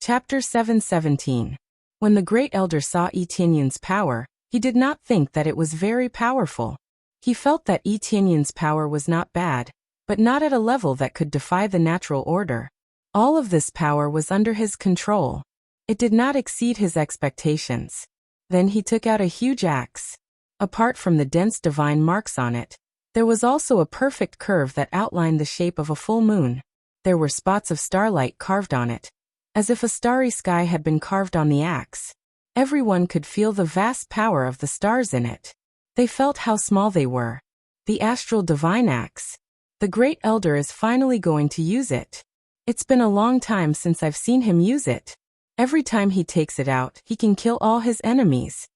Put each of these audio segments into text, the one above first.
Chapter 717. When the Great Elder saw Etienne's power, he did not think that it was very powerful. He felt that Etienne's power was not bad, but not at a level that could defy the natural order. All of this power was under his control. It did not exceed his expectations. Then he took out a huge axe. Apart from the dense divine marks on it, there was also a perfect curve that outlined the shape of a full moon. There were spots of starlight carved on it, as if a starry sky had been carved on the axe. Everyone could feel the vast power of the stars in it. They felt how small they were. The astral divine axe. The Great Elder is finally going to use it. It's been a long time since I've seen him use it. Every time he takes it out, he can kill all his enemies.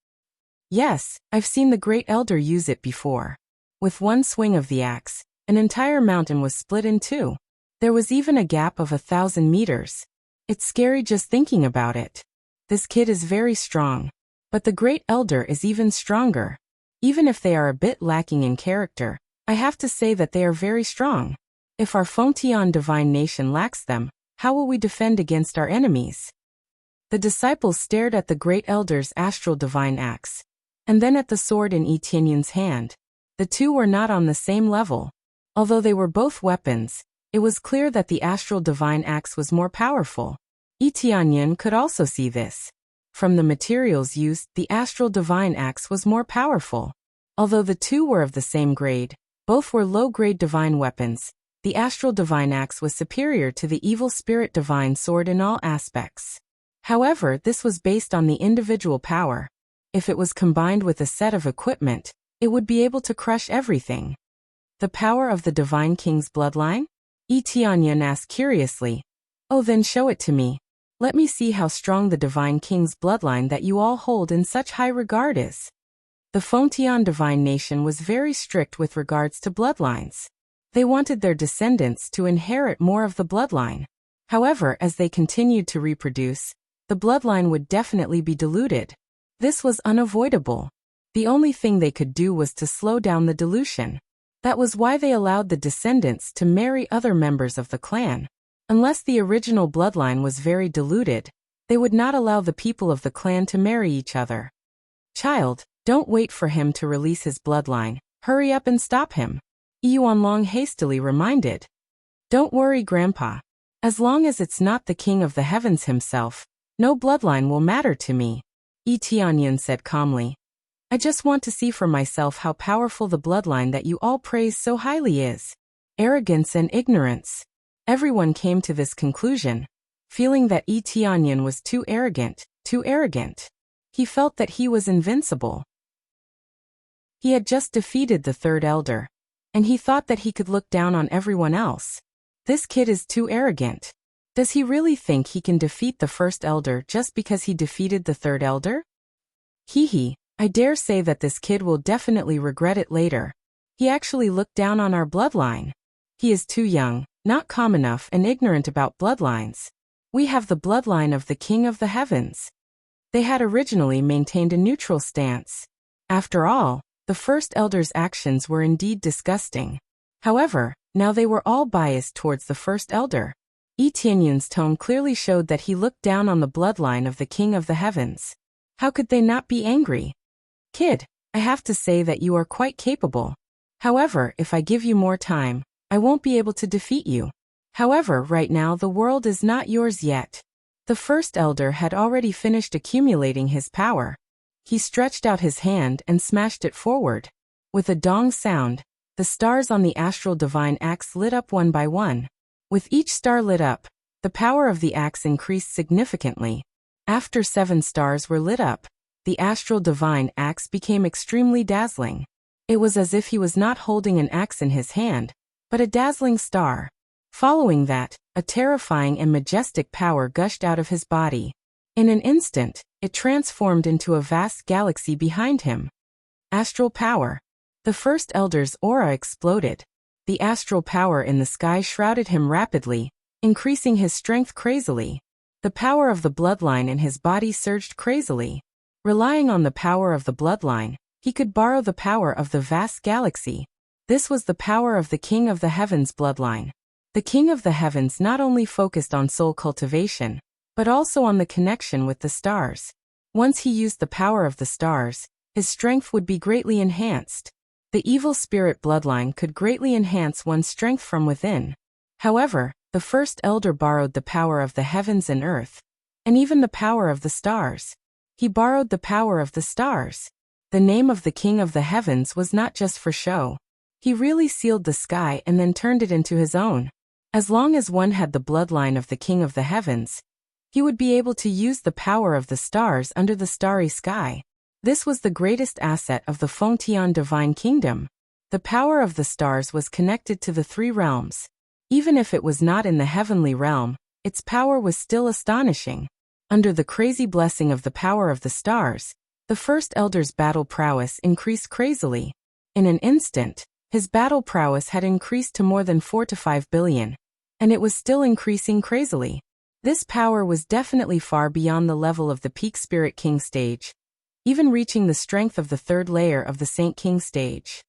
Yes, I've seen the Great Elder use it before. With one swing of the axe, an entire mountain was split in two. There was even a gap of 1,000 meters. It's scary just thinking about it. This kid is very strong. But the Great Elder is even stronger. Even if they are a bit lacking in character, I have to say that they are very strong. If our Fontian divine nation lacks them, how will we defend against our enemies? The disciples stared at the Great Elder's astral divine axe, and then at the sword in Etienne's hand. The two were not on the same level. Although they were both weapons, it was clear that the astral divine axe was more powerful. Etienne could also see this. From the materials used, the astral divine axe was more powerful. Although the two were of the same grade, both were low-grade divine weapons, the astral divine axe was superior to the evil spirit divine sword in all aspects. However, this was based on the individual power. If it was combined with a set of equipment, it would be able to crush everything. The power of the Divine King's bloodline? Etienne asked curiously. Oh, then show it to me. Let me see how strong the Divine King's bloodline that you all hold in such high regard is. The Fontian divine nation was very strict with regards to bloodlines. They wanted their descendants to inherit more of the bloodline. However, as they continued to reproduce, the bloodline would definitely be diluted. This was unavoidable. The only thing they could do was to slow down the dilution. That was why they allowed the descendants to marry other members of the clan. Unless the original bloodline was very diluted, they would not allow the people of the clan to marry each other. Child, don't wait for him to release his bloodline. Hurry up and stop him. Yuanlong hastily reminded. Don't worry, Grandpa. As long as it's not the King of the Heavens himself, no bloodline will matter to me, Etienne said calmly. I just want to see for myself how powerful the bloodline that you all praise so highly is. Arrogance and ignorance. Everyone came to this conclusion, feeling that Etienne was too arrogant, too arrogant. He felt that he was invincible. He had just defeated the third elder, and he thought that he could look down on everyone else. This kid is too arrogant. Does he really think he can defeat the first elder just because he defeated the third elder? Hee, I dare say that this kid will definitely regret it later. He actually looked down on our bloodline. He is too young, not calm enough, and ignorant about bloodlines. We have the bloodline of the King of the Heavens. They had originally maintained a neutral stance. After all, the first elder's actions were indeed disgusting. However, now they were all biased towards the first elder. Etienne's tone clearly showed that he looked down on the bloodline of the King of the Heavens. How could they not be angry? Kid, I have to say that you are quite capable. However, if I give you more time, I won't be able to defeat you. However, right now the world is not yours yet. The first elder had already finished accumulating his power. He stretched out his hand and smashed it forward. With a dong sound, the stars on the astral divine axe lit up one by one. With each star lit up, the power of the axe increased significantly. After 7 stars were lit up, the astral divine axe became extremely dazzling. It was as if he was not holding an axe in his hand, but a dazzling star. Following that, a terrifying and majestic power gushed out of his body. In an instant, it transformed into a vast galaxy behind him. Astral power. The first elder's aura exploded. The astral power in the sky shrouded him rapidly, increasing his strength crazily. The power of the bloodline in his body surged crazily. Relying on the power of the bloodline, he could borrow the power of the vast galaxy. This was the power of the King of the Heavens bloodline. The King of the Heavens not only focused on soul cultivation, but also on the connection with the stars. Once he used the power of the stars, his strength would be greatly enhanced. The evil spirit bloodline could greatly enhance one's strength from within. However, the first elder borrowed the power of the heavens and earth, and even the power of the stars. He borrowed the power of the stars. The name of the king of the heavens was not just for show. He really sealed the sky and then turned it into his own. As long as one had the bloodline of the king of the heavens, he would be able to use the power of the stars under the starry sky. This was the greatest asset of the Fengtian divine kingdom. The power of the stars was connected to the three realms. Even if it was not in the heavenly realm, its power was still astonishing. Under the crazy blessing of the power of the stars, the first elder's battle prowess increased crazily. In an instant, his battle prowess had increased to more than 4 to 5 billion, and it was still increasing crazily. This power was definitely far beyond the level of the peak Spirit King stage, even reaching the strength of the third layer of the Saint King stage.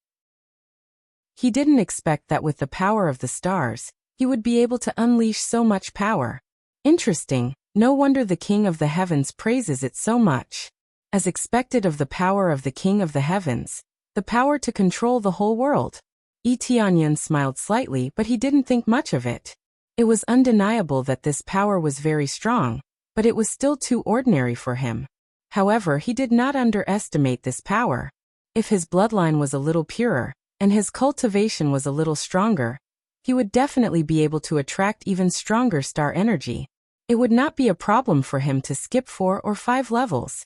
He didn't expect that with the power of the stars, he would be able to unleash so much power. Interesting, no wonder the King of the Heavens praises it so much. As expected of the power of the King of the Heavens, the power to control the whole world. Yi Tianyan smiled slightly, but he didn't think much of it. It was undeniable that this power was very strong, but it was still too ordinary for him. However, he did not underestimate this power. If his bloodline was a little purer, and his cultivation was a little stronger, he would definitely be able to attract even stronger star energy. It would not be a problem for him to skip 4 or 5 levels.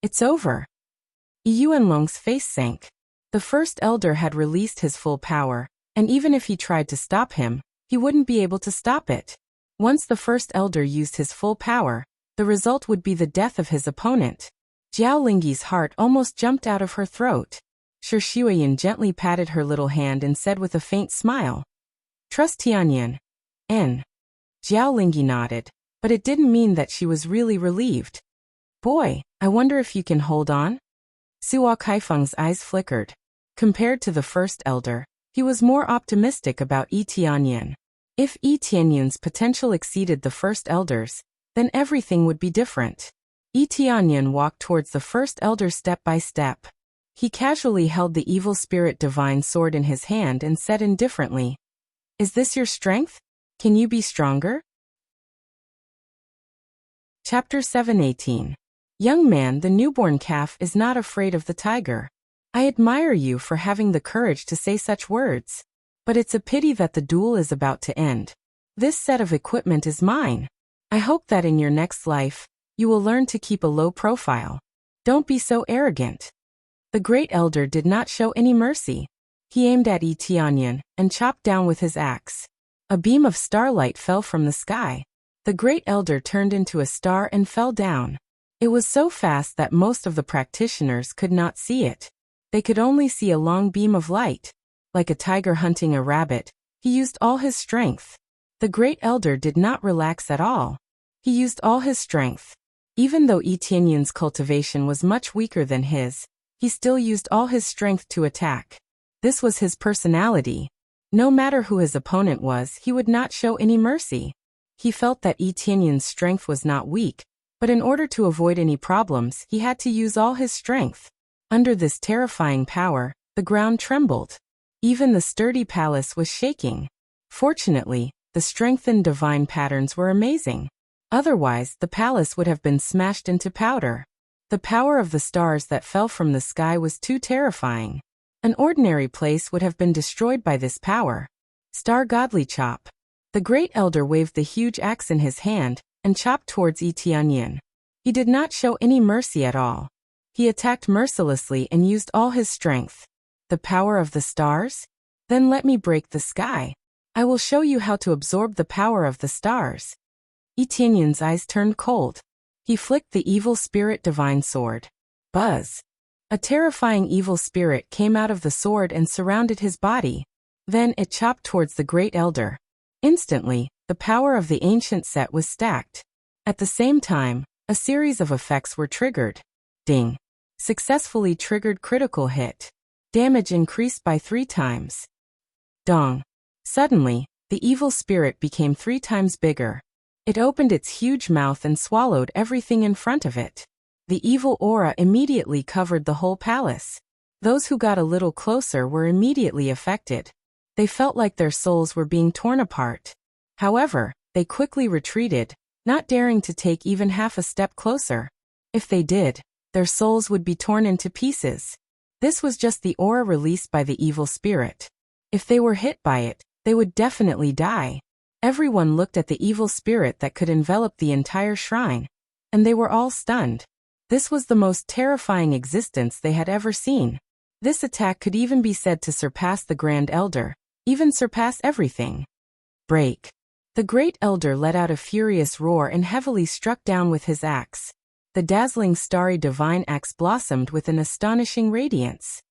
It's over. Yuanlong's face sank. The first elder had released his full power, and even if he tried to stop him, he wouldn't be able to stop it. Once the first elder used his full power, the result would be the death of his opponent. Jiao Lingyi's heart almost jumped out of her throat. Shi Shuiyan gently patted her little hand and said with a faint smile, "Trust Tianyan." N. Jiao Lingyi nodded, but it didn't mean that she was really relieved. "Boy, I wonder if you can hold on?" Suo Kaifeng's eyes flickered. Compared to the first elder, he was more optimistic about Yi Tianyan. If Yi Tianyan's potential exceeded the first elder's, then everything would be different. Yi Tianyan walked towards the first elder step by step. He casually held the evil spirit divine sword in his hand and said indifferently, "Is this your strength? Can you be stronger?" Chapter 7:18. Young man, the newborn calf is not afraid of the tiger. I admire you for having the courage to say such words. But it's a pity that the duel is about to end. This set of equipment is mine. I hope that in your next life, you will learn to keep a low profile. Don't be so arrogant. The great elder did not show any mercy. He aimed at Yi Tianyan and chopped down with his axe. A beam of starlight fell from the sky. The great elder turned into a star and fell down. It was so fast that most of the practitioners could not see it. They could only see a long beam of light. Like a tiger hunting a rabbit, he used all his strength. The great elder did not relax at all. He used all his strength. Even though Yi Tianyan's cultivation was much weaker than his, he still used all his strength to attack. This was his personality. No matter who his opponent was, he would not show any mercy. He felt that Yi Tianyan's strength was not weak, but in order to avoid any problems, he had to use all his strength. Under this terrifying power, the ground trembled. Even the sturdy palace was shaking. Fortunately, the strengthened divine patterns were amazing. Otherwise, the palace would have been smashed into powder. The power of the stars that fell from the sky was too terrifying. An ordinary place would have been destroyed by this power. Star Godly Chop. The great elder waved the huge axe in his hand and chopped towards Yi Tianyan. He did not show any mercy at all. He attacked mercilessly and used all his strength. The power of the stars? Then let me break the sky. I will show you how to absorb the power of the stars. Yi Tianyan's eyes turned cold. He flicked the evil spirit divine sword. Buzz! A terrifying evil spirit came out of the sword and surrounded his body. Then it chopped towards the great elder. Instantly, the power of the ancient set was stacked. At the same time, a series of effects were triggered. Ding! Successfully triggered critical hit. Damage increased by 3 times. Dong! Suddenly, the evil spirit became 3 times bigger. It opened its huge mouth and swallowed everything in front of it. The evil aura immediately covered the whole palace. Those who got a little closer were immediately affected. They felt like their souls were being torn apart. However, they quickly retreated, not daring to take even half a step closer. If they did, their souls would be torn into pieces. This was just the aura released by the evil spirit. If they were hit by it, they would definitely die. Everyone looked at the evil spirit that could envelop the entire shrine, and they were all stunned. This was the most terrifying existence they had ever seen. This attack could even be said to surpass the Grand Elder, even surpass everything. Break. The Great Elder let out a furious roar and heavily struck down with his axe. The dazzling starry divine axe blossomed with an astonishing radiance.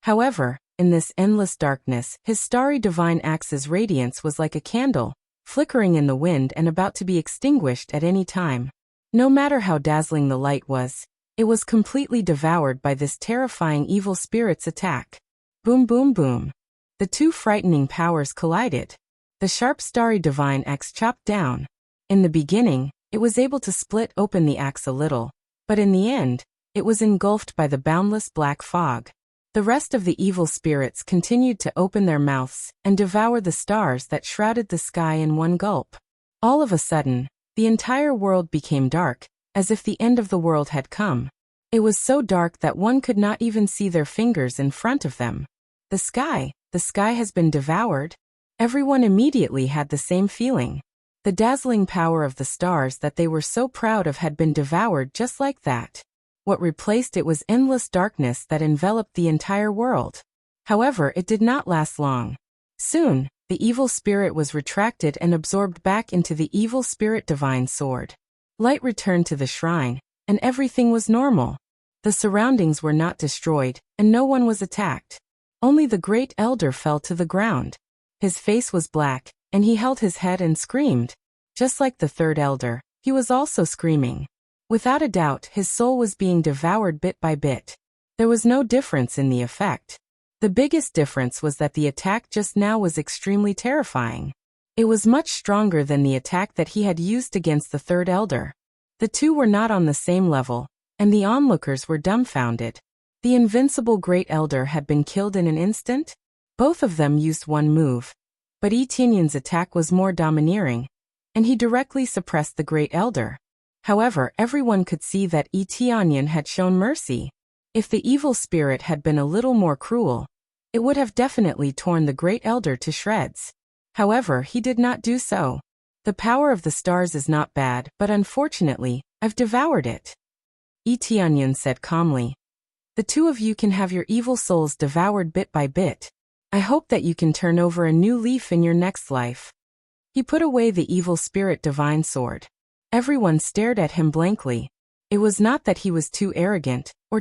However, in this endless darkness, his starry divine axe's radiance was like a candle, flickering in the wind and about to be extinguished at any time. No matter how dazzling the light was, it was completely devoured by this terrifying evil spirit's attack. Boom boom boom. The two frightening powers collided. The sharp starry divine axe chopped down. In the beginning, it was able to split open the axe a little, but in the end, it was engulfed by the boundless black fog. The rest of the evil spirits continued to open their mouths and devour the stars that shrouded the sky in one gulp. All of a sudden, the entire world became dark, as if the end of the world had come. It was so dark that one could not even see their fingers in front of them. The sky has been devoured. Everyone immediately had the same feeling. The dazzling power of the stars that they were so proud of had been devoured just like that. What replaced it was endless darkness that enveloped the entire world. However, it did not last long. Soon, the evil spirit was retracted and absorbed back into the evil spirit divine sword. Light returned to the shrine, and everything was normal. The surroundings were not destroyed, and no one was attacked. Only the Great Elder fell to the ground. His face was black, and he held his head and screamed. Just like the Third Elder, he was also screaming. Without a doubt, his soul was being devoured bit by bit. There was no difference in the effect. The biggest difference was that the attack just now was extremely terrifying. It was much stronger than the attack that he had used against the Third Elder. The two were not on the same level, and the onlookers were dumbfounded. The invincible Great Elder had been killed in an instant. Both of them used one move. But Etinyan's attack was more domineering, and he directly suppressed the Great Elder. However, everyone could see that Etinyan had shown mercy. If the evil spirit had been a little more cruel, it would have definitely torn the Great Elder to shreds. However, he did not do so. The power of the stars is not bad, but unfortunately, I've devoured it. Etinyan said calmly. The two of you can have your evil souls devoured bit by bit. I hope that you can turn over a new leaf in your next life. He put away the evil spirit divine sword. Everyone stared at him blankly. It was not that he was too arrogant, or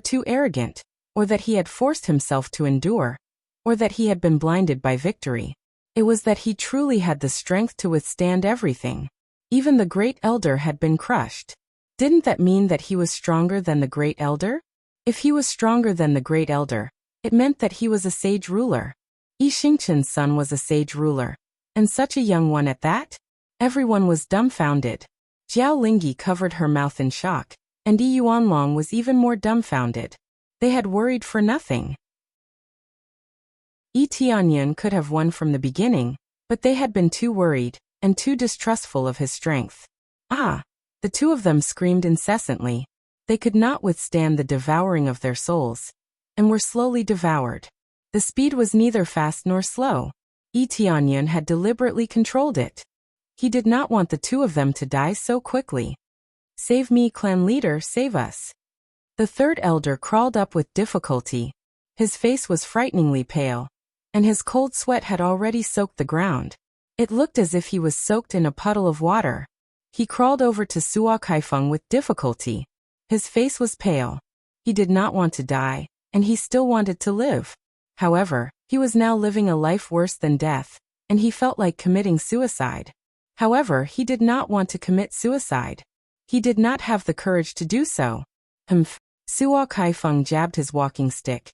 that he had forced himself to endure, or that he had been blinded by victory. It was that he truly had the strength to withstand everything. Even the Great Elder had been crushed. Didn't that mean that he was stronger than the Great Elder? If he was stronger than the Great Elder, it meant that he was a sage ruler. Yi Xingqian's son was a sage ruler, and such a young one at that? Everyone was dumbfounded. Jiao Lingyi covered her mouth in shock, and Yi Yuanlong was even more dumbfounded. They had worried for nothing. Etinyan could have won from the beginning, but they had been too worried, and too distrustful of his strength. Ah! The two of them screamed incessantly. They could not withstand the devouring of their souls, and were slowly devoured. The speed was neither fast nor slow. Etinyan had deliberately controlled it. He did not want the two of them to die so quickly. Save me, clan leader, save us. The Third Elder crawled up with difficulty. His face was frighteningly pale, and his cold sweat had already soaked the ground. It looked as if he was soaked in a puddle of water. He crawled over to Suo Kaifeng with difficulty. His face was pale. He did not want to die, and he still wanted to live. However, he was now living a life worse than death, and he felt like committing suicide. However, he did not want to commit suicide. He did not have the courage to do so. Humph! Suo Kaifeng jabbed his walking stick,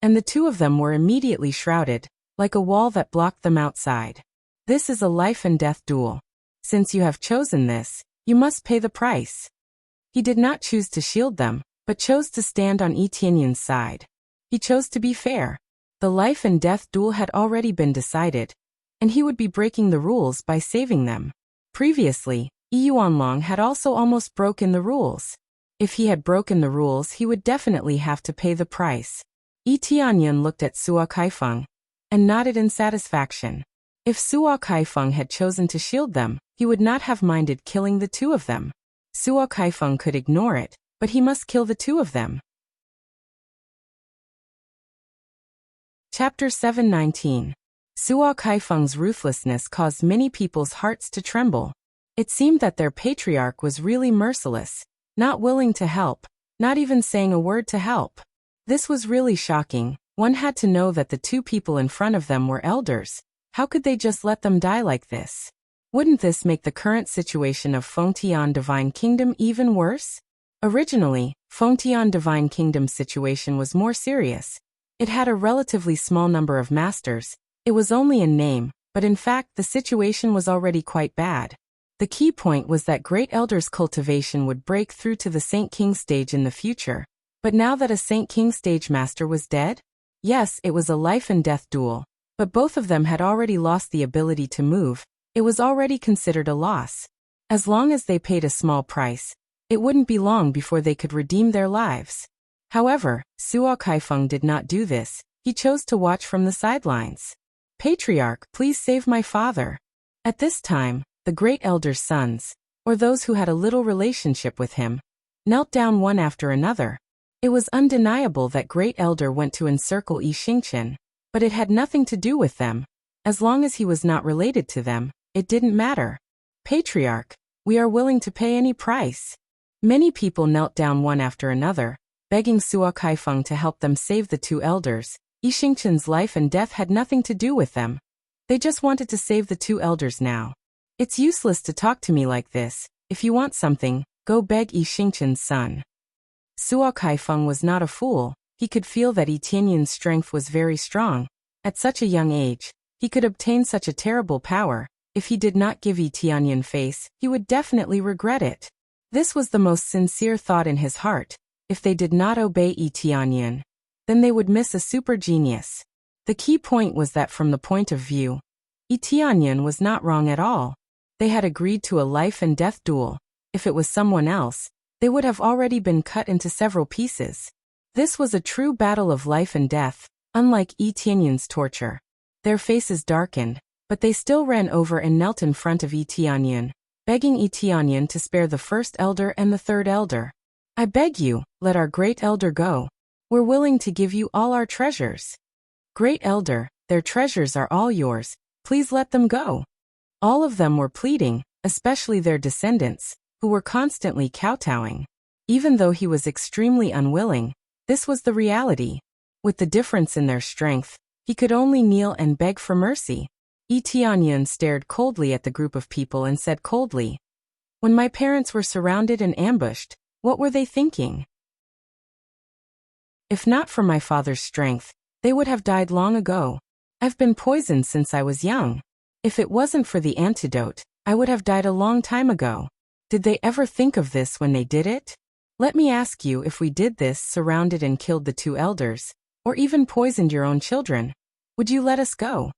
and the two of them were immediately shrouded, like a wall that blocked them outside. This is a life and death duel. Since you have chosen this, you must pay the price. He did not choose to shield them, but chose to stand on Yi Tianyun's side. He chose to be fair. The life and death duel had already been decided, and he would be breaking the rules by saving them. Previously, Yi Yuanlong had also almost broken the rules. If he had broken the rules, he would definitely have to pay the price. Yi Tianyun looked at Suo Kaifeng and nodded in satisfaction. If Suo Kaifeng had chosen to shield them, he would not have minded killing the two of them. Suo Kaifeng could ignore it, but he must kill the two of them. Chapter 719. Suo Kaifeng's ruthlessness caused many people's hearts to tremble. It seemed that their patriarch was really merciless, not willing to help, not even saying a word to help. This was really shocking. One had to know that the two people in front of them were elders. How could they just let them die like this? Wouldn't this make the current situation of Fengtian Divine Kingdom even worse? Originally, Fengtian Divine Kingdom's situation was more serious. It had a relatively small number of masters. It was only in name, but in fact the situation was already quite bad. The key point was that Great Elder's cultivation would break through to the Saint King stage in the future. But now that a Saint King stage master was dead? Yes, it was a life and death duel, but both of them had already lost the ability to move. It was already considered a loss. As long as they paid a small price, it wouldn't be long before they could redeem their lives. However, Suo Kaifeng did not do this. He chose to watch from the sidelines. Patriarch, please save my father. At this time, the Great Elder's sons, or those who had a little relationship with him, knelt down one after another. It was undeniable that Great Elder went to encircle Yi Xingqian, but it had nothing to do with them. As long as he was not related to them, it didn't matter. Patriarch, we are willing to pay any price. Many people knelt down one after another, begging Suo Kaifeng to help them save the two elders. Yi Xingqian's life and death had nothing to do with them. They just wanted to save the two elders now. It's useless to talk to me like this. If you want something, go beg Yi Xingqian's son. Suo Kaifeng was not a fool. He could feel that Yi Tianyun's strength was very strong. At such a young age, he could obtain such a terrible power. If he did not give Yi Tianyun face, he would definitely regret it. This was the most sincere thought in his heart. If they did not obey Yi Tianyun, then they would miss a super genius. The key point was that from the point of view, Yi Tianyun was not wrong at all. They had agreed to a life and death duel. If it was someone else, they would have already been cut into several pieces. This was a true battle of life and death, unlike Yi Tianyun's torture. Their faces darkened, but they still ran over and knelt in front of Yi Tianyun, begging Yi Tianyun to spare the first elder and the third elder. I beg you, let our great elder go. We're willing to give you all our treasures. Great elder, their treasures are all yours. Please let them go. All of them were pleading, especially their descendants, who were constantly kowtowing. Even though he was extremely unwilling, this was the reality. With the difference in their strength, he could only kneel and beg for mercy. Yi Tianyun stared coldly at the group of people and said coldly, "When my parents were surrounded and ambushed, what were they thinking? If not for my father's strength, they would have died long ago. I've been poisoned since I was young. If it wasn't for the antidote, I would have died a long time ago. Did they ever think of this when they did it? Let me ask you, if we did this, surrounded and killed the two elders, or even poisoned your own children, would you let us go?"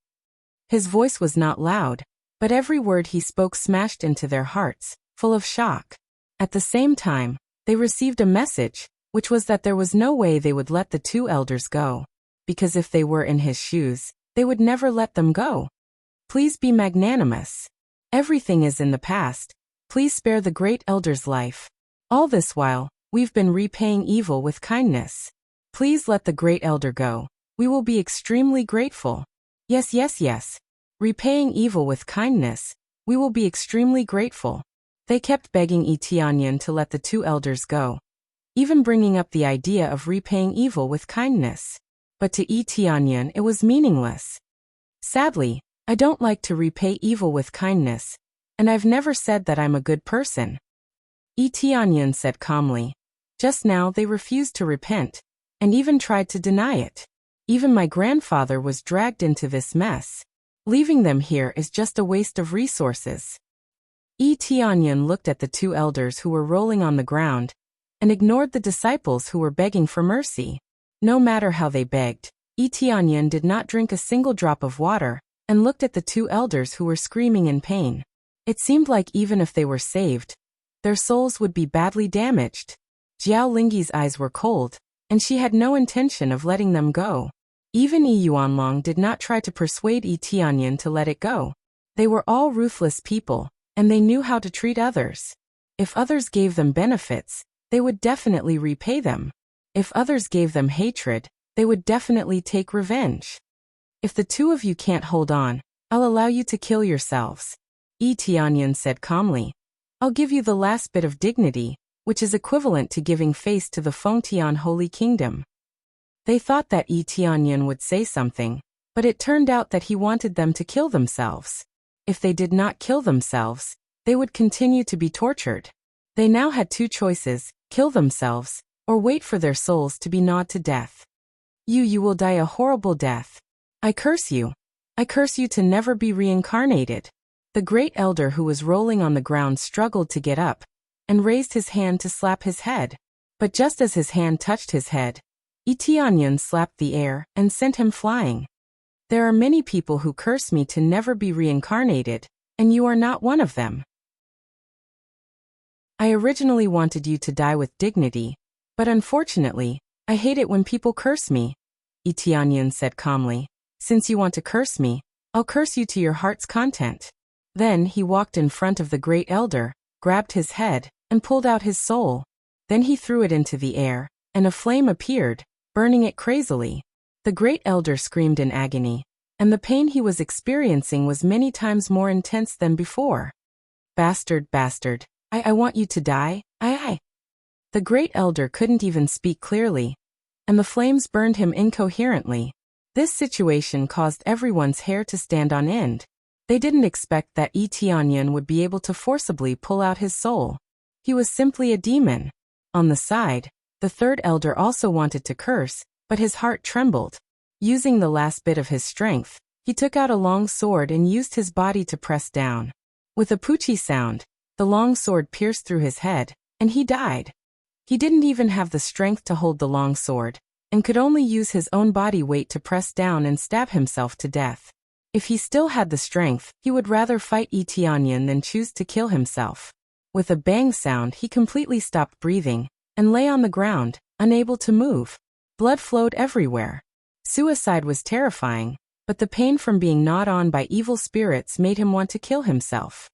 His voice was not loud, but every word he spoke smashed into their hearts, full of shock. At the same time, they received a message, which was that there was no way they would let the two elders go, because if they were in his shoes, they would never let them go. Please be magnanimous. Everything is in the past. Please spare the great elder's life. All this while, we've been repaying evil with kindness. Please let the great elder go. We will be extremely grateful. Yes, yes, yes. Repaying evil with kindness. We will be extremely grateful. They kept begging Yi Tianyun to let the two elders go, even bringing up the idea of repaying evil with kindness. But to Yi Tianyun it was meaningless. Sadly, I don't like to repay evil with kindness, and I've never said that I'm a good person. Yi Tianyun said calmly. Just now they refused to repent, and even tried to deny it. Even my grandfather was dragged into this mess. Leaving them here is just a waste of resources. Yi Tianyan looked at the two elders who were rolling on the ground and ignored the disciples who were begging for mercy. No matter how they begged, Yi Tianyan did not drink a single drop of water and looked at the two elders who were screaming in pain. It seemed like even if they were saved, their souls would be badly damaged. Jiao Lingyi's eyes were cold, and she had no intention of letting them go. Even Yi Yuanlong did not try to persuade Yi Tianyan to let it go. They were all ruthless people, and they knew how to treat others. If others gave them benefits, they would definitely repay them. If others gave them hatred, they would definitely take revenge. If the two of you can't hold on, I'll allow you to kill yourselves. Yi Tianyan said calmly. I'll give you the last bit of dignity, which is equivalent to giving face to the Fengtian Holy Kingdom. They thought that Yi Tianyan would say something, but it turned out that he wanted them to kill themselves. If they did not kill themselves, they would continue to be tortured. They now had two choices: kill themselves, or wait for their souls to be gnawed to death. You will die a horrible death. I curse you. I curse you to never be reincarnated. The great elder who was rolling on the ground struggled to get up and raised his hand to slap his head. But just as his hand touched his head, Yi Tianyan slapped the air and sent him flying. There are many people who curse me to never be reincarnated, and you are not one of them. I originally wanted you to die with dignity, but unfortunately, I hate it when people curse me, Yi Tianyan said calmly. Since you want to curse me, I'll curse you to your heart's content. Then he walked in front of the great elder, grabbed his head, and pulled out his soul. Then he threw it into the air, and a flame appeared, burning it crazily. The great elder screamed in agony, and the pain he was experiencing was many times more intense than before. Bastard, bastard, I want you to die, I. The great elder couldn't even speak clearly, and the flames burned him incoherently. This situation caused everyone's hair to stand on end. They didn't expect that Yi Tianyan would be able to forcibly pull out his soul. He was simply a demon. On the side, the third elder also wanted to curse, but his heart trembled. Using the last bit of his strength, he took out a long sword and used his body to press down. With a poochie sound, the long sword pierced through his head, and he died. He didn't even have the strength to hold the long sword, and could only use his own body weight to press down and stab himself to death. If he still had the strength, he would rather fight Yi Tianyan than choose to kill himself. With a bang sound, he completely stopped breathing and lay on the ground, unable to move. Blood flowed everywhere. Suicide was terrifying, but the pain from being gnawed on by evil spirits made him want to kill himself.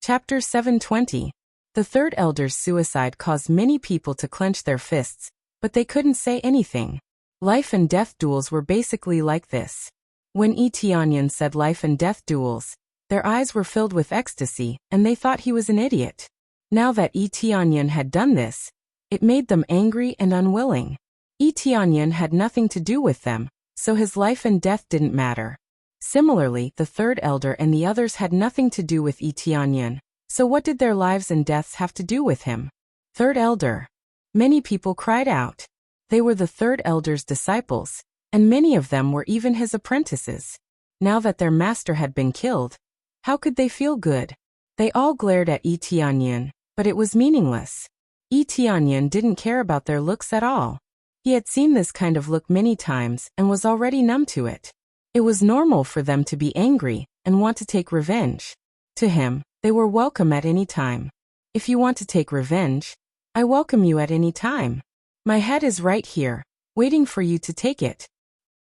Chapter 720. The third elder's suicide caused many people to clench their fists, but they couldn't say anything. Life and death duels were basically like this. When Yi Tianyan said life and death duels, their eyes were filled with ecstasy, and they thought he was an idiot. Now that Yi Tianyan had done this, it made them angry and unwilling. Yi Tianyan had nothing to do with them, so his life and death didn't matter. Similarly, the third elder and the others had nothing to do with Yi Tianyan, so what did their lives and deaths have to do with him? Third elder. Many people cried out. They were the third elder's disciples, and many of them were even his apprentices. Now that their master had been killed, how could they feel good? They all glared at Yi Tianyan, but it was meaningless. Yi Tianyan didn't care about their looks at all. He had seen this kind of look many times and was already numb to it. It was normal for them to be angry and want to take revenge. To him, they were welcome at any time. If you want to take revenge, I welcome you at any time. My head is right here, waiting for you to take it.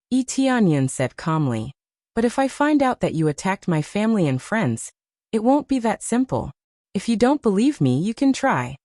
Yi Tianyan said calmly. But if I find out that you attacked my family and friends, it won't be that simple. If you don't believe me, you can try.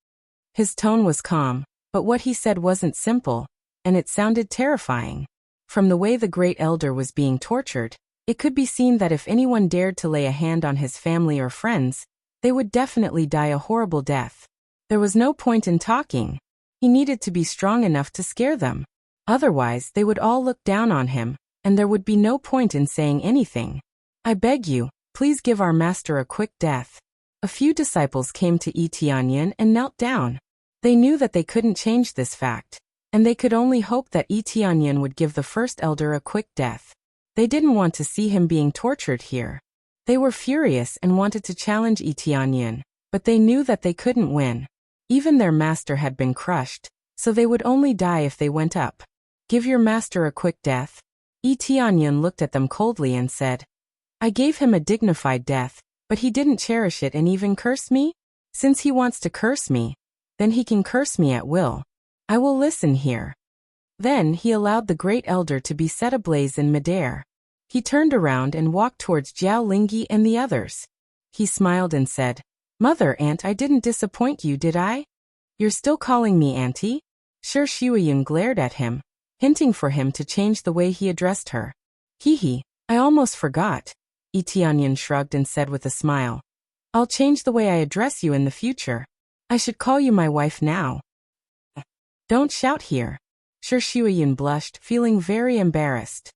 His tone was calm, but what he said wasn't simple, and it sounded terrifying. From the way the great elder was being tortured, it could be seen that if anyone dared to lay a hand on his family or friends, they would definitely die a horrible death. There was no point in talking. He needed to be strong enough to scare them. Otherwise, they would all look down on him, and there would be no point in saying anything. I beg you, please give our master a quick death. A few disciples came to Yi Tianyan and knelt down. They knew that they couldn't change this fact, and they could only hope that Yi Tianyan would give the first elder a quick death. They didn't want to see him being tortured here. They were furious and wanted to challenge Yi Tianyan, but they knew that they couldn't win. Even their master had been crushed, so they would only die if they went up. Give your master a quick death. Yi Tianyan looked at them coldly and said, I gave him a dignified death, but he didn't cherish it and even curse me? Since he wants to curse me, then he can curse me at will. I will listen here. Then he allowed the great elder to be set ablaze in midair. He turned around and walked towards Jiao Lingyi and the others. He smiled and said, Mother Aunt, I didn't disappoint you, did I? You're still calling me Auntie? Shi Shuiyun glared at him, hinting for him to change the way he addressed her. Hee, I almost forgot. Yi Tianyan shrugged and said with a smile, I'll change the way I address you in the future. I should call you my wife now. Don't shout here. Shi Shuiyun blushed, feeling very embarrassed.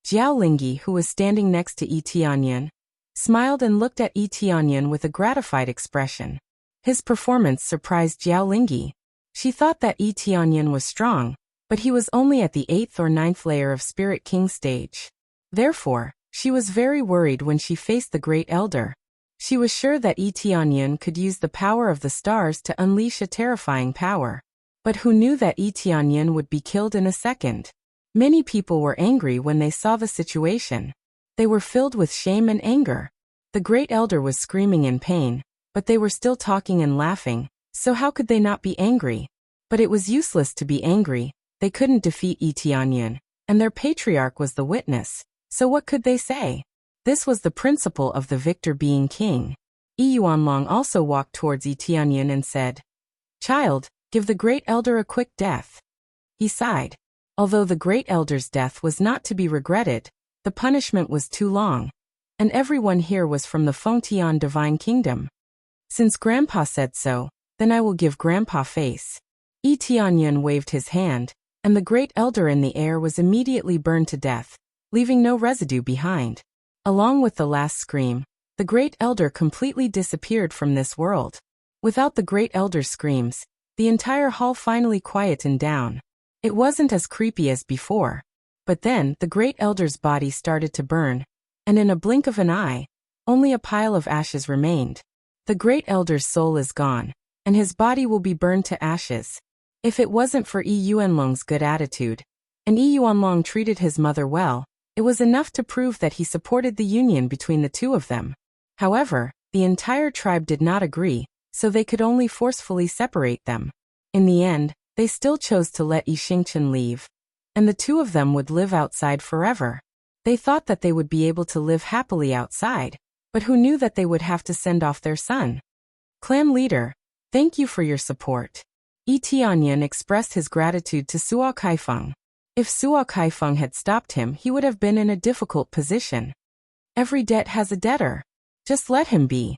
Jiao Lingyi, who was standing next to Yi Tianyan, smiled and looked at Yi Tianyan with a gratified expression. His performance surprised Jiao Lingyi. She thought that Yi Tianyan was strong, but he was only at the 8th or 9th layer of Spirit King stage. Therefore, she was very worried when she faced the Great Elder. She was sure that Yi Tianyan could use the power of the stars to unleash a terrifying power. But who knew that Yi Tianyan would be killed in a second? Many people were angry when they saw the situation. They were filled with shame and anger. The Great Elder was screaming in pain, but they were still talking and laughing, so how could they not be angry? But it was useless to be angry. They couldn't defeat Yi Tianyan, and their patriarch was the witness, so what could they say? This was the principle of the victor being king. Yi Yuanlong also walked towards Yi Tianyan and said, Child, give the Great Elder a quick death. He sighed. Although the Great Elder's death was not to be regretted, the punishment was too long, and everyone here was from the Fengtian Divine Kingdom. Since Grandpa said so, then I will give Grandpa face. Yi Tianyan waved his hand, and the Great Elder in the air was immediately burned to death, leaving no residue behind. Along with the last scream, the Great Elder completely disappeared from this world. Without the Great Elder's screams, the entire hall finally quietened down. It wasn't as creepy as before. But then, the Great Elder's body started to burn, and in a blink of an eye, only a pile of ashes remained. The Great Elder's soul is gone, and his body will be burned to ashes. If it wasn't for Yi Yuanlong's good attitude, and Yi Yuanlong treated his mother well, it was enough to prove that he supported the union between the two of them. However, the entire tribe did not agree, so they could only forcefully separate them. In the end, they still chose to let Yi Xingchen leave, and the two of them would live outside forever. They thought that they would be able to live happily outside, but who knew that they would have to send off their son? Clan leader, thank you for your support. Yi Tianyan expressed his gratitude to Suo Kaifeng. If Suo Kaifeng had stopped him, he would have been in a difficult position. Every debt has a debtor. Just let him be.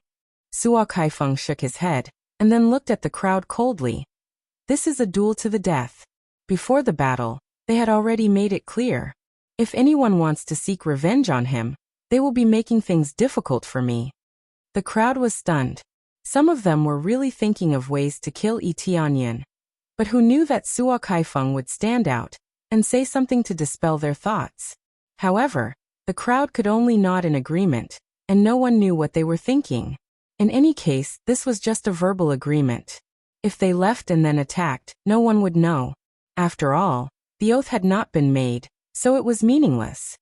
Suo Kaifeng shook his head, and then looked at the crowd coldly. This is a duel to the death. Before the battle, they had already made it clear. If anyone wants to seek revenge on him, they will be making things difficult for me. The crowd was stunned. Some of them were really thinking of ways to kill Yi Tianyan. But who knew that Suo Kaifeng would stand out and say something to dispel their thoughts? However, the crowd could only nod in agreement, and no one knew what they were thinking. In any case, this was just a verbal agreement. If they left and then attacked, no one would know. After all, the oath had not been made, so it was meaningless.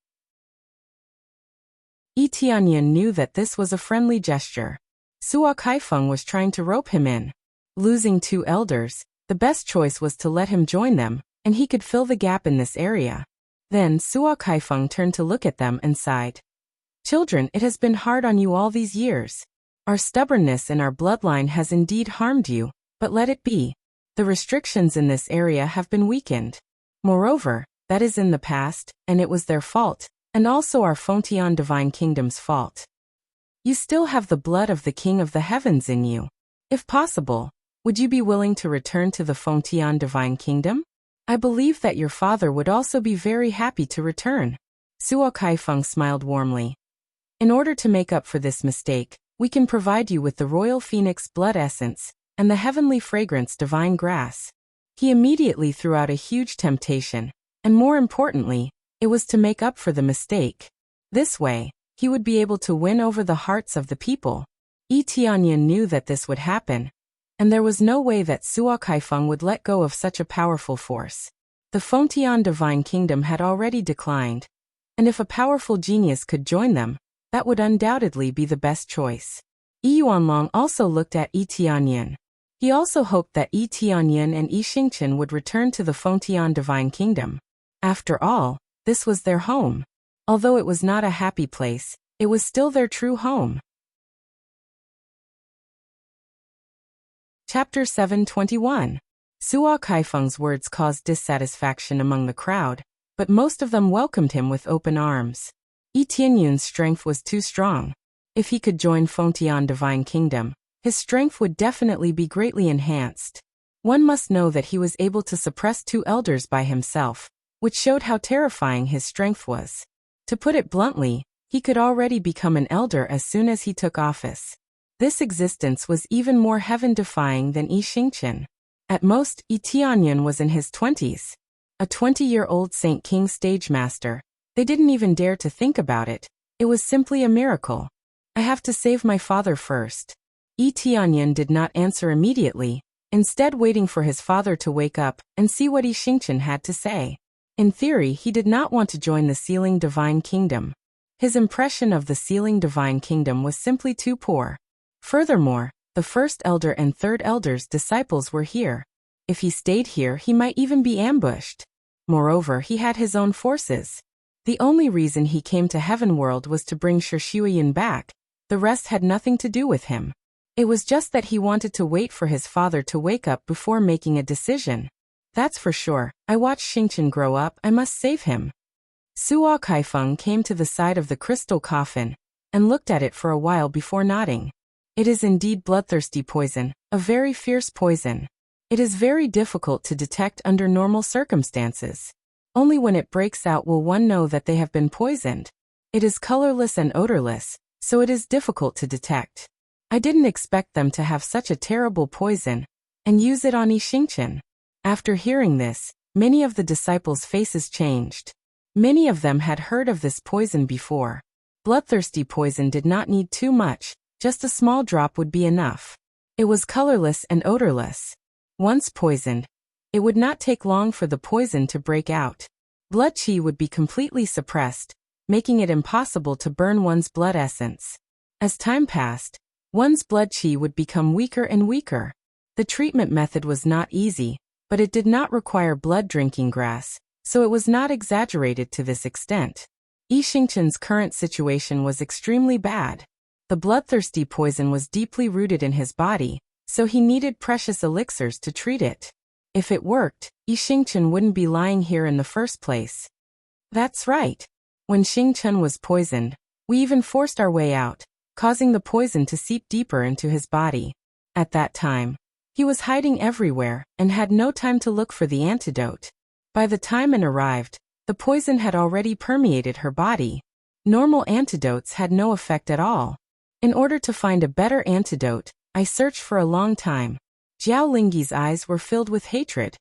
Yi Tianyan knew that this was a friendly gesture. Suo Kaifeng was trying to rope him in. Losing two elders, the best choice was to let him join them, and he could fill the gap in this area. Then Suo Kaifeng turned to look at them and sighed. Children, it has been hard on you all these years. Our stubbornness in our bloodline has indeed harmed you. But let it be. The restrictions in this area have been weakened. Moreover, that is in the past, and it was their fault, and also our Fengtian Divine Kingdom's fault. You still have the blood of the King of the Heavens in you. If possible, would you be willing to return to the Fengtian Divine Kingdom? I believe that your father would also be very happy to return. Suo Kaifeng smiled warmly. In order to make up for this mistake, we can provide you with the Royal Phoenix Blood Essence, and the heavenly fragrance divine grass. He immediately threw out a huge temptation, and more importantly, It was to make up for the mistake. This way, he would be able to win over the hearts of the people. Yi Tianyan knew that this would happen, and there was no way that Suo Kaifeng would let go of such a powerful force. The Fengtian divine kingdom had already declined, and if a powerful genius could join them, that would undoubtedly be the best choice. Yi Yuanlong also looked at Yi Tianyan. He also hoped that Yi Tianyan and Yi Xingqian would return to the Fengtian divine kingdom. After all, this was their home. Although it was not a happy place, it was still their true home. Chapter 721. Suo Kaifeng's words caused dissatisfaction among the crowd, but most of them welcomed him with open arms. Yi Tianyun's strength was too strong. If he could join Fengtian divine kingdom, his strength would definitely be greatly enhanced. One must know that he was able to suppress 2 elders by himself, which showed how terrifying his strength was. To put it bluntly, he could already become an elder as soon as he took office. This existence was even more heaven-defying than Yi Xingqian. At most, Yi Tianyan was in his 20s. A 20-year-old Saint King stage master. They didn't even dare to think about it. It was simply a miracle. I have to save my father first. Yi Tianyan did not answer immediately, instead waiting for his father to wake up and see what Yi Xingqian had to say. In theory, he did not want to join the Sealing Divine Kingdom. His impression of the Sealing Divine Kingdom was simply too poor. Furthermore, the first elder and third elder's disciples were here. If he stayed here, he might even be ambushed. Moreover, he had his own forces. The only reason he came to Heaven World was to bring Shuoyan back. The rest had nothing to do with him. It was just that he wanted to wait for his father to wake up before making a decision. That's for sure. I watched Xingqian grow up, I must save him. Suo Kaifeng came to the side of the crystal coffin and looked at it for a while before nodding. It is indeed bloodthirsty poison, a very fierce poison. It is very difficult to detect under normal circumstances. Only when it breaks out will one know that they have been poisoned. It is colorless and odorless, so it is difficult to detect. I didn't expect them to have such a terrible poison and use it on Yi Xingqian. After hearing this, many of the disciples' faces changed. Many of them had heard of this poison before. Bloodthirsty poison did not need too much, just a small drop would be enough. It was colorless and odorless. Once poisoned, it would not take long for the poison to break out. Blood qi would be completely suppressed, making it impossible to burn one's blood essence. As time passed, one's blood qi would become weaker and weaker. The treatment method was not easy, but it did not require blood drinking grass, so it was not exaggerated to this extent. Yi Xingqian's current situation was extremely bad. The bloodthirsty poison was deeply rooted in his body, so he needed precious elixirs to treat it. If it worked, Yi Xingqian wouldn't be lying here in the first place. That's right. When Xingqian was poisoned, we even forced our way out, causing the poison to seep deeper into his body. At that time, he was hiding everywhere and had no time to look for the antidote. By the time it arrived, the poison had already permeated her body. Normal antidotes had no effect at all. In order to find a better antidote, I searched for a long time. Jiao Lingyi's eyes were filled with hatred.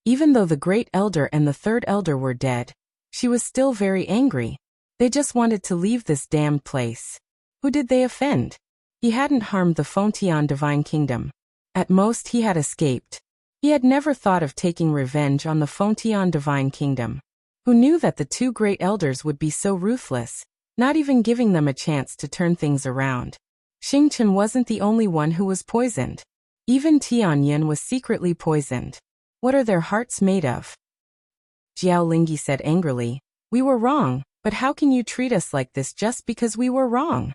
Even though the great elder and the third elder were dead, she was still very angry. They just wanted to leave this damned place. Who did they offend? He hadn't harmed the Fengtian divine kingdom. At most he had escaped. He had never thought of taking revenge on the Fengtian divine kingdom. Who knew that the 2 great elders would be so ruthless, not even giving them a chance to turn things around? Xingqian wasn't the only one who was poisoned. Even Tianyan was secretly poisoned. What are their hearts made of? Jiao Lingyi said angrily, "We were wrong, but how can you treat us like this just because we were wrong?"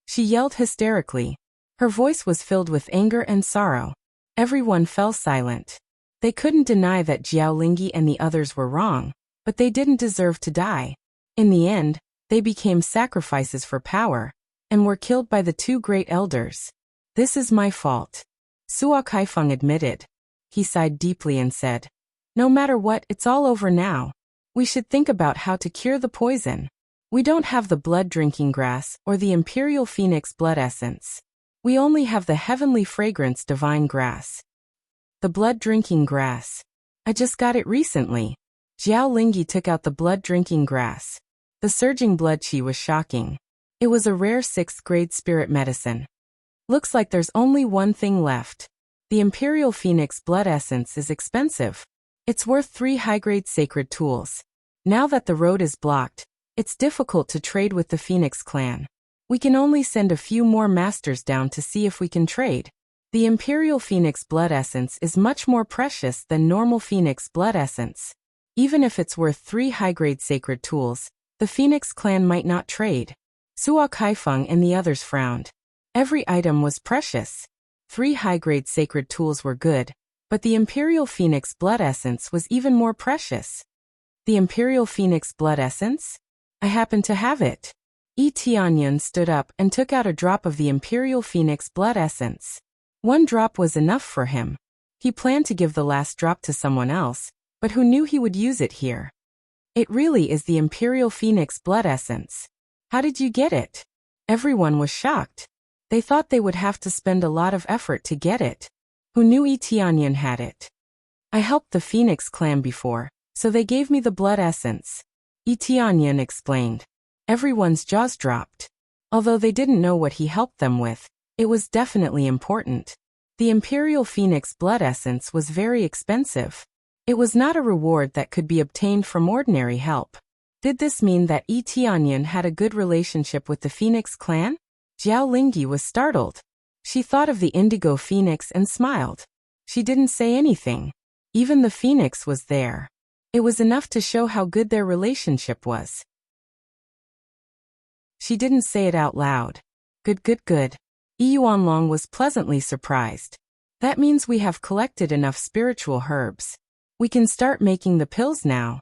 She yelled hysterically. Her voice was filled with anger and sorrow. Everyone fell silent. They couldn't deny that Jiao Lingyi and the others were wrong, but they didn't deserve to die. In the end, they became sacrifices for power, and were killed by the 2 great elders. This is my fault. Suo Kaifeng admitted. He sighed deeply and said, "No matter what, it's all over now. We should think about how to cure the poison. We don't have the blood-drinking grass or the imperial phoenix blood essence. We only have the heavenly fragrance divine grass." The blood-drinking grass. I just got it recently. Jiao Lingyi took out the blood-drinking grass. The surging blood qi was shocking. It was a rare 6th-grade spirit medicine. Looks like there's only one thing left. The Imperial Phoenix blood essence is expensive. It's worth 3 high-grade sacred tools. Now that the road is blocked, it's difficult to trade with the Phoenix clan. We can only send a few more masters down to see if we can trade. The Imperial Phoenix blood essence is much more precious than normal Phoenix blood essence. Even if it's worth 3 high-grade sacred tools, the Phoenix clan might not trade. Suo Kaifeng and the others frowned. Every item was precious. 3 high-grade sacred tools were good, but the Imperial Phoenix blood essence was even more precious. The Imperial Phoenix blood essence? I happen to have it. Yi Tianyan stood up and took out a drop of the Imperial Phoenix blood essence. 1 drop was enough for him. He planned to give the last drop to someone else, but who knew he would use it here? It really is the Imperial Phoenix blood essence. How did you get it? Everyone was shocked. They thought they would have to spend a lot of effort to get it. Who knew Yi Tianyan had it? I helped the Phoenix clan before, so they gave me the blood essence. Yi Tianyan explained. Everyone's jaws dropped. Although they didn't know what he helped them with, it was definitely important. The Imperial Phoenix blood essence was very expensive. It was not a reward that could be obtained from ordinary help. Did this mean that Yi Tianyan had a good relationship with the Phoenix clan? Jiao Lingyi was startled. She thought of the indigo phoenix and smiled. She didn't say anything. Even the phoenix was there. It was enough to show how good their relationship was. She didn't say it out loud. Good. Yi Yuanlong was pleasantly surprised. That means we have collected enough spiritual herbs. We can start making the pills now.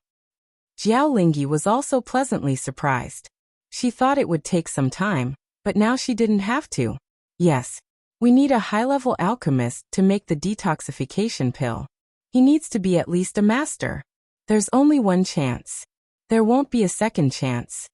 Jiao Lingyi was also pleasantly surprised. She thought it would take some time, but now she didn't have to. Yes. We need a high-level alchemist to make the detoxification pill. He needs to be at least a master. There's only one chance. There won't be a second chance.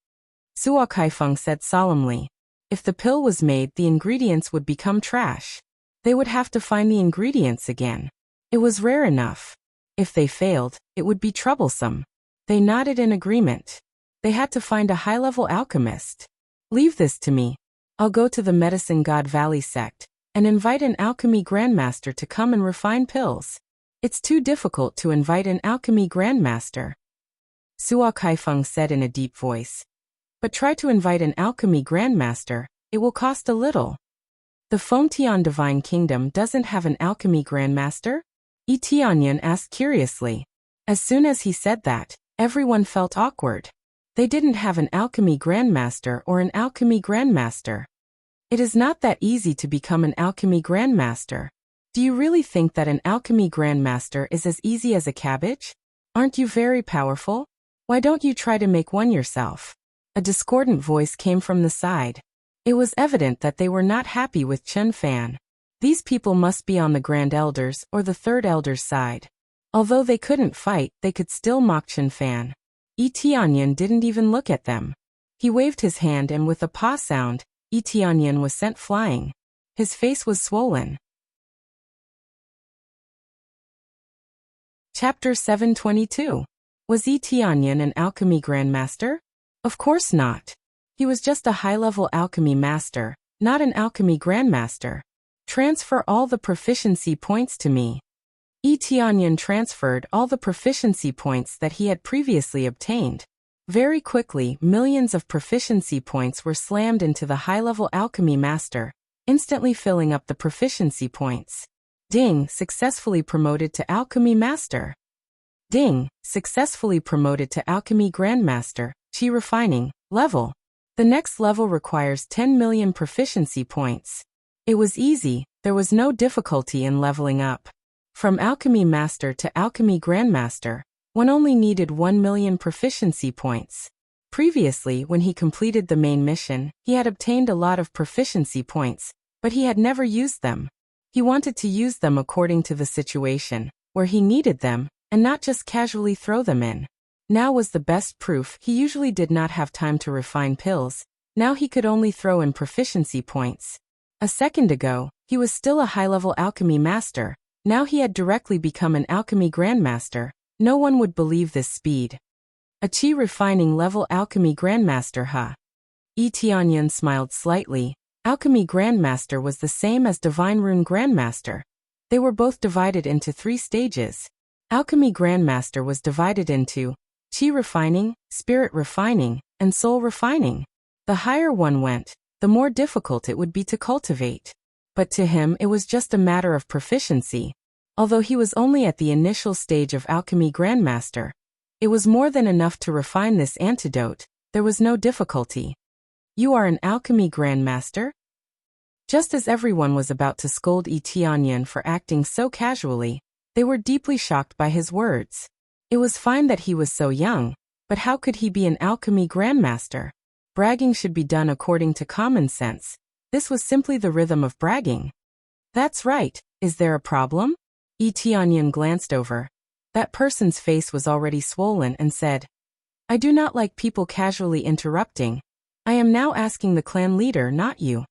Suo Kaifeng said solemnly. If the pill was made, the ingredients would become trash. They would have to find the ingredients again. It was rare enough. If they failed, it would be troublesome. They nodded in agreement. They had to find a high-level alchemist. Leave this to me. I'll go to the Medicine God Valley sect and invite an alchemy grandmaster to come and refine pills. It's too difficult to invite an alchemy grandmaster. Suo Kaifeng said in a deep voice. But try to invite an alchemy grandmaster, it will cost a little. The Fengtian Divine Kingdom doesn't have an alchemy grandmaster? Yi Tianyan asked curiously. As soon as he said that, everyone felt awkward. They didn't have an alchemy grandmaster or an alchemy grandmaster. It is not that easy to become an alchemy grandmaster. Do you really think that an alchemy grandmaster is as easy as a cabbage? Aren't you very powerful? Why don't you try to make one yourself? A discordant voice came from the side. It was evident that they were not happy with Chen Fan. These people must be on the Grand Elders or the Third Elder's side. Although they couldn't fight, they could still mock Chen Fan. Yi Tianyan didn't even look at them. He waved his hand and with a paw sound, Yi Tianyan was sent flying. His face was swollen. Chapter 722. Was Yi Tianyan an alchemy grandmaster? Of course not. He was just a high-level alchemy master, not an alchemy grandmaster. Transfer all the proficiency points to me. Yi Tianyan transferred all the proficiency points that he had previously obtained. Very quickly, millions of proficiency points were slammed into the high-level alchemy master, instantly filling up the proficiency points. Ding, successfully promoted to alchemy master. Ding, successfully promoted to alchemy grandmaster, Qi refining, level. The next level requires 10 million proficiency points. It was easy, there was no difficulty in leveling up. From alchemy master to alchemy grandmaster, one only needed 1 million proficiency points. Previously, when he completed the main mission, he had obtained a lot of proficiency points, but he had never used them. He wanted to use them according to the situation, where he needed them, and not just casually throw them in. Now was the best proof. He usually did not have time to refine pills. Now he could only throw in proficiency points. A second ago, he was still a high-level alchemy master. Now he had directly become an alchemy grandmaster, No one would believe this speed. A Qi refining level alchemy grandmaster, huh? Yi Tianyan smiled slightly. Alchemy grandmaster was the same as divine rune grandmaster. They were both divided into 3 stages. Alchemy grandmaster was divided into Qi refining, spirit refining, and soul refining. The higher one went, the more difficult it would be to cultivate. But to him it was just a matter of proficiency. Although he was only at the initial stage of alchemy grandmaster, it was more than enough to refine this antidote. There was no difficulty. You are an alchemy grandmaster? Just as everyone was about to scold Yi Tianyan for acting so casually, they were deeply shocked by his words. It was fine that he was so young, but how could he be an alchemy grandmaster? Bragging should be done according to common sense. This was simply the rhythm of bragging. That's right, is there a problem? Yi Tianyan glanced over. That person's face was already swollen and said, I do not like people casually interrupting. I am now asking the clan leader, not you.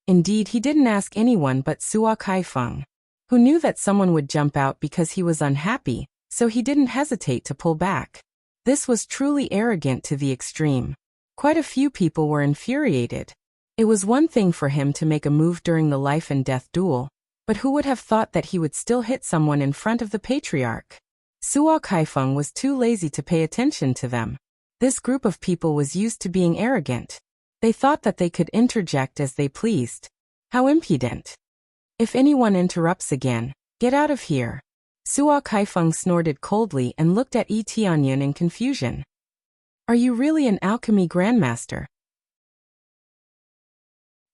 Indeed, he didn't ask anyone but Suo Kaifeng, who knew that someone would jump out because he was unhappy, so he didn't hesitate to pull back. This was truly arrogant to the extreme. Quite a few people were infuriated. It was one thing for him to make a move during the life and death duel, but who would have thought that he would still hit someone in front of the patriarch? Suo Kaifeng was too lazy to pay attention to them. This group of people was used to being arrogant. They thought that they could interject as they pleased. How impudent. If anyone interrupts again, get out of here. Suo Kaifeng snorted coldly and looked at Yi Tianyan in confusion. Are you really an alchemy grandmaster?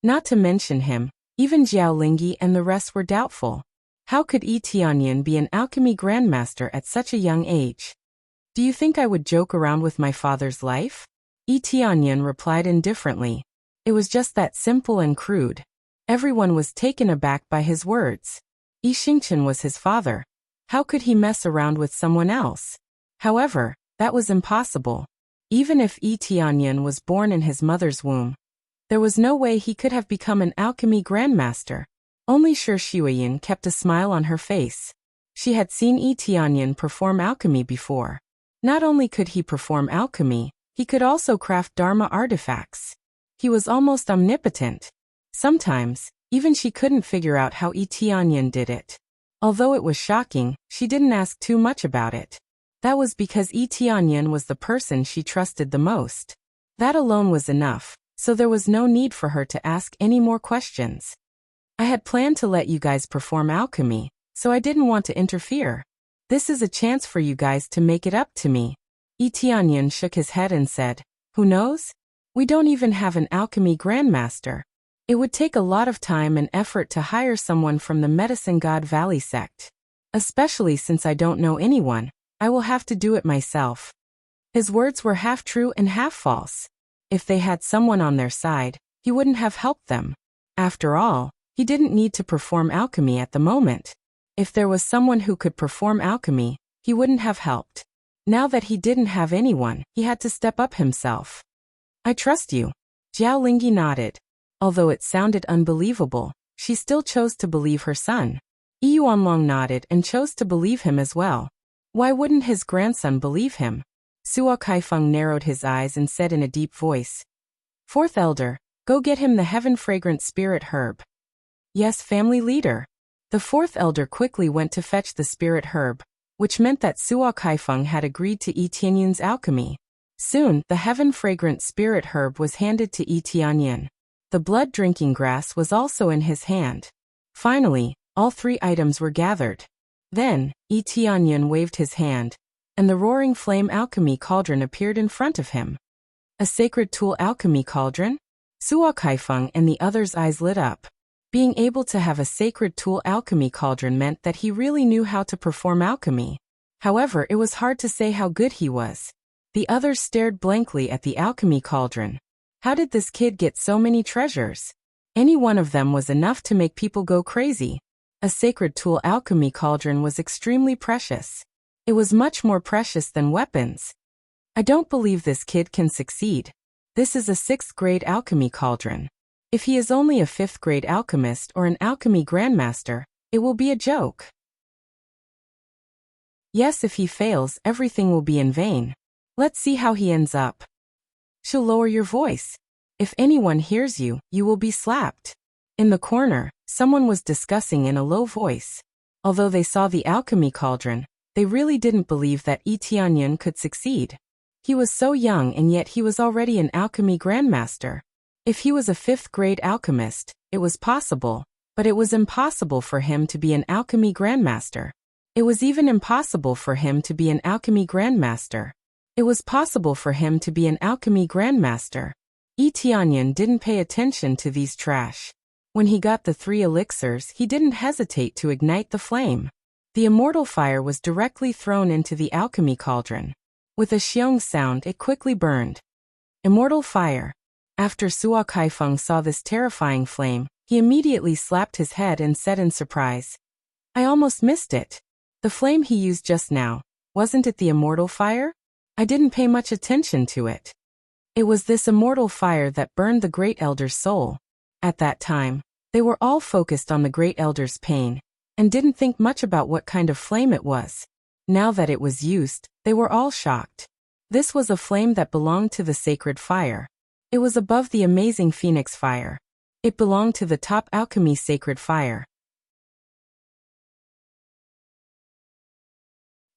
Not to mention him, even Jiao Lingyi and the rest were doubtful. How could Yi Tianyan be an alchemy grandmaster at such a young age? Do you think I would joke around with my father's life? Yi Tianyan replied indifferently. It was just that simple and crude. Everyone was taken aback by his words. Yi Xingqian was his father. How could he mess around with someone else? However, that was impossible. Even if Yi Tianyan was born in his mother's womb, there was no way he could have become an alchemy grandmaster. Only Shi Shuiyin kept a smile on her face. She had seen Yi Tianyan perform alchemy before. Not only could he perform alchemy, he could also craft Dharma artifacts. He was almost omnipotent. Sometimes, even she couldn't figure out how Yi Tianyan did it. Although it was shocking, she didn't ask too much about it. That was because Yi Tianyan was the person she trusted the most. That alone was enough, so there was no need for her to ask any more questions. I had planned to let you guys perform alchemy, so I didn't want to interfere. This is a chance for you guys to make it up to me. Yi Tianyan shook his head and said, Who knows? We don't even have an alchemy grandmaster. It would take a lot of time and effort to hire someone from the Medicine God Valley sect. Especially since I don't know anyone, I will have to do it myself. His words were half true and half false. If they had someone on their side, he wouldn't have helped them. After all, he didn't need to perform alchemy at the moment. If there was someone who could perform alchemy, he wouldn't have helped. Now that he didn't have anyone, he had to step up himself. I trust you. Jiao Lingyi nodded. Although it sounded unbelievable, she still chose to believe her son. Yi Yuanlong nodded and chose to believe him as well. Why wouldn't his grandson believe him? Suo Kaifeng narrowed his eyes and said in a deep voice, Fourth elder, go get him the heaven-fragrant spirit herb. Yes, family leader. The fourth elder quickly went to fetch the spirit herb, which meant that Suo Kaifeng had agreed to Yi Tianyan's alchemy. Soon, the heaven-fragrant spirit herb was handed to Yi Tianyan. The blood-drinking grass was also in his hand. Finally, all 3 items were gathered. Then, Yi Tianyan waved his hand, and the roaring flame alchemy cauldron appeared in front of him. A sacred tool alchemy cauldron? Suo Kaifeng and the others' eyes lit up. Being able to have a sacred tool alchemy cauldron meant that he really knew how to perform alchemy. However, it was hard to say how good he was. The others stared blankly at the alchemy cauldron. How did this kid get so many treasures? Any one of them was enough to make people go crazy. A sacred tool alchemy cauldron was extremely precious. It was much more precious than weapons. I don't believe this kid can succeed. This is a 6th grade alchemy cauldron. If he is only a 5th grade alchemist or an alchemy grandmaster, it will be a joke. Yes, if he fails, everything will be in vain. Let's see how he ends up. She'll lower your voice. If anyone hears you, you will be slapped. In the corner, someone was discussing in a low voice. Although they saw the alchemy cauldron, they really didn't believe that Yi Tianyan could succeed. He was so young and yet he was already an alchemy grandmaster. If he was a 5th-grade alchemist, it was possible, but it was impossible for him to be an alchemy grandmaster. It was even impossible for him to be an alchemy grandmaster. It was possible for him to be an alchemy grandmaster. Yi Tianyan didn't pay attention to these trash. When he got the 3 elixirs, he didn't hesitate to ignite the flame. The immortal fire was directly thrown into the alchemy cauldron. With a xiong sound, it quickly burned. Immortal fire. After Suo Kaifeng saw this terrifying flame, he immediately slapped his head and said in surprise, "I almost missed it. The flame he used just now, wasn't it the immortal fire? I didn't pay much attention to it." It was this immortal fire that burned the Great Elder's soul. At that time, they were all focused on the Great Elder's pain, and didn't think much about what kind of flame it was. Now that it was used, they were all shocked. This was a flame that belonged to the sacred fire. It was above the amazing phoenix fire. It belonged to the top alchemy sacred fire.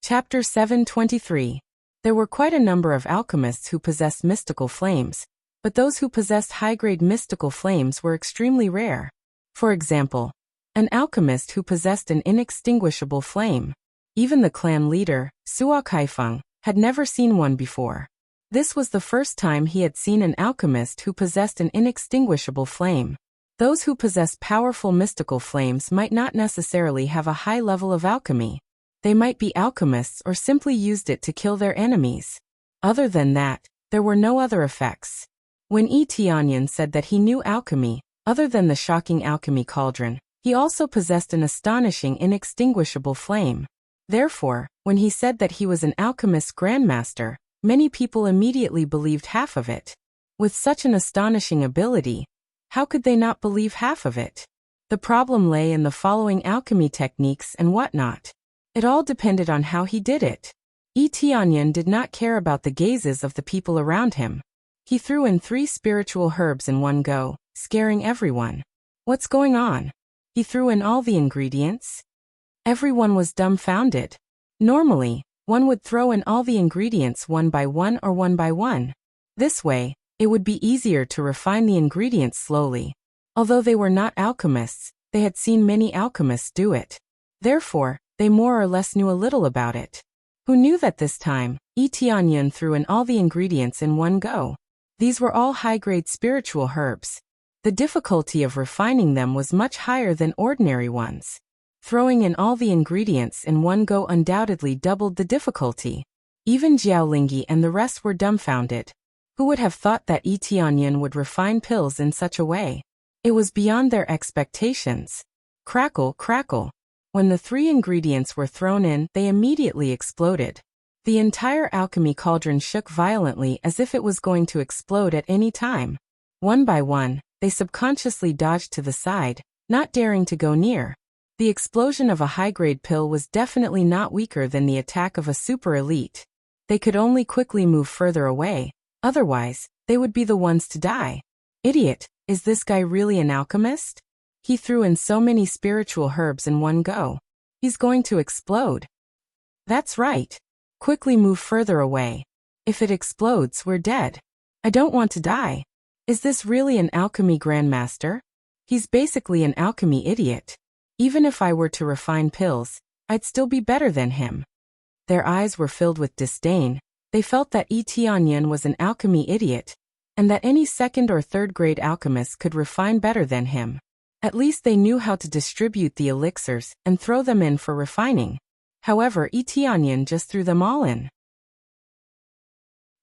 Chapter 723. There were quite a number of alchemists who possessed mystical flames, but those who possessed high-grade mystical flames were extremely rare. For example, an alchemist who possessed an inextinguishable flame. Even the clan leader, Suo Kaifeng, had never seen one before. This was the first time he had seen an alchemist who possessed an inextinguishable flame. Those who possess powerful mystical flames might not necessarily have a high level of alchemy. They might be alchemists or simply used it to kill their enemies. Other than that, there were no other effects. When Yi Tianyan said that he knew alchemy, other than the shocking alchemy cauldron, he also possessed an astonishing inextinguishable flame. Therefore, when he said that he was an alchemist grandmaster, many people immediately believed half of it. With such an astonishing ability, how could they not believe half of it? The problem lay in the following alchemy techniques and whatnot. It all depended on how he did it. Yi Tianyan did not care about the gazes of the people around him. He threw in 3 spiritual herbs in one go, scaring everyone. What's going on? He threw in all the ingredients? Everyone was dumbfounded. Normally, one would throw in all the ingredients one by one or one by one. This way, it would be easier to refine the ingredients slowly. Although they were not alchemists, they had seen many alchemists do it. Therefore, they more or less knew a little about it. Who knew that this time, Yi Tianyan threw in all the ingredients in one go? These were all high-grade spiritual herbs. The difficulty of refining them was much higher than ordinary ones. Throwing in all the ingredients in one go undoubtedly doubled the difficulty. Even Jiaolingyi and the rest were dumbfounded. Who would have thought that Yi Tianyan would refine pills in such a way? It was beyond their expectations. Crackle, crackle. When the 3 ingredients were thrown in, they immediately exploded. The entire alchemy cauldron shook violently as if it was going to explode at any time. One by one, they subconsciously dodged to the side, not daring to go near. The explosion of a high-grade pill was definitely not weaker than the attack of a super elite. They could only quickly move further away, otherwise, they would be the ones to die. Idiot, is this guy really an alchemist? He threw in so many spiritual herbs in one go. He's going to explode. That's right. Quickly move further away. If it explodes, we're dead. I don't want to die. Is this really an alchemy grandmaster? He's basically an alchemy idiot. Even if I were to refine pills, I'd still be better than him. Their eyes were filled with disdain. They felt that Yi Tianyan was an alchemy idiot, and that any 2nd or 3rd grade alchemist could refine better than him. At least they knew how to distribute the elixirs and throw them in for refining. However, Yi Tianyan just threw them all in.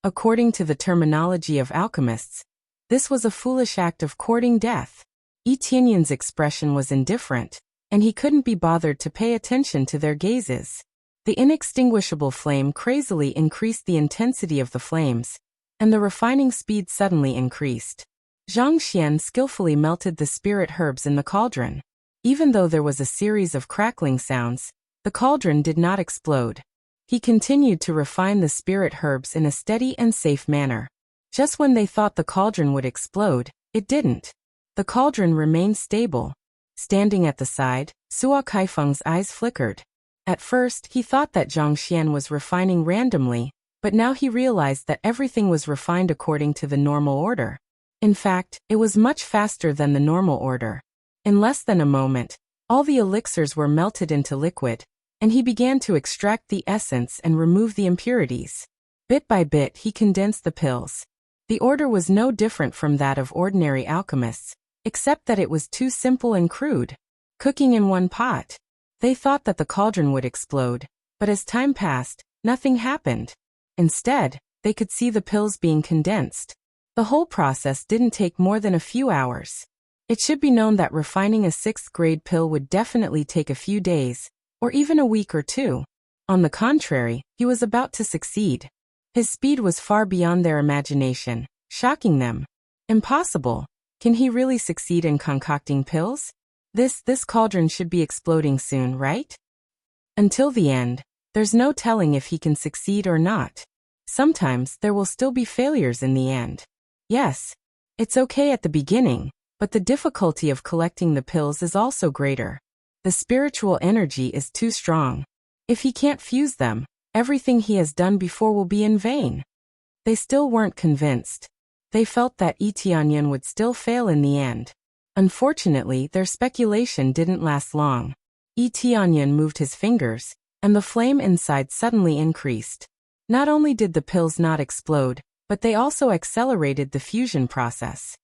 According to the terminology of alchemists, this was a foolish act of courting death. Yi Tianyan's expression was indifferent, and he couldn't be bothered to pay attention to their gazes. The inextinguishable flame crazily increased the intensity of the flames, and the refining speed suddenly increased. Zhang Xian skillfully melted the spirit herbs in the cauldron. Even though there was a series of crackling sounds, the cauldron did not explode. He continued to refine the spirit herbs in a steady and safe manner. Just when they thought the cauldron would explode, it didn't. The cauldron remained stable. Standing at the side, Suo Kaifeng's eyes flickered. At first, he thought that Zhang Xian was refining randomly, but now he realized that everything was refined according to the normal order. In fact, it was much faster than the normal order. In less than a moment, all the elixirs were melted into liquid, and he began to extract the essence and remove the impurities. Bit by bit, he condensed the pills. The order was no different from that of ordinary alchemists, except that it was too simple and crude. Cooking in one pot. They thought that the cauldron would explode, but as time passed, nothing happened. Instead, they could see the pills being condensed. The whole process didn't take more than a few hours. It should be known that refining a 6th-grade pill would definitely take a few days, or even a week or two. On the contrary, he was about to succeed. His speed was far beyond their imagination, shocking them. Impossible. Can he really succeed in concocting pills? This cauldron should be exploding soon, right? Until the end, there's no telling if he can succeed or not. Sometimes there will still be failures in the end. Yes, it's okay at the beginning, but the difficulty of collecting the pills is also greater. The spiritual energy is too strong. If he can't fuse them, everything he has done before will be in vain. They still weren't convinced. They felt that Yi Tianyan would still fail in the end. Unfortunately, their speculation didn't last long. Yi Tianyan moved his fingers, and the flame inside suddenly increased. Not only did the pills not explode, but they also accelerated the fusion process.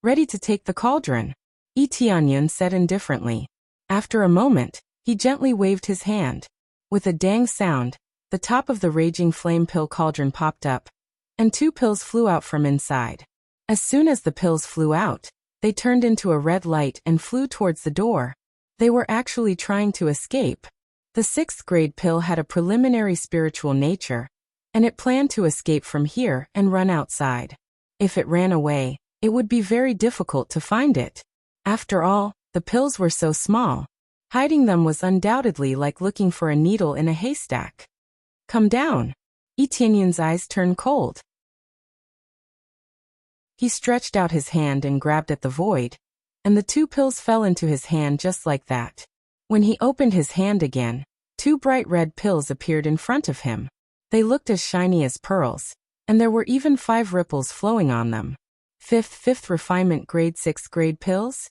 Ready to take the cauldron? Yi Tianyan said indifferently. After a moment, he gently waved his hand. With a dang sound, the top of the raging flame pill cauldron popped up, and 2 pills flew out from inside. As soon as the pills flew out, they turned into a red light and flew towards the door. They were actually trying to escape. The 6th-grade pill had a preliminary spiritual nature, and it planned to escape from here and run outside. If it ran away, it would be very difficult to find it. After all, the pills were so small. Hiding them was undoubtedly like looking for a needle in a haystack. Come down. Yi Tianyan's eyes turned cold. He stretched out his hand and grabbed at the void, and the 2 pills fell into his hand just like that. When he opened his hand again, 2 bright red pills appeared in front of him. They looked as shiny as pearls, and there were even 5 ripples flowing on them. Fifth refinement grade 6th grade pills?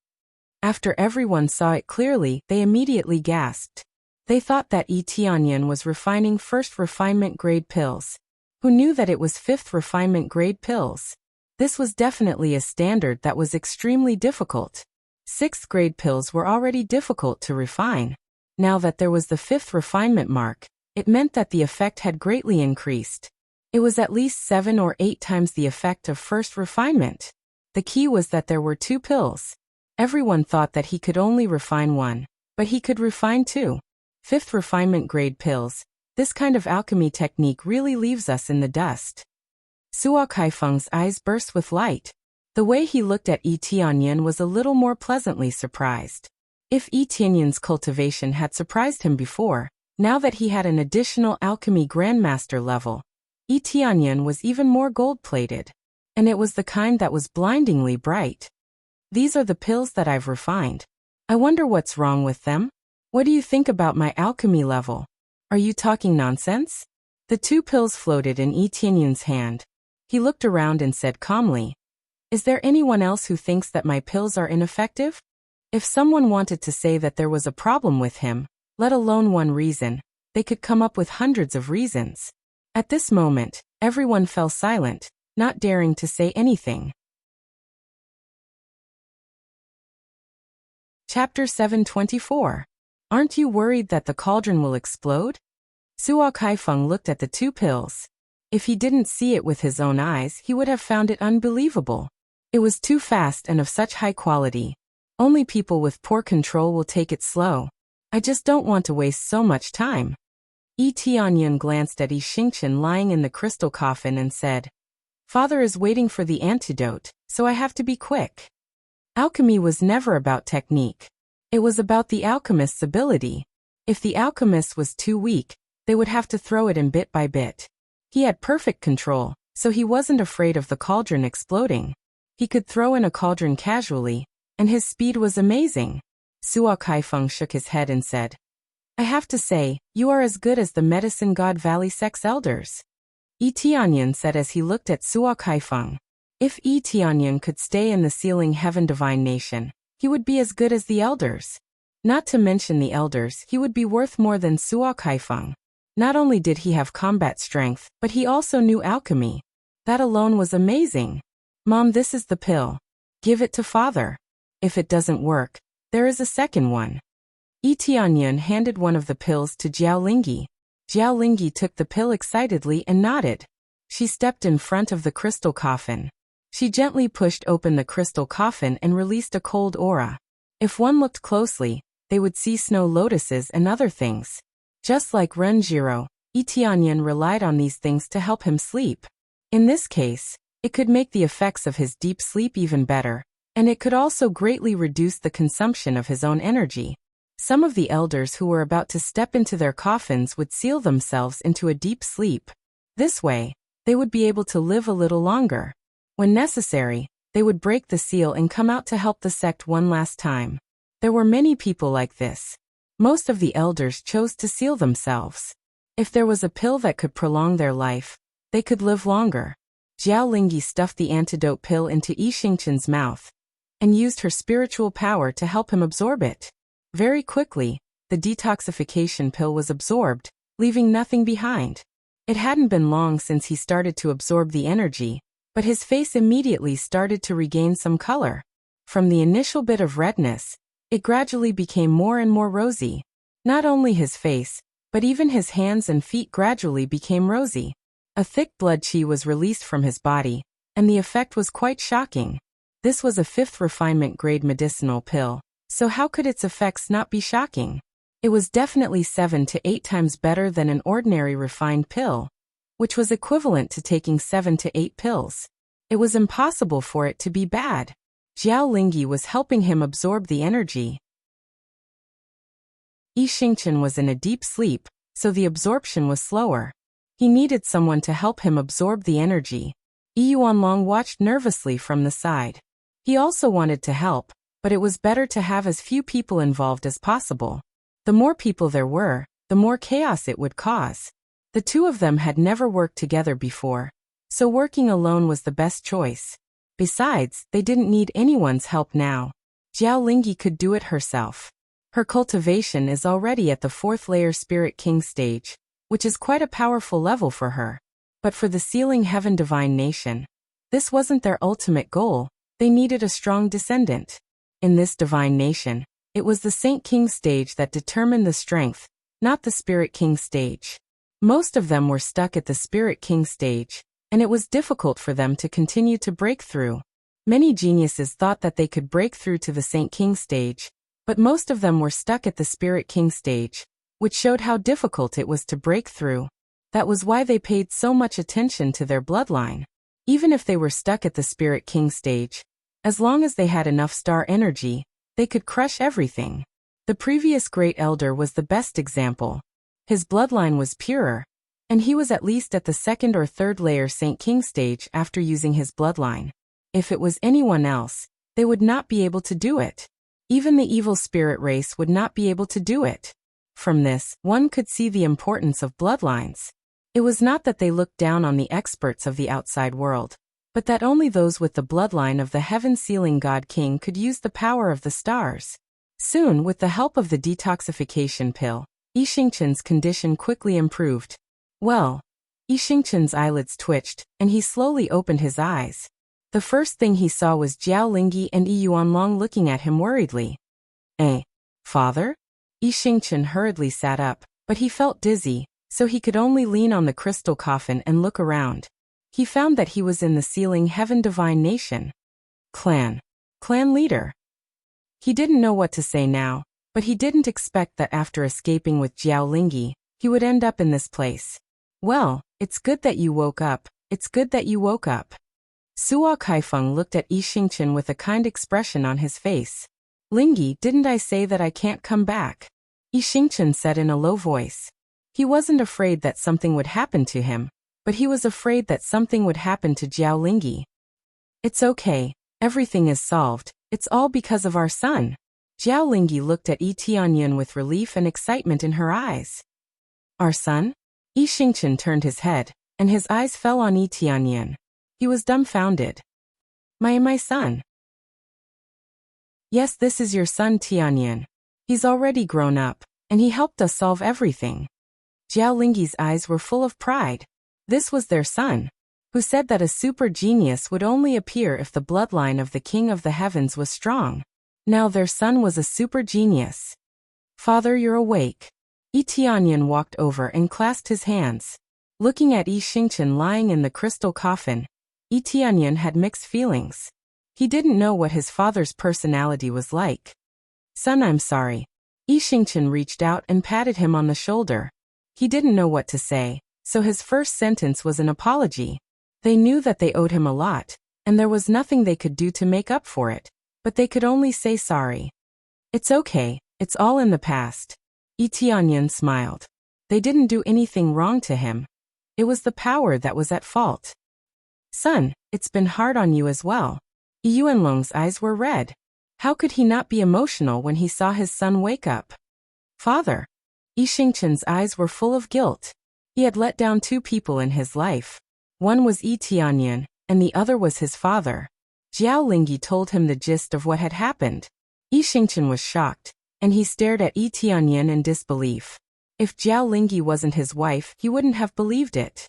After everyone saw it clearly, they immediately gasped. They thought that Yi Tianyan was refining 1st refinement grade pills. Who knew that it was 5th refinement grade pills? This was definitely a standard that was extremely difficult. 6th grade pills were already difficult to refine. Now that there was the 5th refinement mark, it meant that the effect had greatly increased. It was at least 7 or 8 times the effect of 1st refinement. The key was that there were 2 pills. Everyone thought that he could only refine 1, but he could refine 2. 5th refinement grade pills. This kind of alchemy technique really leaves us in the dust. Suo Kaifeng's eyes burst with light. The way he looked at Yi Tianyan was a little more pleasantly surprised. If Yi Tianyan's cultivation had surprised him before, now that he had an additional alchemy grandmaster level, Yi Tianyan was even more gold-plated. And it was the kind that was blindingly bright. These are the pills that I've refined. I wonder what's wrong with them? What do you think about my alchemy level? Are you talking nonsense? The 2 pills floated in Yi Tianyan's hand. He looked around and said calmly, "Is there anyone else who thinks that my pills are ineffective?" If someone wanted to say that there was a problem with him, let alone one reason, they could come up with hundreds of reasons. At this moment, everyone fell silent, not daring to say anything. Chapter 724. Aren't you worried that the cauldron will explode? Suo Kaifeng looked at the 2 pills. If he didn't see it with his own eyes, he would have found it unbelievable. It was too fast and of such high quality. Only people with poor control will take it slow. I just don't want to waste so much time. Yi Tianyan glanced at Yi Xingqian lying in the crystal coffin and said, "Father is waiting for the antidote, so I have to be quick." Alchemy was never about technique. It was about the alchemist's ability. If the alchemist was too weak, They would have to throw it in bit by bit. He had perfect control, so he wasn't afraid of the cauldron exploding. He could throw in a cauldron casually, and his speed was amazing. Suo Kaifeng shook his head and said, I have to say, you are as good as the medicine god Valley Sex elders. Yi Tianyan said as he looked at Suo Kaifeng. If Yi Tianyan could stay in the sealing heaven divine nation, he would be as good as the elders. Not to mention the elders, he would be worth more than Suo Kaifeng. Not only did he have combat strength, but he also knew alchemy. That alone was amazing. Mom, this is the pill. Give it to father. If it doesn't work, there is a second one. Yi Tianyan handed one of the pills to Jiao Lingyi. Jiao Lingyi took the pill excitedly and nodded. She stepped in front of the crystal coffin. She gently pushed open the crystal coffin and released a cold aura. If one looked closely, they would see snow lotuses and other things. Just like Renjiro, Yi Tianyan relied on these things to help him sleep. In this case, it could make the effects of his deep sleep even better, and it could also greatly reduce the consumption of his own energy. Some of the elders who were about to step into their coffins would seal themselves into a deep sleep. This way, they would be able to live a little longer. When necessary, they would break the seal and come out to help the sect one last time. There were many people like this. Most of the elders chose to seal themselves. If there was a pill that could prolong their life, they could live longer. Jiao Lingyi stuffed the antidote pill into Yi Xingchen's mouth and used her spiritual power to help him absorb it. Very quickly, the detoxification pill was absorbed, leaving nothing behind. It hadn't been long since he started to absorb the energy, but his face immediately started to regain some color. From the initial bit of redness, it gradually became more and more rosy. Not only his face, but even his hands and feet gradually became rosy. A thick blood qi was released from his body, and the effect was quite shocking. This was a 5th refinement grade medicinal pill, so how could its effects not be shocking? It was definitely 7 to 8 times better than an ordinary refined pill, which was equivalent to taking 7 to 8 pills. It was impossible for it to be bad. Jiao Lingyi was helping him absorb the energy. Yi Xingchen was in a deep sleep, so the absorption was slower. He needed someone to help him absorb the energy. Yi Yuanlong watched nervously from the side. He also wanted to help, but it was better to have as few people involved as possible. The more people there were, the more chaos it would cause. The two of them had never worked together before, so working alone was the best choice. Besides, they didn't need anyone's help now. Jiao Lingyi could do it herself. Her cultivation is already at the 4th layer Spirit King stage, which is quite a powerful level for her. But for the sealing heaven divine nation, this wasn't their ultimate goal. They needed a strong descendant. In this divine nation, it was the Saint King stage that determined the strength, not the Spirit King stage. Most of them were stuck at the Spirit King stage, and it was difficult for them to continue to break through. Many geniuses thought that they could break through to the Saint King stage, but most of them were stuck at the Spirit King stage, which showed how difficult it was to break through. That was why they paid so much attention to their bloodline. Even if they were stuck at the Spirit King stage, as long as they had enough star energy, they could crush everything. The previous great elder was the best example. His bloodline was purer, and he was at least at the 2nd or 3rd layer Saint King stage after using his bloodline. If it was anyone else, they would not be able to do it. Even the evil spirit race would not be able to do it. From this, one could see the importance of bloodlines. It was not that they looked down on the experts of the outside world, but that only those with the bloodline of the heaven-sealing God King could use the power of the stars. Soon, with the help of the detoxification pill, Yi Xingchen's condition quickly improved. Well, Yi Xingchen's eyelids twitched, and he slowly opened his eyes. The first thing he saw was Jiao Lingyi and Yi Yuanlong looking at him worriedly. Father? Yi Xingchen hurriedly sat up, but he felt dizzy, so he could only lean on the crystal coffin and look around. He found that he was in the sealing heaven divine nation. Clan leader. He didn't know what to say now, but he didn't expect that after escaping with Jiao Lingyi, he would end up in this place. Well, it's good that you woke up. It's good that you woke up. Suo Kaifeng looked at Yi Xingchen with a kind expression on his face. Lingyi, didn't I say that I can't come back? Yi Xingchen said in a low voice. He wasn't afraid that something would happen to him, but he was afraid that something would happen to Jiao Lingyi. It's okay, everything is solved, it's all because of our son. Jiao Lingyi looked at Yi Tianyun with relief and excitement in her eyes. Our son? Yi Xingchen turned his head, and his eyes fell on Yi Tianyun. He was dumbfounded. My son? Yes, this is your son Tianyun. He's already grown up, and he helped us solve everything. Jiao Lingyi's eyes were full of pride. This was their son, who said that a super genius would only appear if the bloodline of the King of the Heavens was strong. Now their son was a super genius. Father, you're awake. Yi Tianyun walked over and clasped his hands. Looking at Yi Xingchen lying in the crystal coffin, Yi Tianyun had mixed feelings. He didn't know what his father's personality was like. Son, I'm sorry. Yi Xingchen reached out and patted him on the shoulder. He didn't know what to say, so his first sentence was an apology. They knew that they owed him a lot, and there was nothing they could do to make up for it, but they could only say sorry. It's okay, it's all in the past. Yi Tianyun smiled. They didn't do anything wrong to him. It was the power that was at fault. Son, it's been hard on you as well. Yi Yuanlong's eyes were red. How could he not be emotional when he saw his son wake up? Father. Yi Xingchen's eyes were full of guilt. He had let down two people in his life. One was Yi Tianyun, and the other was his father. Jiao Lingyi told him the gist of what had happened. Yi Xingchen was shocked, and he stared at Yi Tianyun in disbelief. If Jiao Lingyi wasn't his wife, he wouldn't have believed it.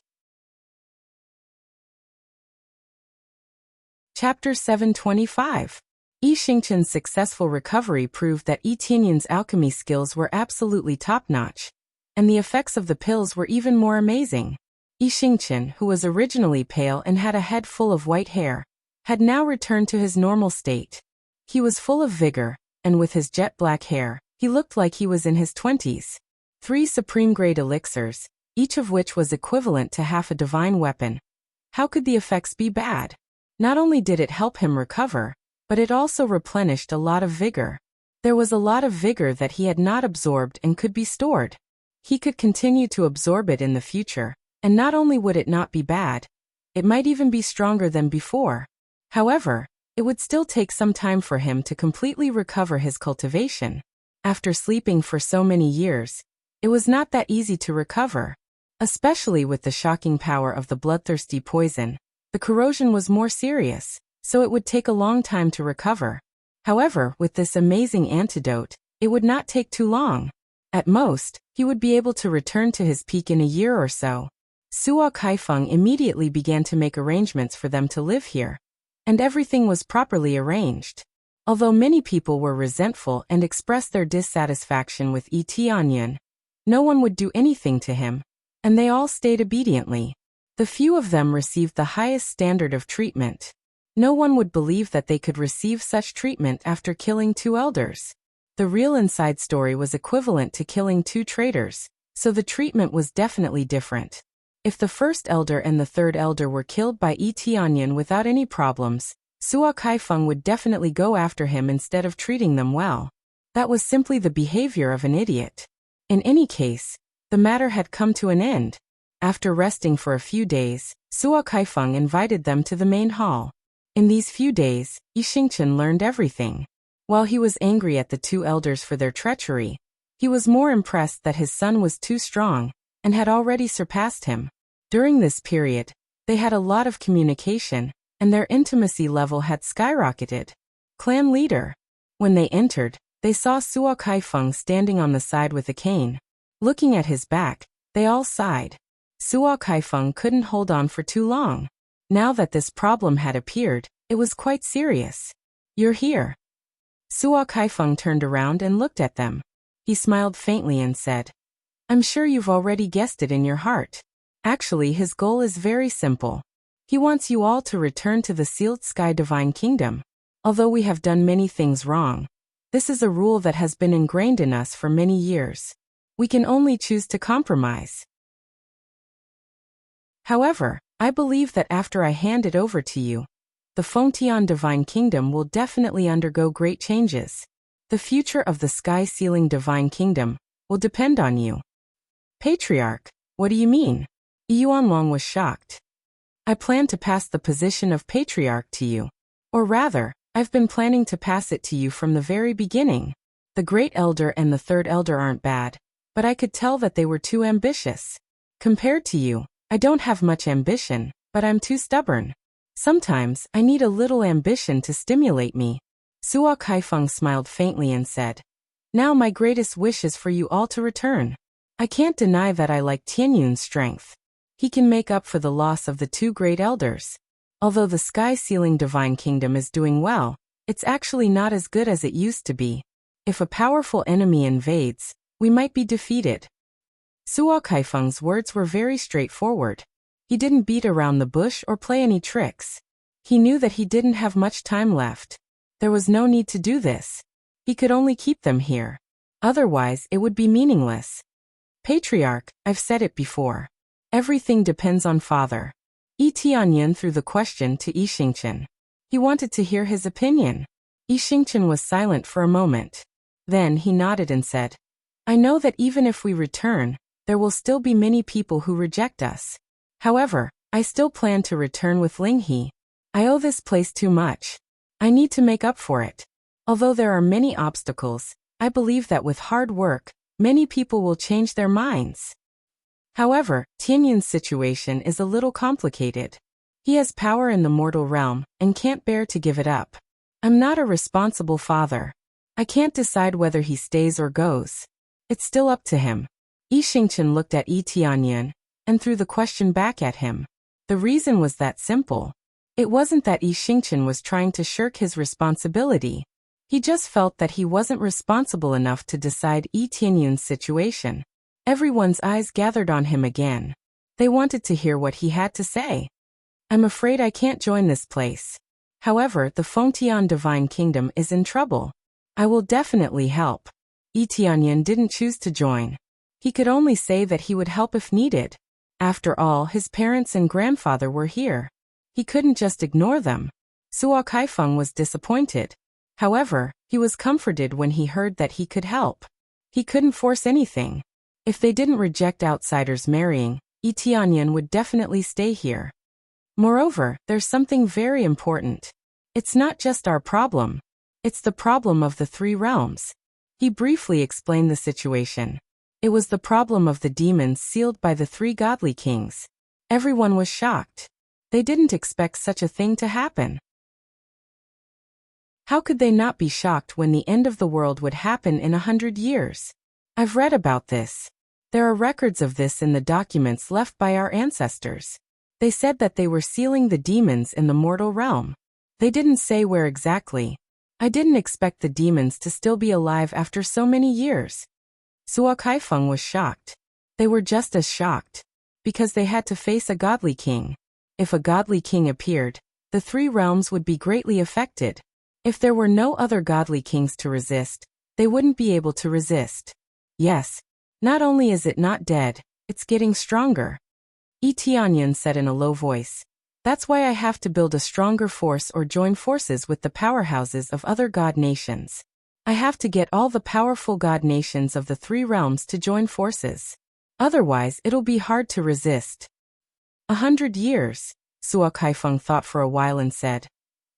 Chapter 725. Yi Xingchen's successful recovery proved that Yi Tianyun's alchemy skills were absolutely top-notch, and the effects of the pills were even more amazing. Yi Xingchen, who was originally pale and had a head full of white hair, had now returned to his normal state. He was full of vigor, and with his jet-black hair, he looked like he was in his 20s. 3 supreme-grade elixirs, each of which was equivalent to half a divine weapon. How could the effects be bad? Not only did it help him recover, but it also replenished a lot of vigor. There was a lot of vigor that he had not absorbed and could be stored. He could continue to absorb it in the future, and not only would it not be bad, it might even be stronger than before. However, it would still take some time for him to completely recover his cultivation. After sleeping for so many years, it was not that easy to recover. Especially with the shocking power of the bloodthirsty poison, the corrosion was more serious, so it would take a long time to recover. However, with this amazing antidote, it would not take too long. At most, he would be able to return to his peak in a year or so. Suo Kaifeng immediately began to make arrangements for them to live here. And everything was properly arranged. Although many people were resentful and expressed their dissatisfaction with Yi Tianyun, no one would do anything to him, and they all stayed obediently. The few of them received the highest standard of treatment. No one would believe that they could receive such treatment after killing 2 elders. The real inside story was equivalent to killing 2 traitors, so the treatment was definitely different. If the first elder and the third elder were killed by Yi Tianyun without any problems, Suo Kaifeng would definitely go after him instead of treating them well. That was simply the behavior of an idiot. In any case, the matter had come to an end. After resting for a few days, Suo Kaifeng invited them to the main hall. In these few days, Yi Xingchen learned everything. While he was angry at the 2 elders for their treachery, he was more impressed that his son was too strong, and had already surpassed him. During this period, they had a lot of communication, and their intimacy level had skyrocketed. Clan leader. When they entered, they saw Suo Kaifeng standing on the side with a cane. Looking at his back, they all sighed. Suo Kaifeng couldn't hold on for too long. Now that this problem had appeared, it was quite serious. You're here. Suo Kaifeng turned around and looked at them. He smiled faintly and said, I'm sure you've already guessed it in your heart. Actually, his goal is very simple. He wants you all to return to the sealed sky divine kingdom. Although we have done many things wrong, this is a rule that has been ingrained in us for many years. We can only choose to compromise. However, I believe that after I hand it over to you, the Fengtian divine kingdom will definitely undergo great changes. The future of the sky-sealing divine kingdom will depend on you. Patriarch, what do you mean? Yuanlong was shocked. I plan to pass the position of patriarch to you. Or rather, I've been planning to pass it to you from the very beginning. The great elder and the third elder aren't bad, but I could tell that they were too ambitious. Compared to you, I don't have much ambition, but I'm too stubborn. Sometimes, I need a little ambition to stimulate me. Suo Kaifeng smiled faintly and said, Now my greatest wish is for you all to return. I can't deny that I like Tianyun's strength. He can make up for the loss of the two great elders. Although the sky-sealing divine kingdom is doing well, it's actually not as good as it used to be. If a powerful enemy invades, we might be defeated. Suo Kaifeng's words were very straightforward. He didn't beat around the bush or play any tricks. He knew that he didn't have much time left. There was no need to do this. He could only keep them here. Otherwise, it would be meaningless. Patriarch, I've said it before. Everything depends on father. Yi Tianyan threw the question to Yi Xingqian. He wanted to hear his opinion. Yi Xingqian was silent for a moment. Then he nodded and said, I know that even if we return, there will still be many people who reject us. However, I still plan to return with Linghe. I owe this place too much. I need to make up for it. Although there are many obstacles, I believe that with hard work, many people will change their minds. However, Tianyun's situation is a little complicated. He has power in the mortal realm and can't bear to give it up. I'm not a responsible father. I can't decide whether he stays or goes. It's still up to him. Yi Xingqian looked at Yi Tianyan and threw the question back at him. The reason was that simple. It wasn't that Yi Xingqian was trying to shirk his responsibility. He just felt that he wasn't responsible enough to decide Yi Tianyun's situation. Everyone's eyes gathered on him again. They wanted to hear what he had to say. I'm afraid I can't join this place. However, the Fengtian Divine Kingdom is in trouble. I will definitely help. Yi Tianyan didn't choose to join. He could only say that he would help if needed. After all, his parents and grandfather were here. He couldn't just ignore them. Suo Kaifeng was disappointed. However, he was comforted when he heard that he could help. He couldn't force anything. If they didn't reject outsiders marrying, Yi Tianyan would definitely stay here. Moreover, there's something very important. It's not just our problem. It's the problem of the three realms. He briefly explained the situation. It was the problem of the demons sealed by the three godly kings. Everyone was shocked. They didn't expect such a thing to happen. How could they not be shocked when the end of the world would happen in 100 years? I've read about this. There are records of this in the documents left by our ancestors. They said that they were sealing the demons in the mortal realm. They didn't say where exactly. I didn't expect the demons to still be alive after so many years. Suo Kaifeng was shocked. They were just as shocked. Because they had to face a godly king. If a godly king appeared, the three realms would be greatly affected. If there were no other godly kings to resist, they wouldn't be able to resist. Yes, not only is it not dead, it's getting stronger. Yi Tianyan said in a low voice. That's why I have to build a stronger force or join forces with the powerhouses of other god nations. I have to get all the powerful god nations of the three realms to join forces. Otherwise, it'll be hard to resist. 100 years, Suo Kaifeng thought for a while and said,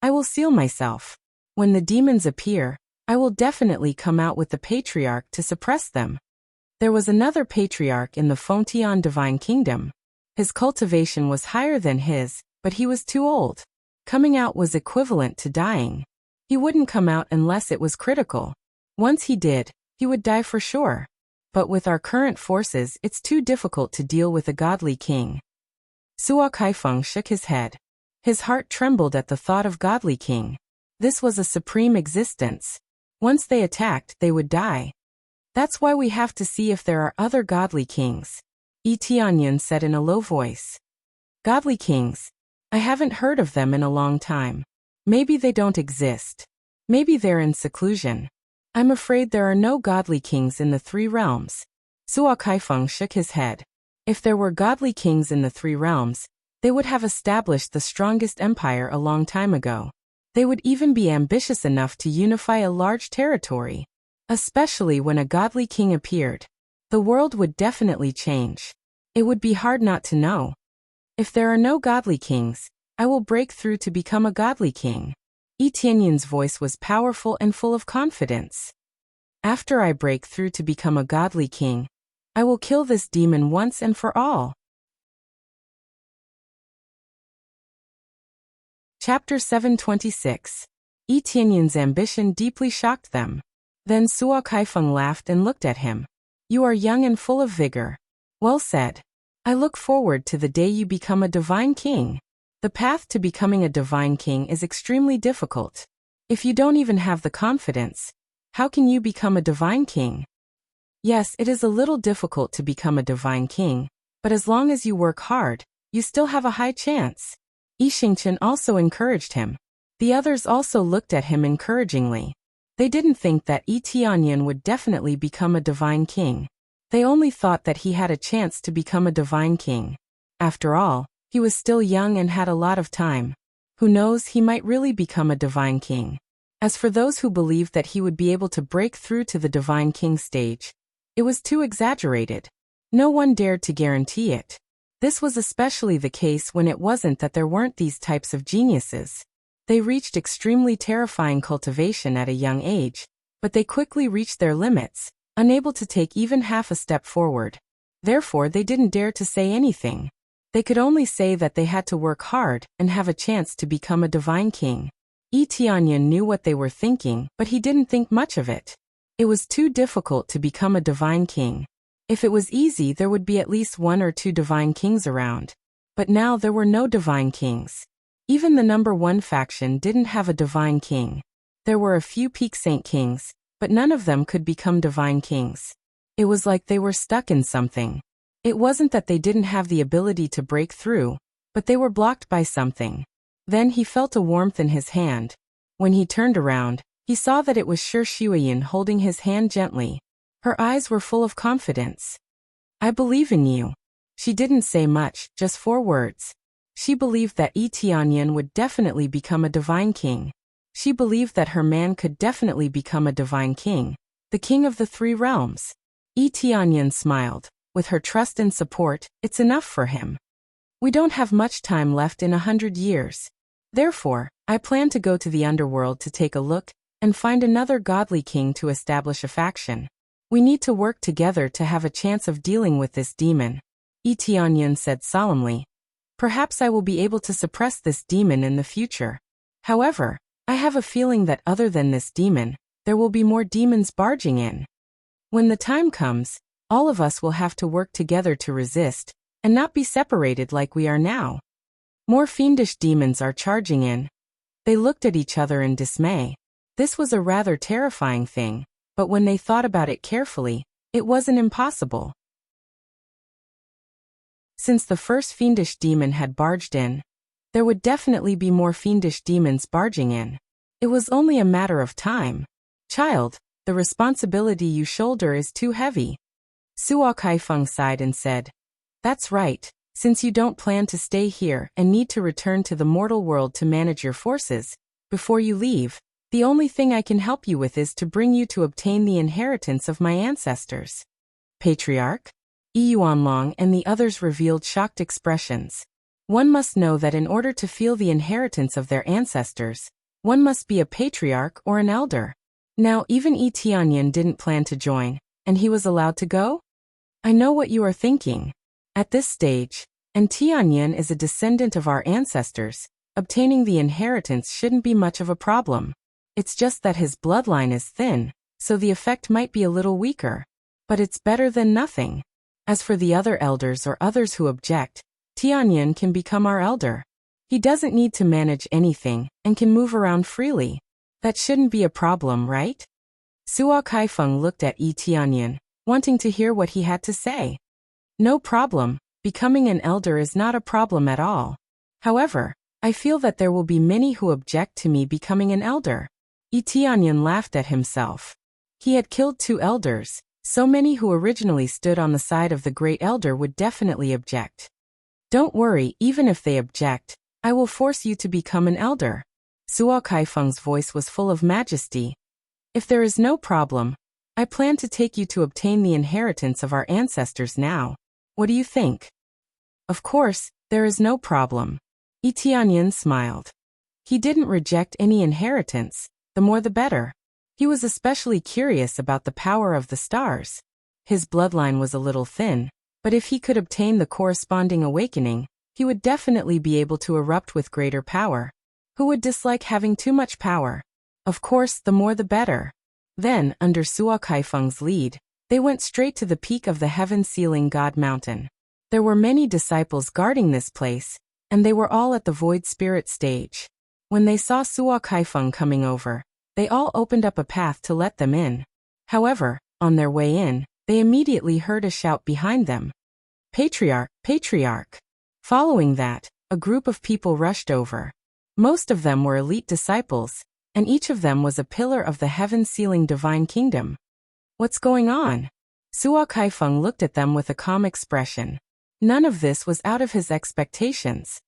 I will seal myself. When the demons appear, I will definitely come out with the patriarch to suppress them. There was another patriarch in the Fengtian Divine Kingdom. His cultivation was higher than his, but he was too old. Coming out was equivalent to dying. He wouldn't come out unless it was critical. Once he did, he would die for sure. But with our current forces, it's too difficult to deal with a godly king. Suo Kaifeng shook his head. His heart trembled at the thought of godly king. This was a supreme existence. Once they attacked, they would die. That's why we have to see if there are other godly kings. Yi Tianyan said in a low voice. Godly kings. I haven't heard of them in a long time. Maybe they don't exist. Maybe they're in seclusion. I'm afraid there are no godly kings in the three realms. Suo Kaifeng shook his head. If there were godly kings in the three realms, they would have established the strongest empire a long time ago. They would even be ambitious enough to unify a large territory. Especially when a godly king appeared. The world would definitely change. It would be hard not to know. If there are no godly kings, I will break through to become a godly king. Yi Tianyun's voice was powerful and full of confidence. After I break through to become a godly king, I will kill this demon once and for all. Chapter 726. Yi Tianyun's ambition deeply shocked them. Then Suo Kaifeng laughed and looked at him. You are young and full of vigor. Well said. I look forward to the day you become a divine king. The path to becoming a divine king is extremely difficult. If you don't even have the confidence, how can you become a divine king? Yes, it is a little difficult to become a divine king, but as long as you work hard, you still have a high chance. Yi Xingqian also encouraged him. The others also looked at him encouragingly. They didn't think that Yi Tianyun would definitely become a divine king. They only thought that he had a chance to become a divine king. After all, he was still young and had a lot of time. Who knows, he might really become a divine king. As for those who believed that he would be able to break through to the divine king stage, it was too exaggerated. No one dared to guarantee it. This was especially the case when it wasn't that there weren't these types of geniuses. They reached extremely terrifying cultivation at a young age, but they quickly reached their limits, unable to take even half a step forward. Therefore, they didn't dare to say anything. They could only say that they had to work hard and have a chance to become a divine king. Yi Tianyun knew what they were thinking, but he didn't think much of it. It was too difficult to become a divine king. If it was easy, there would be at least 1 or 2 divine kings around. But now there were no divine kings. Even the number 1 faction didn't have a divine king. There were a few peak saint kings, but none of them could become divine kings. It was like they were stuck in something. It wasn't that they didn't have the ability to break through, but they were blocked by something. Then he felt a warmth in his hand. When he turned around, he saw that it was Shi Shuiyin holding his hand gently. Her eyes were full of confidence. I believe in you. She didn't say much, just 4 words. She believed that Yi Tianyun would definitely become a divine king. She believed that her man could definitely become a divine king, the king of the 3 realms. Yi Tianyun smiled. With her trust and support, it's enough for him. We don't have much time left in 100 years. Therefore, I plan to go to the underworld to take a look and find another godly king to establish a faction. We need to work together to have a chance of dealing with this demon. Yi Tianyun said solemnly. Perhaps I will be able to suppress this demon in the future. However, I have a feeling that other than this demon, there will be more demons barging in. When the time comes, all of us will have to work together to resist, and not be separated like we are now. More fiendish demons are charging in. They looked at each other in dismay. This was a rather terrifying thing, but when they thought about it carefully, it wasn't impossible. Since the first fiendish demon had barged in, there would definitely be more fiendish demons barging in. It was only a matter of time. Child, the responsibility you shoulder is too heavy. Suo Kaifeng sighed and said, That's right, since you don't plan to stay here and need to return to the mortal world to manage your forces, before you leave, the only thing I can help you with is to bring you to obtain the inheritance of my ancestors. Patriarch? Yi Yuanlong and the others revealed shocked expressions. One must know that in order to feel the inheritance of their ancestors, one must be a patriarch or an elder. Now even Yi Tianyun didn't plan to join, and he was allowed to go? I know what you are thinking. At this stage, and Tianyun is a descendant of our ancestors, obtaining the inheritance shouldn't be much of a problem. It's just that his bloodline is thin, so the effect might be a little weaker. But it's better than nothing. As for the other elders or others who object, Tianyun can become our elder. He doesn't need to manage anything, and can move around freely. That shouldn't be a problem, right? Suo Kaifeng looked at Yi Tianyun, wanting to hear what he had to say. No problem, becoming an elder is not a problem at all. However, I feel that there will be many who object to me becoming an elder. Yi Tianyun laughed at himself. He had killed 2 elders, so many who originally stood on the side of the great elder would definitely object. Don't worry, even if they object, I will force you to become an elder. Suo Kaifeng's voice was full of majesty. If there is no problem, I plan to take you to obtain the inheritance of our ancestors now. What do you think? Of course, there is no problem. Yi Tianyan smiled. He didn't reject any inheritance, the more the better. He was especially curious about the power of the stars. His bloodline was a little thin, but if he could obtain the corresponding awakening, he would definitely be able to erupt with greater power. Who would dislike having too much power? Of course, the more the better. Then, under Suo Kaifeng's lead, they went straight to the peak of the heaven-sealing God Mountain. There were many disciples guarding this place, and they were all at the void spirit stage. When they saw Suo Kaifeng coming over, they all opened up a path to let them in. However, on their way in, they immediately heard a shout behind them. Patriarch, Patriarch! Following that, a group of people rushed over. Most of them were elite disciples, and each of them was a pillar of the heaven-sealing divine kingdom. What's going on? Suo Kaifeng looked at them with a calm expression. None of this was out of his expectations.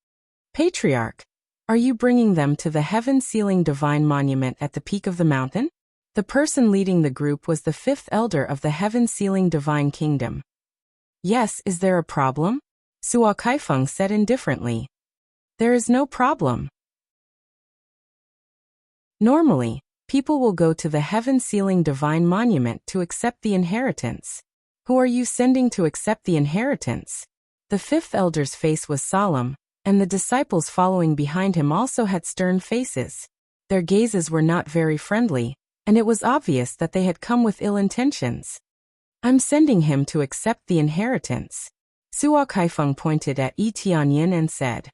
Patriarch, are you bringing them to the heaven-sealing divine monument at the peak of the mountain? The person leading the group was the fifth elder of the heaven-sealing divine kingdom. Yes, is there a problem? Suo Kaifeng said indifferently. There is no problem. Normally, people will go to the heaven-sealing divine monument to accept the inheritance. Who are you sending to accept the inheritance? The fifth elder's face was solemn, and the disciples following behind him also had stern faces. Their gazes were not very friendly, and it was obvious that they had come with ill intentions. I'm sending him to accept the inheritance. Suo Kaifeng pointed at Yi Tianyan and said,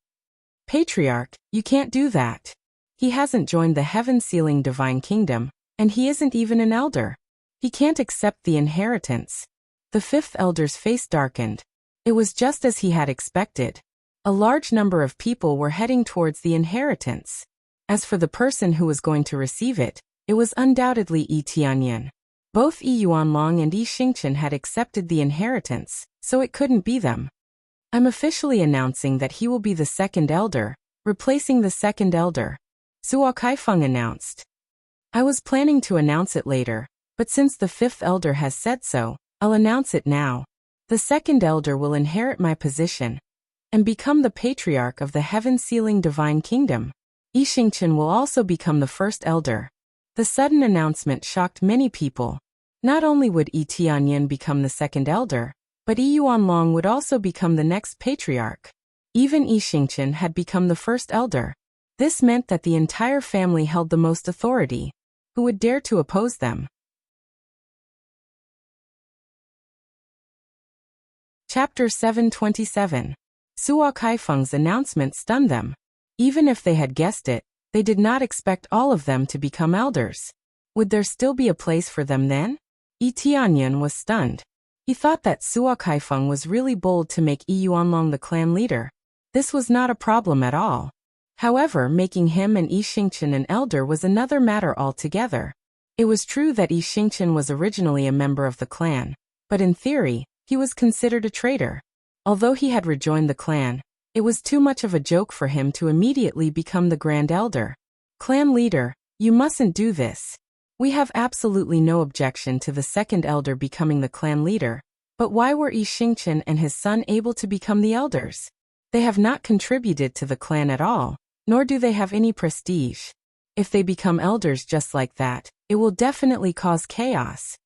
Patriarch, you can't do that. He hasn't joined the heaven-sealing divine kingdom, and he isn't even an elder. He can't accept the inheritance. The fifth elder's face darkened. It was just as he had expected. A large number of people were heading towards the inheritance. As for the person who was going to receive it, it was undoubtedly Yi Tianyan. Both Yi Yuanlong and Yi Xingqian had accepted the inheritance, so it couldn't be them. I'm officially announcing that he will be the second elder, replacing the second elder. Suo Kaifeng announced. I was planning to announce it later, but since the fifth elder has said so, I'll announce it now. The second elder will inherit my position and become the patriarch of the heaven-sealing divine kingdom. Yi Xingqian will also become the first elder. The sudden announcement shocked many people. Not only would Yi Tianyan become the second elder, but Yi Yuanlong would also become the next patriarch. Even Yi Xingqian had become the first elder. This meant that the entire family held the most authority. Who would dare to oppose them? Chapter 727. Suo Kaifeng's announcement stunned them. Even if they had guessed it, they did not expect all of them to become elders. Would there still be a place for them then? Yi Tianyan was stunned. He thought that Suo Kaifeng was really bold to make Yi Yuanlong the clan leader. This was not a problem at all. However, making him and Yi Xingqian an elder was another matter altogether. It was true that Yi Xingqian was originally a member of the clan, but in theory, he was considered a traitor. Although he had rejoined the clan, it was too much of a joke for him to immediately become the Grand Elder. Clan leader, you mustn't do this. We have absolutely no objection to the second elder becoming the clan leader, but why were Yi Xingqian and his son able to become the elders? They have not contributed to the clan at all, nor do they have any prestige. If they become elders just like that, it will definitely cause chaos.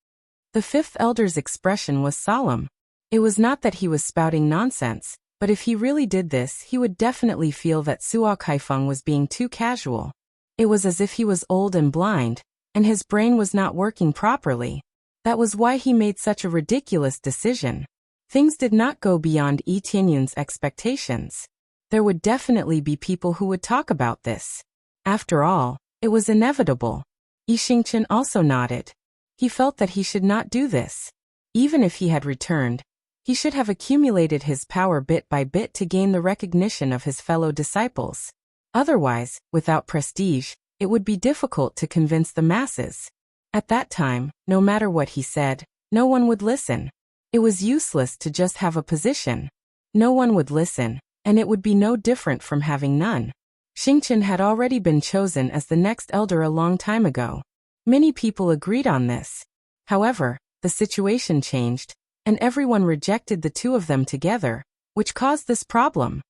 The fifth elder's expression was solemn. It was not that he was spouting nonsense, but if he really did this, he would definitely feel that Suo Kaifeng was being too casual. It was as if he was old and blind, and his brain was not working properly. That was why he made such a ridiculous decision. Things did not go beyond Yi Tianyan's expectations. There would definitely be people who would talk about this. After all, it was inevitable. Yi Xingqian also nodded. He felt that he should not do this. Even if he had returned, he should have accumulated his power bit by bit to gain the recognition of his fellow disciples. Otherwise, without prestige, it would be difficult to convince the masses. At that time, no matter what he said, no one would listen. It was useless to just have a position. No one would listen, and it would be no different from having none. Xingqian had already been chosen as the next elder a long time ago. Many people agreed on this. However, the situation changed, and everyone rejected the two of them together, which caused this problem.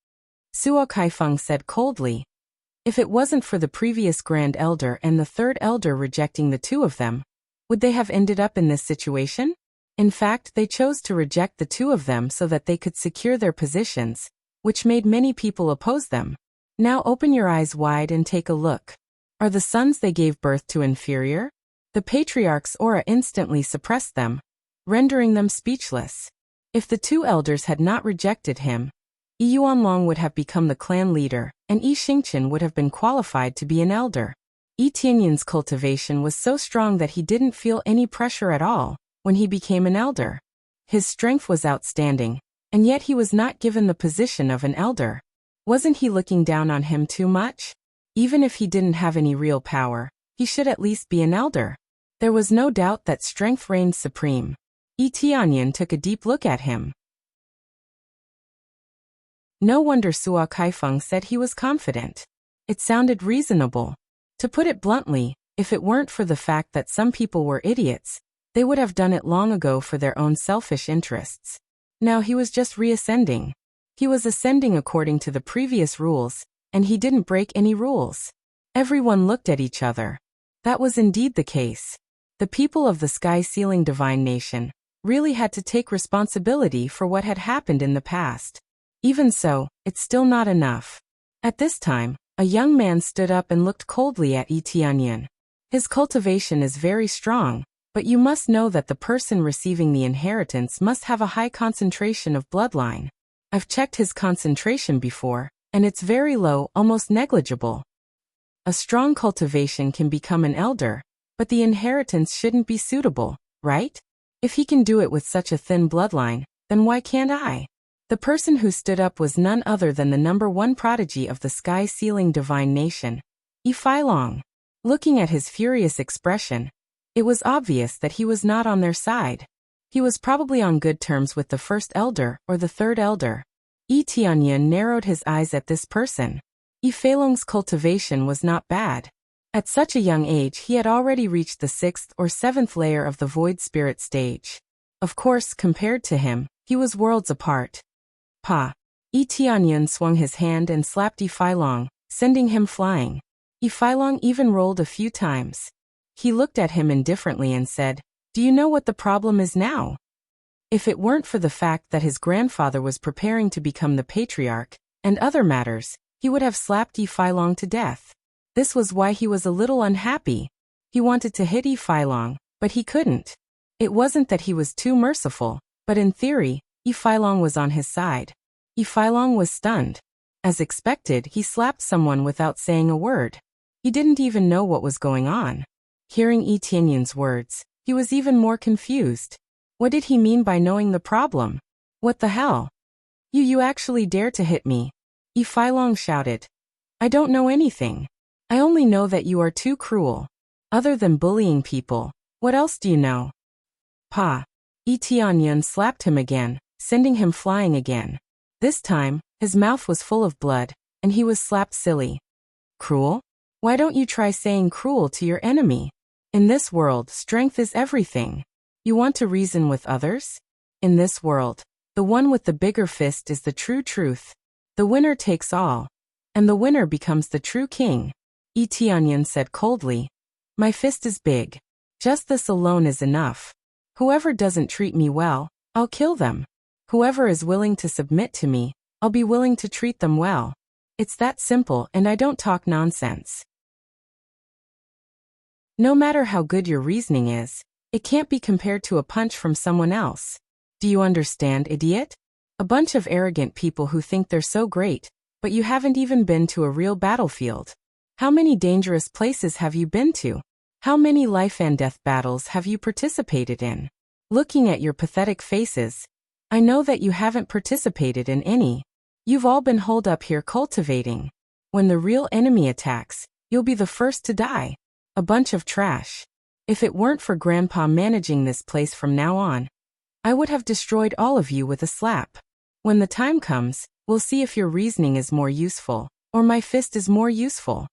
Suo Kaifeng said coldly, if it wasn't for the previous Grand Elder and the third Elder rejecting the two of them, would they have ended up in this situation? In fact, they chose to reject the two of them so that they could secure their positions, which made many people oppose them. Now open your eyes wide and take a look. Are the sons they gave birth to inferior? The patriarch's aura instantly suppressed them, rendering them speechless. If the two elders had not rejected him, Yi Yuanlong would have become the clan leader, and Yi Xingqian would have been qualified to be an elder. Yi Tianyin's cultivation was so strong that he didn't feel any pressure at all when he became an elder. His strength was outstanding, and yet he was not given the position of an elder. Wasn't he looking down on him too much? Even if he didn't have any real power, he should at least be an elder. There was no doubt that strength reigned supreme. Yi Tianyin took a deep look at him. No wonder Suo Kaifeng said he was confident. It sounded reasonable. To put it bluntly, if it weren't for the fact that some people were idiots, they would have done it long ago for their own selfish interests. Now he was just reascending. He was ascending according to the previous rules, and he didn't break any rules. Everyone looked at each other. That was indeed the case. The people of the sky-sealing divine nation really had to take responsibility for what had happened in the past. Even so, it's still not enough. At this time, a young man stood up and looked coldly at Yi Tianyin. His cultivation is very strong, but you must know that the person receiving the inheritance must have a high concentration of bloodline. I've checked his concentration before, and it's very low, almost negligible. A strong cultivation can become an elder, but the inheritance shouldn't be suitable, right? If he can do it with such a thin bloodline, then why can't I? The person who stood up was none other than the number one prodigy of the sky-sealing divine nation, Yi Failong. Looking at his furious expression, it was obvious that he was not on their side. He was probably on good terms with the first elder or the third elder. Yi Tianyin narrowed his eyes at this person. Yi Failong's cultivation was not bad. At such a young age he had already reached the 6th or 7th layer of the void spirit stage. Of course, compared to him, he was worlds apart. Pa! Yi Tianyin swung his hand and slapped Yi Failong, sending him flying. Yi Failong even rolled a few times. He looked at him indifferently and said, do you know what the problem is now? If it weren't for the fact that his grandfather was preparing to become the patriarch, and other matters, he would have slapped Yi Failong to death. This was why he was a little unhappy. He wanted to hit Yi Failong, but he couldn't. It wasn't that he was too merciful, but in theory, Yi Failong was on his side. Yi Failong was stunned. As expected, he slapped someone without saying a word. He didn't even know what was going on. Hearing Yi Tianyin's words, he was even more confused. What did he mean by knowing the problem? What the hell? You actually dare to hit me? Yi Failong shouted. I don't know anything. I only know that you are too cruel. Other than bullying people, what else do you know? Pa! Yi Tianyin slapped him again, sending him flying again. This time, his mouth was full of blood, and he was slapped silly. Cruel? Why don't you try saying cruel to your enemy? In this world, strength is everything. You want to reason with others? In this world, the one with the bigger fist is the true truth. The winner takes all, and the winner becomes the true king. Yi Tianyin said coldly, my fist is big. Just this alone is enough. Whoever doesn't treat me well, I'll kill them. Whoever is willing to submit to me, I'll be willing to treat them well. It's that simple, and I don't talk nonsense. No matter how good your reasoning is, it can't be compared to a punch from someone else. Do you understand, idiot? A bunch of arrogant people who think they're so great, but you haven't even been to a real battlefield. How many dangerous places have you been to? How many life and death battles have you participated in? Looking at your pathetic faces, I know that you haven't participated in any. You've all been holed up here cultivating. When the real enemy attacks, you'll be the first to die. A bunch of trash. If it weren't for Grandpa managing this place from now on, I would have destroyed all of you with a slap. When the time comes, we'll see if your reasoning is more useful, or my fist is more useful.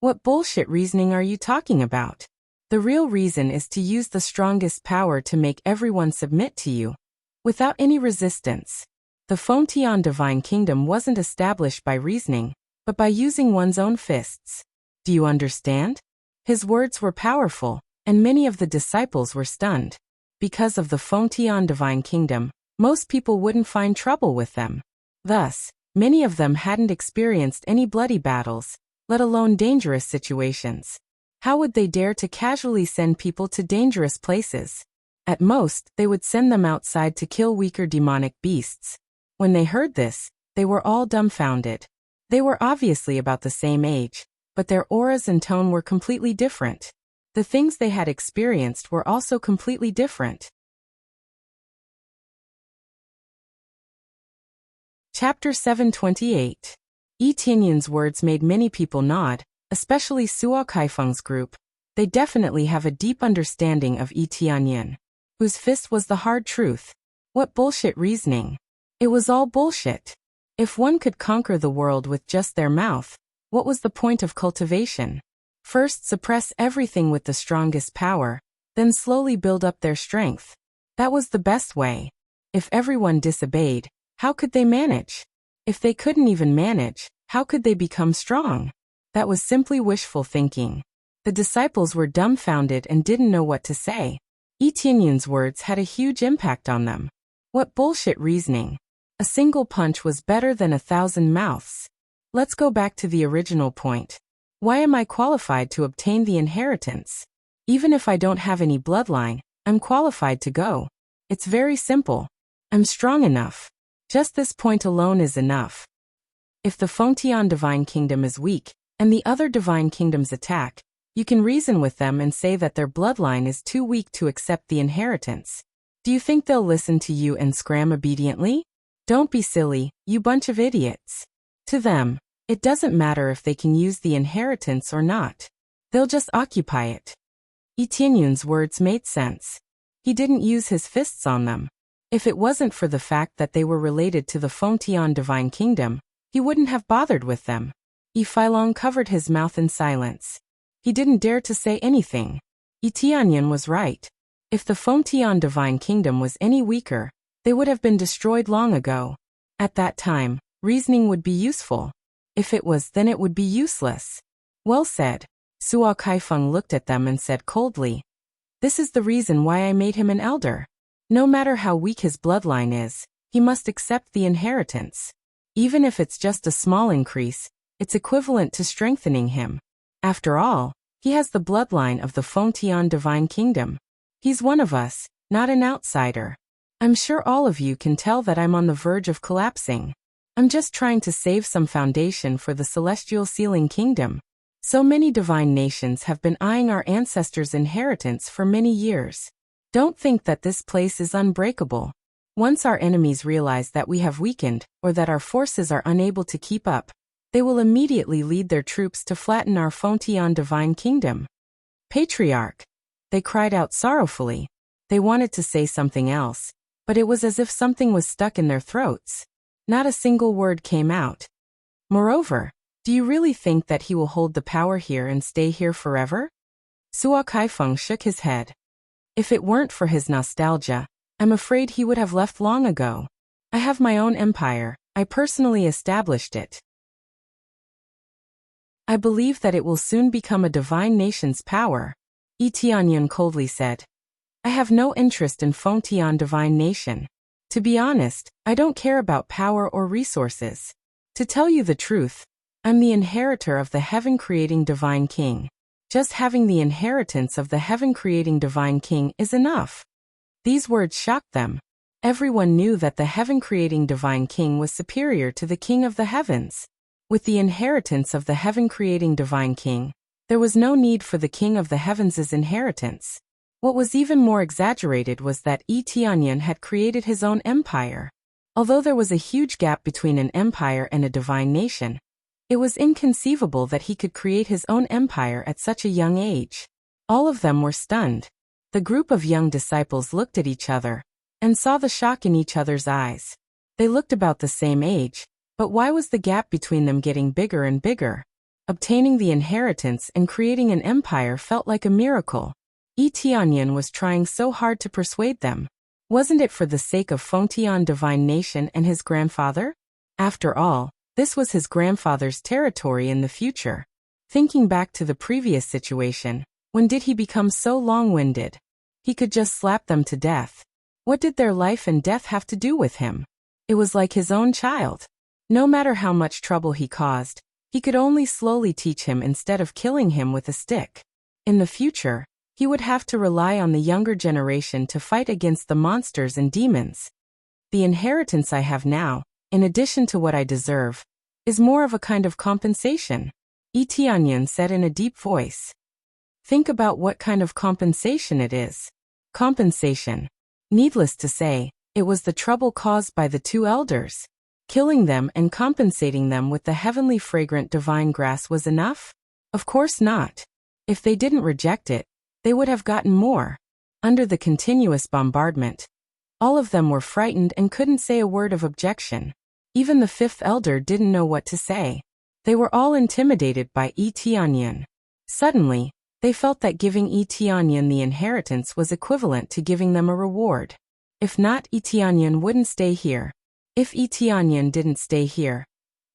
What bullshit reasoning are you talking about? The real reason is to use the strongest power to make everyone submit to you, without any resistance. The Fengtian divine kingdom wasn't established by reasoning, but by using one's own fists. Do you understand? His words were powerful, and many of the disciples were stunned. Because of the Fengtian divine kingdom, most people wouldn't find trouble with them. Thus, many of them hadn't experienced any bloody battles, let alone dangerous situations. How would they dare to casually send people to dangerous places? At most, they would send them outside to kill weaker demonic beasts. When they heard this, they were all dumbfounded. They were obviously about the same age, but their auras and tone were completely different. The things they had experienced were also completely different. Chapter 728. Yi Tianyin's words made many people nod, especially Suo Kaifeng's group. They definitely have a deep understanding of Yi Tianyin, whose fist was the hard truth. What bullshit reasoning. It was all bullshit. If one could conquer the world with just their mouth, what was the point of cultivation? First suppress everything with the strongest power, then slowly build up their strength. That was the best way. If everyone disobeyed, how could they manage? If they couldn't even manage, how could they become strong? That was simply wishful thinking. The disciples were dumbfounded and didn't know what to say. Yi Tianyin's words had a huge impact on them. What bullshit reasoning. A single punch was better than 1,000 mouths. Let's go back to the original point. Why am I qualified to obtain the inheritance? Even if I don't have any bloodline, I'm qualified to go. It's very simple. I'm strong enough. Just this point alone is enough. If the Fengtian divine kingdom is weak, and the other divine kingdoms attack, you can reason with them and say that their bloodline is too weak to accept the inheritance. Do you think they'll listen to you and scram obediently? Don't be silly, you bunch of idiots. To them, it doesn't matter if they can use the inheritance or not. They'll just occupy it. Yi Tianyin's words made sense. He didn't use his fists on them. If it wasn't for the fact that they were related to the Fengtian divine kingdom, he wouldn't have bothered with them. Yi Filong covered his mouth in silence. He didn't dare to say anything. Yi Tianyin was right. If the Fengtian divine kingdom was any weaker, they would have been destroyed long ago. At that time, reasoning would be useful. If it was, then it would be useless. Well said. Suo Kaifeng looked at them and said coldly, "This is the reason why I made him an elder. No matter how weak his bloodline is, he must accept the inheritance. Even if it's just a small increase, it's equivalent to strengthening him. After all, he has the bloodline of the Fengtian divine kingdom. He's one of us, not an outsider. I'm sure all of you can tell that I'm on the verge of collapsing. I'm just trying to save some foundation for the celestial sealing kingdom. So many divine nations have been eyeing our ancestors' inheritance for many years. Don't think that this place is unbreakable. Once our enemies realize that we have weakened, or that our forces are unable to keep up, they will immediately lead their troops to flatten our Fengtian divine kingdom." "Patriarch!" They cried out sorrowfully. They wanted to say something else, but it was as if something was stuck in their throats. Not a single word came out. "Moreover, do you really think that he will hold the power here and stay here forever?" Suo Kaifeng shook his head. "If it weren't for his nostalgia, I'm afraid he would have left long ago. I have my own empire, I personally established it. I believe that it will soon become a divine nation's power," Yi Tianyin coldly said. "I have no interest in Fengtian divine nation. To be honest, I don't care about power or resources. To tell you the truth, I'm the inheritor of the heaven-creating divine king. Just having the inheritance of the heaven-creating divine king is enough." These words shocked them. Everyone knew that the heaven-creating divine king was superior to the king of the heavens. With the inheritance of the heaven-creating divine king, there was no need for the king of the heavens' inheritance. What was even more exaggerated was that Yi Tianyin had created his own empire. Although there was a huge gap between an empire and a divine nation, it was inconceivable that he could create his own empire at such a young age. All of them were stunned. The group of young disciples looked at each other and saw the shock in each other's eyes. They looked about the same age, but why was the gap between them getting bigger and bigger? Obtaining the inheritance and creating an empire felt like a miracle. Yi Tianyan was trying so hard to persuade them. Wasn't it for the sake of Fengtian divine nation and his grandfather? After all, this was his grandfather's territory in the future. Thinking back to the previous situation, when did he become so long-winded? He could just slap them to death. What did their life and death have to do with him? It was like his own child. No matter how much trouble he caused, he could only slowly teach him instead of killing him with a stick. In the future, he would have to rely on the younger generation to fight against the monsters and demons. The inheritance I have now, in addition to what I deserve, is more of a kind of compensation, Yi Tianyan said in a deep voice. Think about what kind of compensation it is. Compensation. Needless to say, it was the trouble caused by the two elders. Killing them and compensating them with the heavenly fragrant divine grass was enough? Of course not. If they didn't reject it, they would have gotten more. Under the continuous bombardment, all of them were frightened and couldn't say a word of objection. Even the fifth elder didn't know what to say. They were all intimidated by Yi Tianyan. Suddenly, they felt that giving Yi Tianyan the inheritance was equivalent to giving them a reward. If not, Yi Tianyan wouldn't stay here. If Yi Tianyan didn't stay here,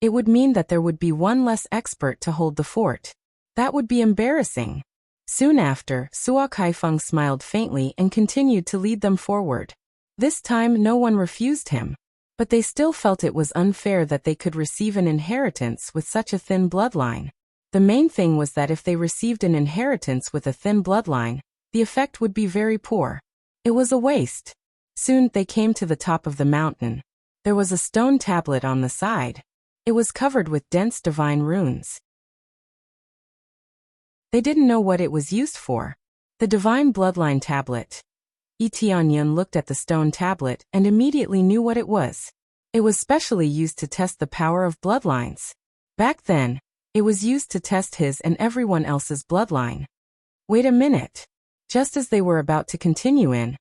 it would mean that there would be one less expert to hold the fort. That would be embarrassing. Soon after, Suo Kaifeng smiled faintly and continued to lead them forward. This time no one refused him. But they still felt it was unfair that they could receive an inheritance with such a thin bloodline. The main thing was that if they received an inheritance with a thin bloodline, the effect would be very poor. It was a waste. Soon they came to the top of the mountain. There was a stone tablet on the side. It was covered with dense divine runes. They didn't know what it was used for. The divine bloodline tablet. Yi Tianyan looked at the stone tablet and immediately knew what it was. It was specially used to test the power of bloodlines. Back then, it was used to test his and everyone else's bloodline. Wait a minute. Just as they were about to continue in,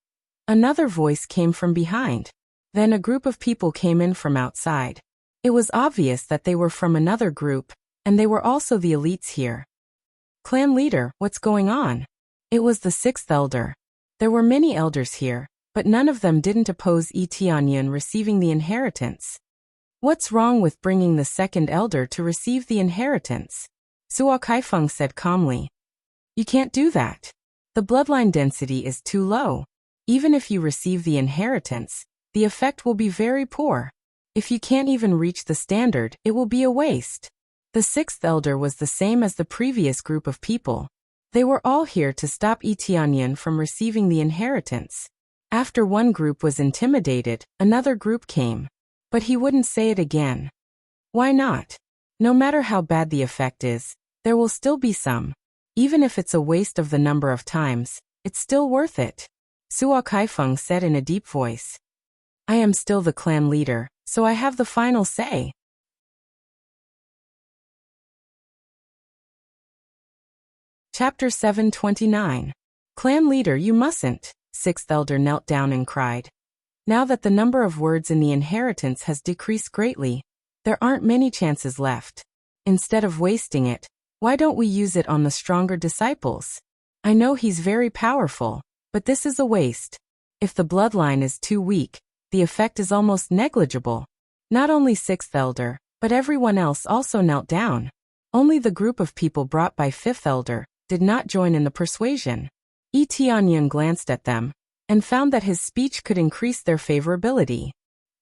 another voice came from behind. Then a group of people came in from outside. It was obvious that they were from another group, and they were also the elites here. Clan leader, what's going on? It was the sixth elder. There were many elders here, but none of them didn't oppose Yi Tianyan receiving the inheritance. What's wrong with bringing the second elder to receive the inheritance? Suo Kaifeng said calmly. You can't do that. The bloodline density is too low. Even if you receive the inheritance, the effect will be very poor. If you can't even reach the standard, it will be a waste. The sixth elder was the same as the previous group of people. They were all here to stop Yi Tianyan from receiving the inheritance. After one group was intimidated, another group came. But he wouldn't say it again. Why not? No matter how bad the effect is, there will still be some. Even if it's a waste of the number of times, it's still worth it. Suo Kaifeng said in a deep voice. I am still the clan leader, so I have the final say. Chapter 729. Clan leader, you mustn't. Sixth elder knelt down and cried. Now that the number of words in the inheritance has decreased greatly, there aren't many chances left. Instead of wasting it, why don't we use it on the stronger disciples? I know he's very powerful, but this is a waste. If the bloodline is too weak, the effect is almost negligible. Not only sixth elder, but everyone else also knelt down. Only the group of people brought by fifth elder did not join in the persuasion. Yi Tianyan glanced at them, and found that his speech could increase their favorability.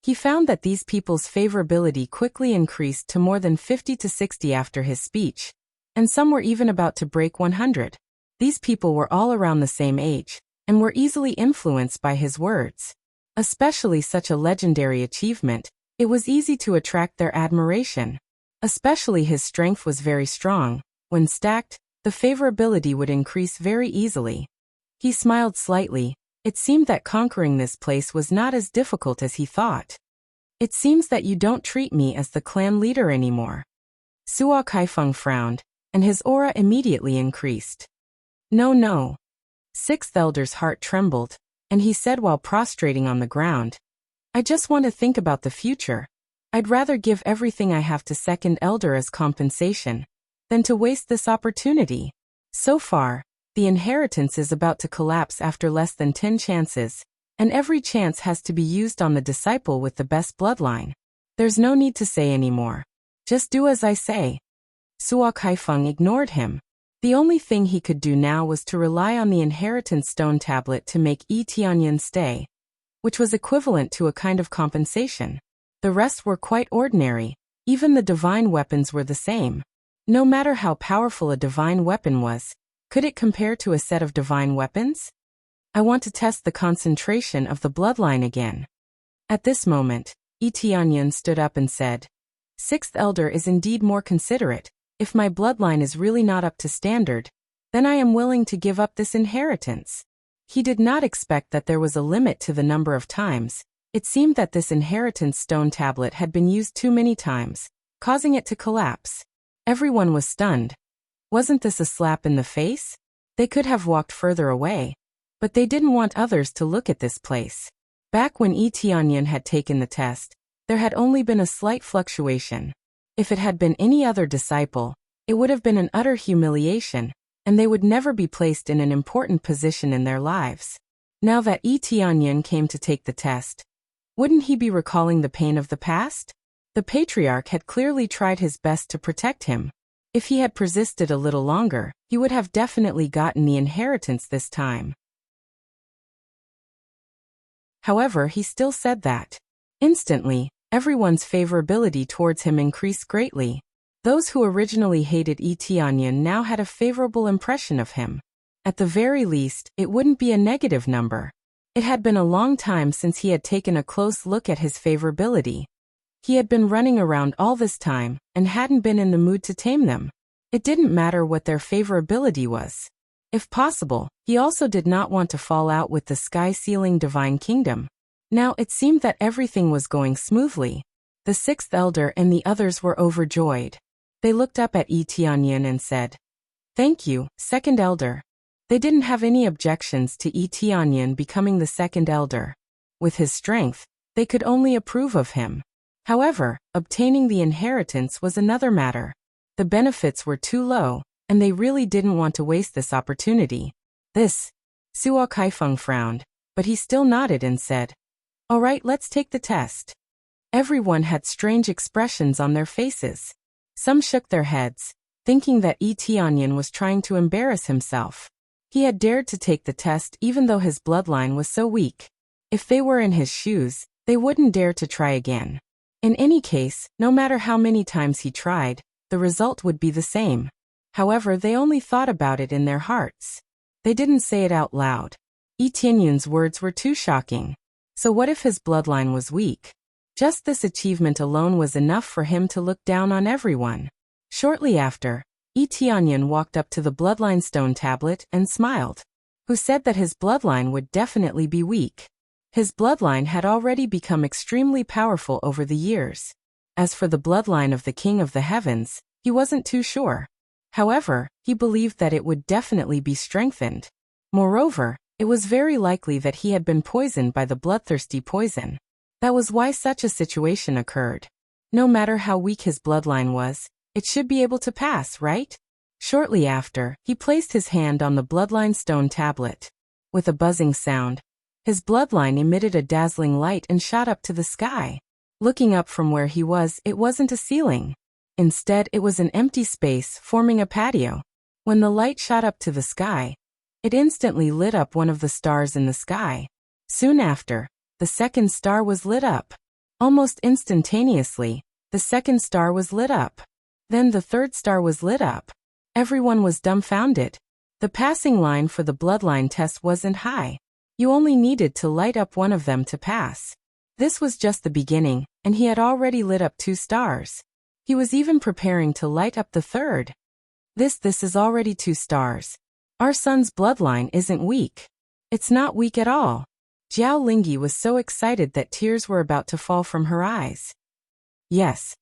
He found that these people's favorability quickly increased to more than 50 to 60 after his speech, and some were even about to break 100. These people were all around the same age, and were easily influenced by his words. Especially such a legendary achievement, it was easy to attract their admiration. Especially his strength was very strong. When stacked, the favorability would increase very easily. He smiled slightly. It seemed that conquering this place was not as difficult as he thought. It seems that you don't treat me as the clan leader anymore. Suo Kaifeng frowned, and his aura immediately increased. No. Sixth elder's heart trembled, and he said while prostrating on the ground, I just want to think about the future. I'd rather give everything I have to second elder as compensation than to waste this opportunity. So far, The inheritance is about to collapse after less than 10 chances, and every chance has to be used on the disciple with the best bloodline. There's no need to say anymore. Just do as I say. Suo Kaifeng ignored him. The only thing he could do now was to rely on the inheritance stone tablet to make Yi Tianyan stay, which was equivalent to a kind of compensation. The rest were quite ordinary. Even the divine weapons were the same. No matter how powerful a divine weapon was, could it compare to a set of divine weapons? I want to test the concentration of the bloodline again. At this moment, Yi Tianyan stood up and said, "Sixth elder is indeed more considerate. If my bloodline is really not up to standard, then I am willing to give up this inheritance." He did not expect that there was a limit to the number of times. It seemed that this inheritance stone tablet had been used too many times, causing it to collapse. Everyone was stunned. Wasn't this a slap in the face? They could have walked further away, but they didn't want others to look at this place. Back when Yi Tianyan had taken the test, there had only been a slight fluctuation. If it had been any other disciple, it would have been an utter humiliation, and they would never be placed in an important position in their lives. Now that Yi Tianyan came to take the test, wouldn't he be recalling the pain of the past? The patriarch had clearly tried his best to protect him. If he had persisted a little longer, he would have definitely gotten the inheritance this time. However, he still said that. Instantly, everyone's favorability towards him increased greatly. Those who originally hated Yi Tianyan now had a favorable impression of him. At the very least, it wouldn't be a negative number. It had been a long time since he had taken a close look at his favorability. He had been running around all this time, and hadn't been in the mood to tame them. It didn't matter what their favorability was. If possible, he also did not want to fall out with the sky-sealing divine kingdom. Now it seemed that everything was going smoothly. The sixth elder and the others were overjoyed. They looked up at Yi Tianyan and said, "Thank you, second elder." They didn't have any objections to Yi Tianyan becoming the second elder. With his strength, they could only approve of him. However, obtaining the inheritance was another matter. The benefits were too low, and they really didn't want to waste this opportunity. Suo Kaifeng frowned, but he still nodded and said, "All right, let's take the test." Everyone had strange expressions on their faces. Some shook their heads, thinking that Yi Tianyan was trying to embarrass himself. He had dared to take the test even though his bloodline was so weak. If they were in his shoes, they wouldn't dare to try again. In any case, no matter how many times he tried, the result would be the same. However, they only thought about it in their hearts. They didn't say it out loud. Yi Tianyan's words were too shocking. So what if his bloodline was weak? Just this achievement alone was enough for him to look down on everyone. Shortly after, Yi Tianyan walked up to the bloodline stone tablet and smiled. Who said that his bloodline would definitely be weak? His bloodline had already become extremely powerful over the years. As for the bloodline of the King of the Heavens, he wasn't too sure. However, he believed that it would definitely be strengthened. Moreover, it was very likely that he had been poisoned by the bloodthirsty poison. That was why such a situation occurred. No matter how weak his bloodline was, it should be able to pass, right? Shortly after, he placed his hand on the bloodline stone tablet. With a buzzing sound, his bloodline emitted a dazzling light and shot up to the sky. Looking up from where he was, it wasn't a ceiling. Instead, it was an empty space forming a patio. When the light shot up to the sky, it instantly lit up one of the stars in the sky. Soon after, the second star was lit up. Almost instantaneously, the second star was lit up. Then the third star was lit up. Everyone was dumbfounded. The passing line for the bloodline test wasn't high. You only needed to light up one of them to pass. This was just the beginning, and he had already lit up 2 stars. He was even preparing to light up the third. This is already 2 stars. Our son's bloodline isn't weak. It's not weak at all. Jiao Lingyi was so excited that tears were about to fall from her eyes. Yes.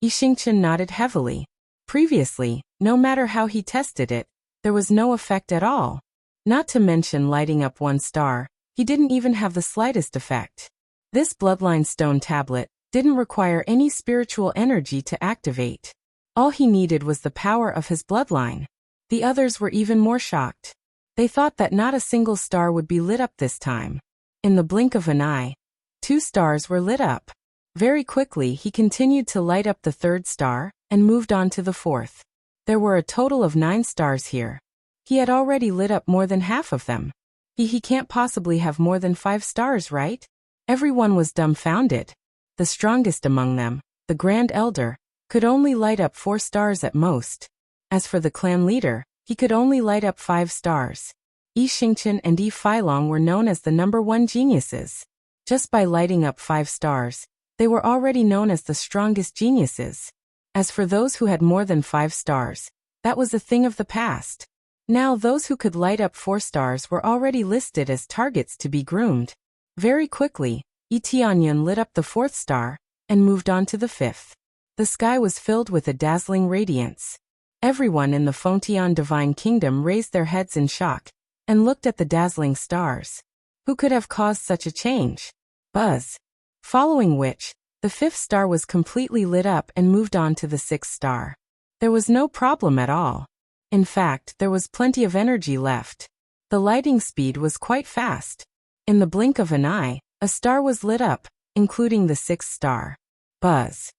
Yi Xingchen nodded heavily. Previously, no matter how he tested it, there was no effect at all. Not to mention lighting up 1 star, he didn't even have the slightest effect. This bloodline stone tablet didn't require any spiritual energy to activate. All he needed was the power of his bloodline. The others were even more shocked. They thought that not a single star would be lit up this time. In the blink of an eye, 2 stars were lit up. Very quickly he continued to light up the 3rd star, and moved on to the 4th. There were a total of 9 stars here. He had already lit up more than half of them. He can't possibly have more than 5 stars, right? Everyone was dumbfounded. The strongest among them, the Grand Elder, could only light up 4 stars at most. As for the clan leader, he could only light up 5 stars. Yi Xingqian and Yi Feilong were known as the #1 geniuses. Just by lighting up 5 stars, they were already known as the strongest geniuses. As for those who had more than 5 stars, that was a thing of the past. Now those who could light up 4 stars were already listed as targets to be groomed. Very quickly, Yi Tianyun lit up the 4th star, and moved on to the 5th. The sky was filled with a dazzling radiance. Everyone in the Fengtian Divine Kingdom raised their heads in shock, and looked at the dazzling stars. Who could have caused such a change? Buzz. Following which, the 5th star was completely lit up and moved on to the 6th star. There was no problem at all. In fact, there was plenty of energy left. The lighting speed was quite fast. In the blink of an eye, a star was lit up, including the 6th star. Buzz.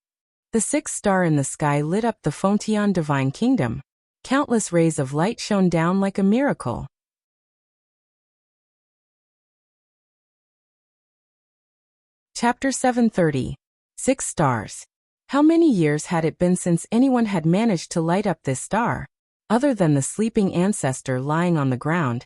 The 6th star in the sky lit up the Fengtian Divine Kingdom. Countless rays of light shone down like a miracle. Chapter 730. 6 stars. How many years had it been since anyone had managed to light up this star? Other than the sleeping ancestor lying on the ground,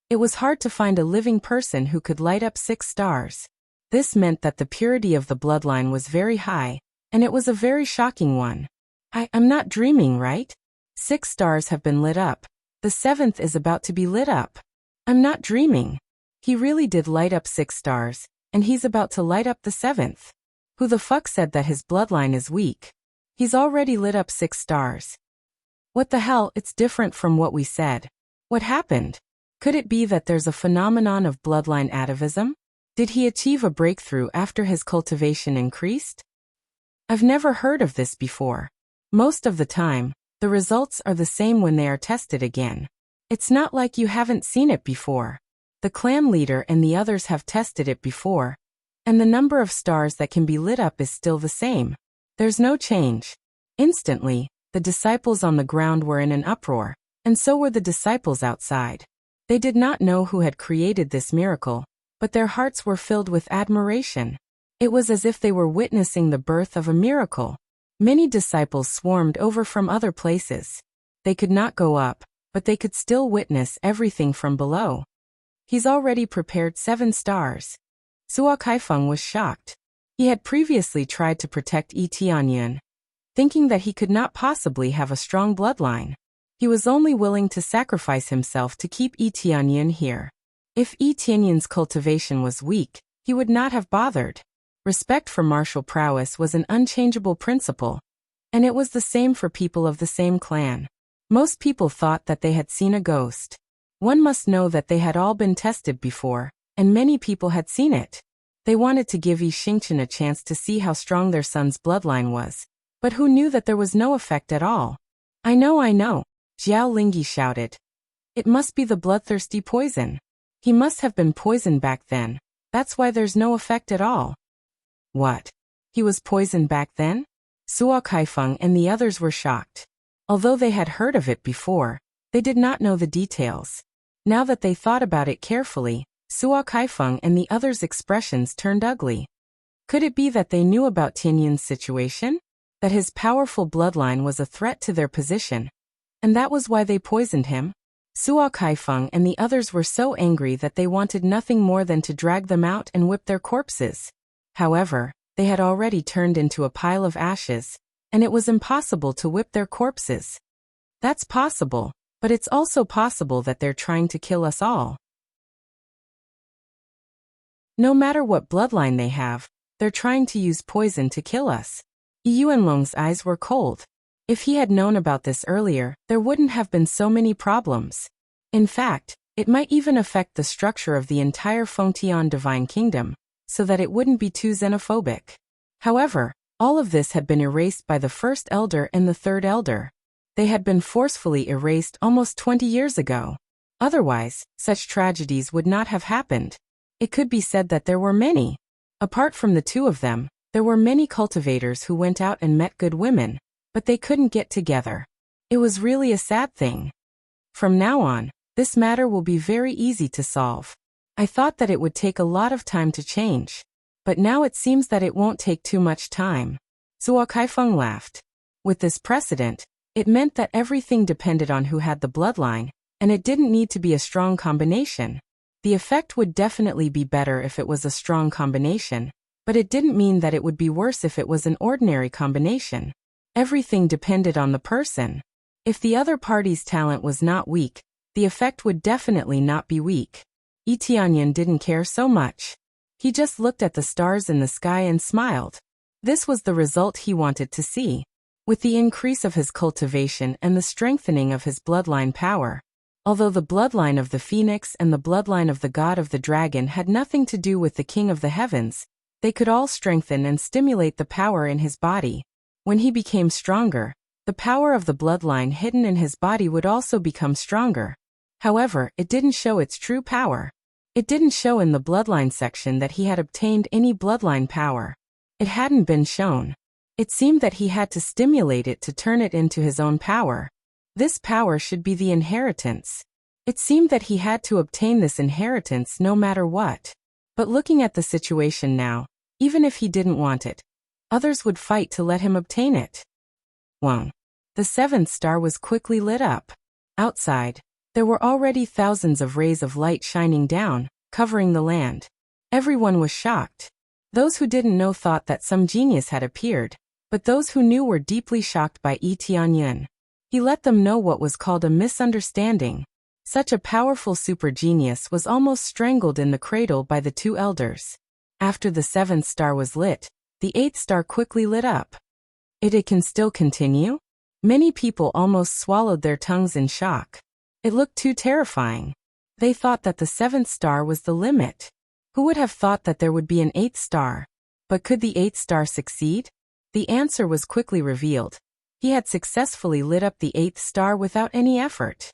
it was hard to find a living person who could light up 6 stars. This meant that the purity of the bloodline was very high, and it was a very shocking one. I'm not dreaming, right? 6 stars have been lit up. The 7th is about to be lit up. I'm not dreaming. He really did light up 6 stars, and he's about to light up the 7th. Who the fuck said that his bloodline is weak? He's already lit up 6 stars. What the hell, it's different from what we said. What happened? Could it be that there's a phenomenon of bloodline atavism? Did he achieve a breakthrough after his cultivation increased? I've never heard of this before. Most of the time, the results are the same when they are tested again. It's not like you haven't seen it before. The clan leader and the others have tested it before, and the number of stars that can be lit up is still the same. There's no change. Instantly, the disciples on the ground were in an uproar, and so were the disciples outside. They did not know who had created this miracle, but their hearts were filled with admiration. It was as if they were witnessing the birth of a miracle. Many disciples swarmed over from other places. They could not go up, but they could still witness everything from below. He's already prepared 7 stars. Suo Kaifeng was shocked. He had previously tried to protect Yi Tianyun, thinking that he could not possibly have a strong bloodline. He was only willing to sacrifice himself to keep Yi Tianyun here. If Yi Tianyun's cultivation was weak, he would not have bothered. Respect for martial prowess was an unchangeable principle, and it was the same for people of the same clan. Most people thought that they had seen a ghost. One must know that they had all been tested before, and many people had seen it. They wanted to give Yi Xingqian a chance to see how strong their son's bloodline was, but who knew that there was no effect at all? I know, Jiao Lingyi shouted. It must be the bloodthirsty poison. He must have been poisoned back then. That's why there's no effect at all. What? He was poisoned back then? Suo Kaifeng and the others were shocked. Although they had heard of it before, they did not know the details. Now that they thought about it carefully, Suo Kaifeng and the others' expressions turned ugly. Could it be that they knew about Tianyun's situation? That his powerful bloodline was a threat to their position, and that was why they poisoned him? Suo Kaifeng and the others were so angry that they wanted nothing more than to drag them out and whip their corpses. However, they had already turned into a pile of ashes, and it was impossible to whip their corpses. That's possible, but it's also possible that they're trying to kill us all. No matter what bloodline they have, they're trying to use poison to kill us. Yuanlong's eyes were cold. If he had known about this earlier, there wouldn't have been so many problems. In fact, it might even affect the structure of the entire Fengtian Divine Kingdom, so that it wouldn't be too xenophobic. However, All of this had been erased by the first elder and the third elder. They had been forcefully erased almost 20 years ago. Otherwise, such tragedies would not have happened. It could be said that there were many. Apart from the two of them, there were many cultivators who went out and met good women, but they couldn't get together. It was really a sad thing. From now on, this matter will be very easy to solve. I thought that it would take a lot of time to change. But now it seems that it won't take too much time. Zuo Kaifeng laughed. With this precedent, it meant that everything depended on who had the bloodline, and it didn't need to be a strong combination. The effect would definitely be better if it was a strong combination, but it didn't mean that it would be worse if it was an ordinary combination. Everything depended on the person. If the other party's talent was not weak, the effect would definitely not be weak. Yi Tianyan didn't care so much. He just looked at the stars in the sky and smiled. This was the result he wanted to see. With the increase of his cultivation and the strengthening of his bloodline power, although the bloodline of the phoenix and the bloodline of the god of the dragon had nothing to do with the king of the heavens, they could all strengthen and stimulate the power in his body. When he became stronger, the power of the bloodline hidden in his body would also become stronger. However, it didn't show its true power. It didn't show in the bloodline section that he had obtained any bloodline power. It hadn't been shown. It seemed that he had to stimulate it to turn it into his own power. This power should be the inheritance. It seemed that he had to obtain this inheritance no matter what. But looking at the situation now, even if he didn't want it, others would fight to let him obtain it. Wang. The seventh star was quickly lit up. Outside, there were already thousands of rays of light shining down, covering the land. Everyone was shocked. Those who didn't know thought that some genius had appeared, but those who knew were deeply shocked by Yi Tianyan. He let them know what was called a misunderstanding. Such a powerful super genius was almost strangled in the cradle by the two elders. After the seventh star was lit, the eighth star quickly lit up. It can still continue? Many people almost swallowed their tongues in shock. It looked too terrifying. They thought that the seventh star was the limit. Who would have thought that there would be an eighth star? But could the eighth star succeed? The answer was quickly revealed. He had successfully lit up the eighth star without any effort.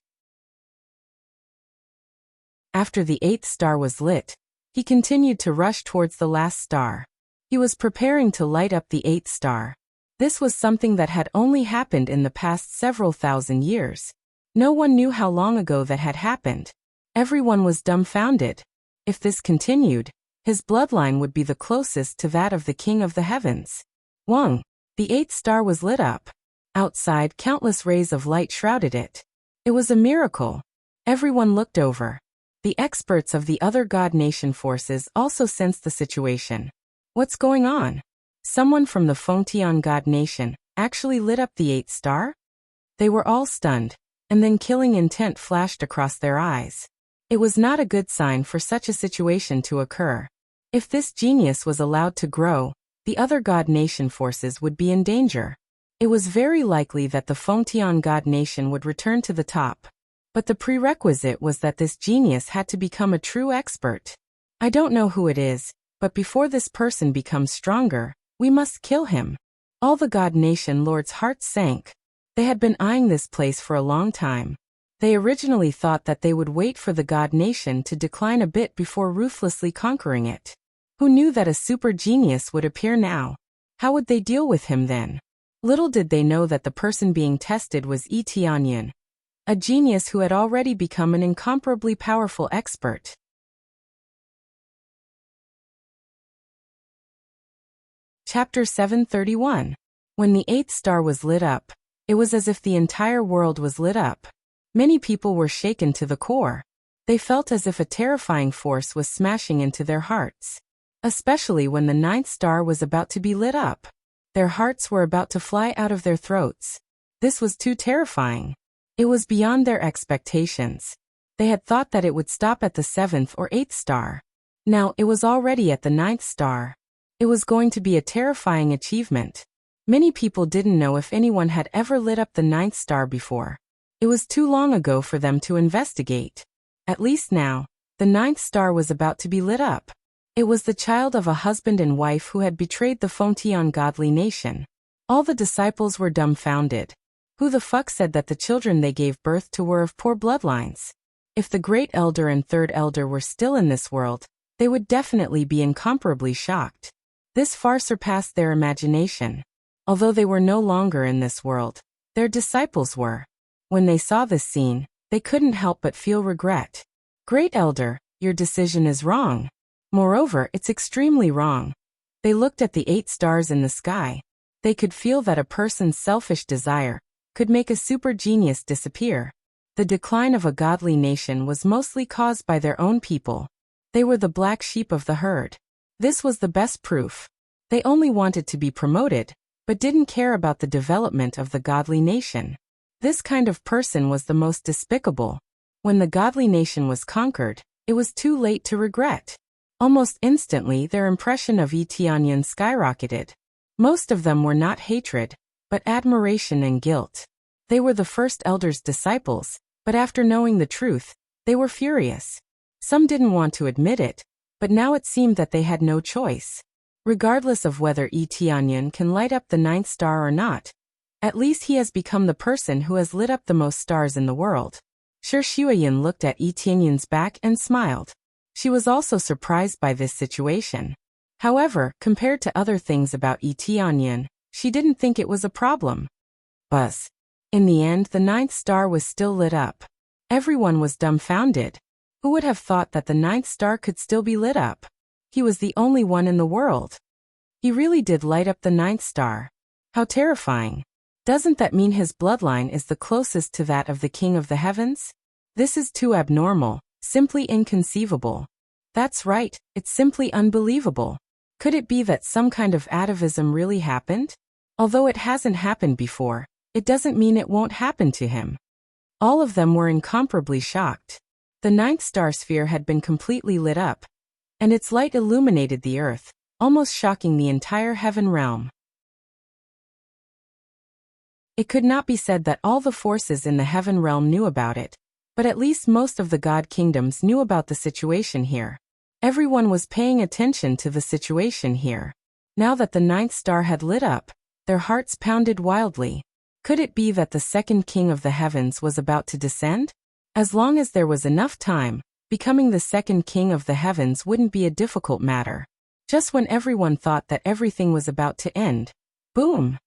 After the eighth star was lit, he continued to rush towards the last star. He was preparing to light up the eighth star. This was something that had only happened in the past several thousand years. No one knew how long ago that had happened. Everyone was dumbfounded. If this continued, his bloodline would be the closest to that of the king of the heavens. Wang. The eighth star was lit up. Outside, countless rays of light shrouded it. It was a miracle. Everyone looked over. The experts of the other god nation forces also sensed the situation. What's going on? Someone from the Fengtian god nation actually lit up the eighth star? They were all stunned, and then killing intent flashed across their eyes. It was not a good sign for such a situation to occur. If this genius was allowed to grow, the other god nation forces would be in danger. It was very likely that the Fengtian god nation would return to the top. But the prerequisite was that this genius had to become a true expert. I don't know who it is, but before this person becomes stronger, we must kill him. All the god nation lords' hearts sank. They had been eyeing this place for a long time. They originally thought that they would wait for the god nation to decline a bit before ruthlessly conquering it. Who knew that a super genius would appear now? How would they deal with him then? Little did they know that the person being tested was Yi Tianyan, a genius who had already become an incomparably powerful expert. Chapter 731. When the eighth star was lit up, it was as if the entire world was lit up. Many people were shaken to the core. They felt as if a terrifying force was smashing into their hearts. Especially when the ninth star was about to be lit up. Their hearts were about to fly out of their throats. This was too terrifying. It was beyond their expectations. They had thought that it would stop at the seventh or eighth star. Now it was already at the ninth star. It was going to be a terrifying achievement. Many people didn't know if anyone had ever lit up the ninth star before. It was too long ago for them to investigate. At least now, the ninth star was about to be lit up. It was the child of a husband and wife who had betrayed the Fontian godly nation. All the disciples were dumbfounded. Who the fuck said that the children they gave birth to were of poor bloodlines? If the great elder and third elder were still in this world, they would definitely be incomparably shocked. This far surpassed their imagination. Although they were no longer in this world, their disciples were. When they saw this scene, they couldn't help but feel regret. Great elder, your decision is wrong. Moreover, it's extremely wrong. They looked at the 8 stars in the sky. They could feel that a person's selfish desire could make a super genius disappear. The decline of a godly nation was mostly caused by their own people. They were the black sheep of the herd. This was the best proof. They only wanted to be promoted, but didn't care about the development of the godly nation. This kind of person was the most despicable. When the godly nation was conquered, it was too late to regret. Almost instantly their impression of Etianyan skyrocketed. Most of them were not hatred, but admiration and guilt. They were the first elder's disciples, but after knowing the truth, they were furious. Some didn't want to admit it, but now it seemed that they had no choice. Regardless of whether Etianyan can light up the 9th star or not, at least he has become the person who has lit up the most stars in the world. Shi Shuiyan looked at Etianyan's back and smiled. She was also surprised by this situation. However, compared to other things about Etianyan, she didn't think it was a problem. Buzz. In the end, the 9th star was still lit up. Everyone was dumbfounded. Who would have thought that the 9th star could still be lit up? He was the only one in the world. He really did light up the 9th star. How terrifying. Doesn't that mean his bloodline is the closest to that of the King of the Heavens? This is too abnormal, simply inconceivable. That's right, it's simply unbelievable. Could it be that some kind of atavism really happened? Although it hasn't happened before, it doesn't mean it won't happen to him. All of them were incomparably shocked. The 9th star sphere had been completely lit up, and its light illuminated the earth, almost shocking the entire heaven realm. It could not be said that all the forces in the heaven realm knew about it, but at least most of the god kingdoms knew about the situation here. Everyone was paying attention to the situation here. Now that the 9th star had lit up, their hearts pounded wildly. Could it be that the second king of the heavens was about to descend? As long as there was enough time, becoming the second king of the heavens wouldn't be a difficult matter. Just when everyone thought that everything was about to end, boom!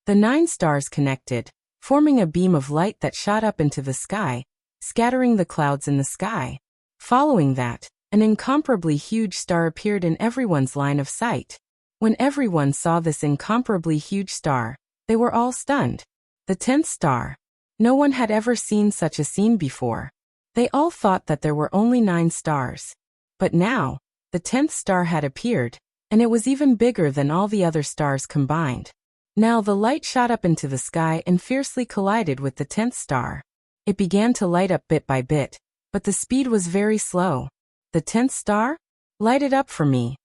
The 9 stars connected, forming a beam of light that shot up into the sky, scattering the clouds in the sky. Following that, an incomparably huge star appeared in everyone's line of sight. When everyone saw this incomparably huge star, they were all stunned. The 10th star. No one had ever seen such a scene before. They all thought that there were only 9 stars. But now, the 10th star had appeared, and it was even bigger than all the other stars combined. Now the light shot up into the sky and fiercely collided with the 10th star. It began to light up bit by bit, but the speed was very slow. The 10th star? Light it up for me.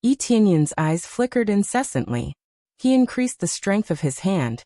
Etianyan's eyes flickered incessantly. He increased the strength of his hand,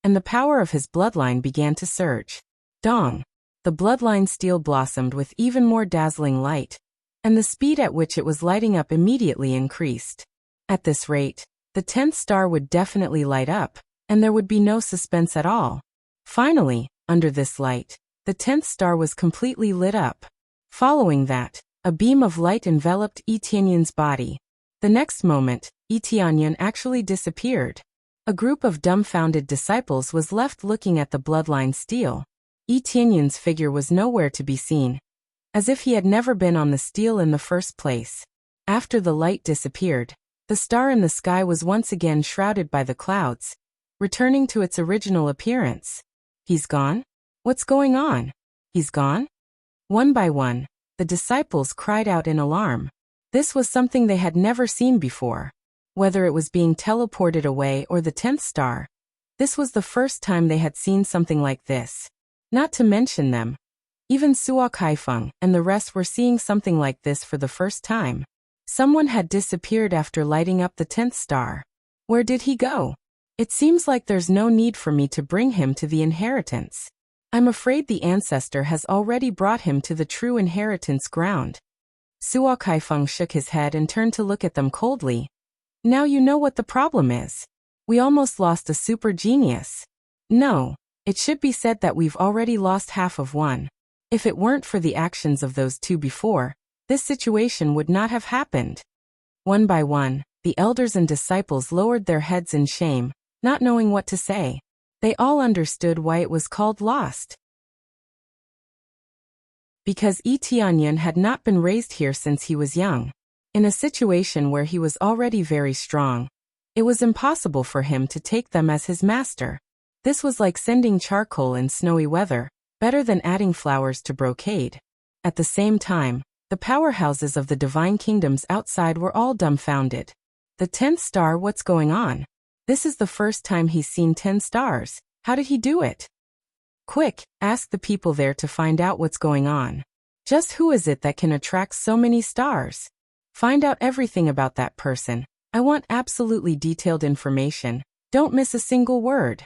and the power of his bloodline began to surge. Dong! The bloodline steel blossomed with even more dazzling light, and the speed at which it was lighting up immediately increased. At this rate, the 10th star would definitely light up, and there would be no suspense at all. Finally, under this light, the 10th star was completely lit up. Following that, a beam of light enveloped Etianyan's body. The next moment, Etianyan actually disappeared. A group of dumbfounded disciples was left looking at the bloodline steel. Etianyan's figure was nowhere to be seen, as if he had never been on the steel in the first place. After the light disappeared, the star in the sky was once again shrouded by the clouds, returning to its original appearance. He's gone? What's going on? He's gone? One by one, the disciples cried out in alarm. This was something they had never seen before. Whether it was being teleported away or the 10th star, this was the first time they had seen something like this. Not to mention them. Even Suo Kaifeng and the rest were seeing something like this for the first time. Someone had disappeared after lighting up the 10th star. Where did he go? It seems like there's no need for me to bring him to the inheritance. I'm afraid the ancestor has already brought him to the true inheritance ground. Suo Kaifeng shook his head and turned to look at them coldly. Now you know what the problem is. We almost lost a super genius. No, it should be said that we've already lost half of one. If it weren't for the actions of those two before, this situation would not have happened. One by one, the elders and disciples lowered their heads in shame, not knowing what to say. They all understood why it was called lost. Because Yi Tianyan had not been raised here since he was young. In a situation where he was already very strong, it was impossible for him to take them as his master. This was like sending charcoal in snowy weather, better than adding flowers to brocade. At the same time, the powerhouses of the divine kingdoms outside were all dumbfounded. The 10th star, what's going on? This is the first time he's seen 10 stars. How did he do it? Quick, ask the people there to find out what's going on. Just who is it that can attract so many stars? Find out everything about that person. I want absolutely detailed information. Don't miss a single word.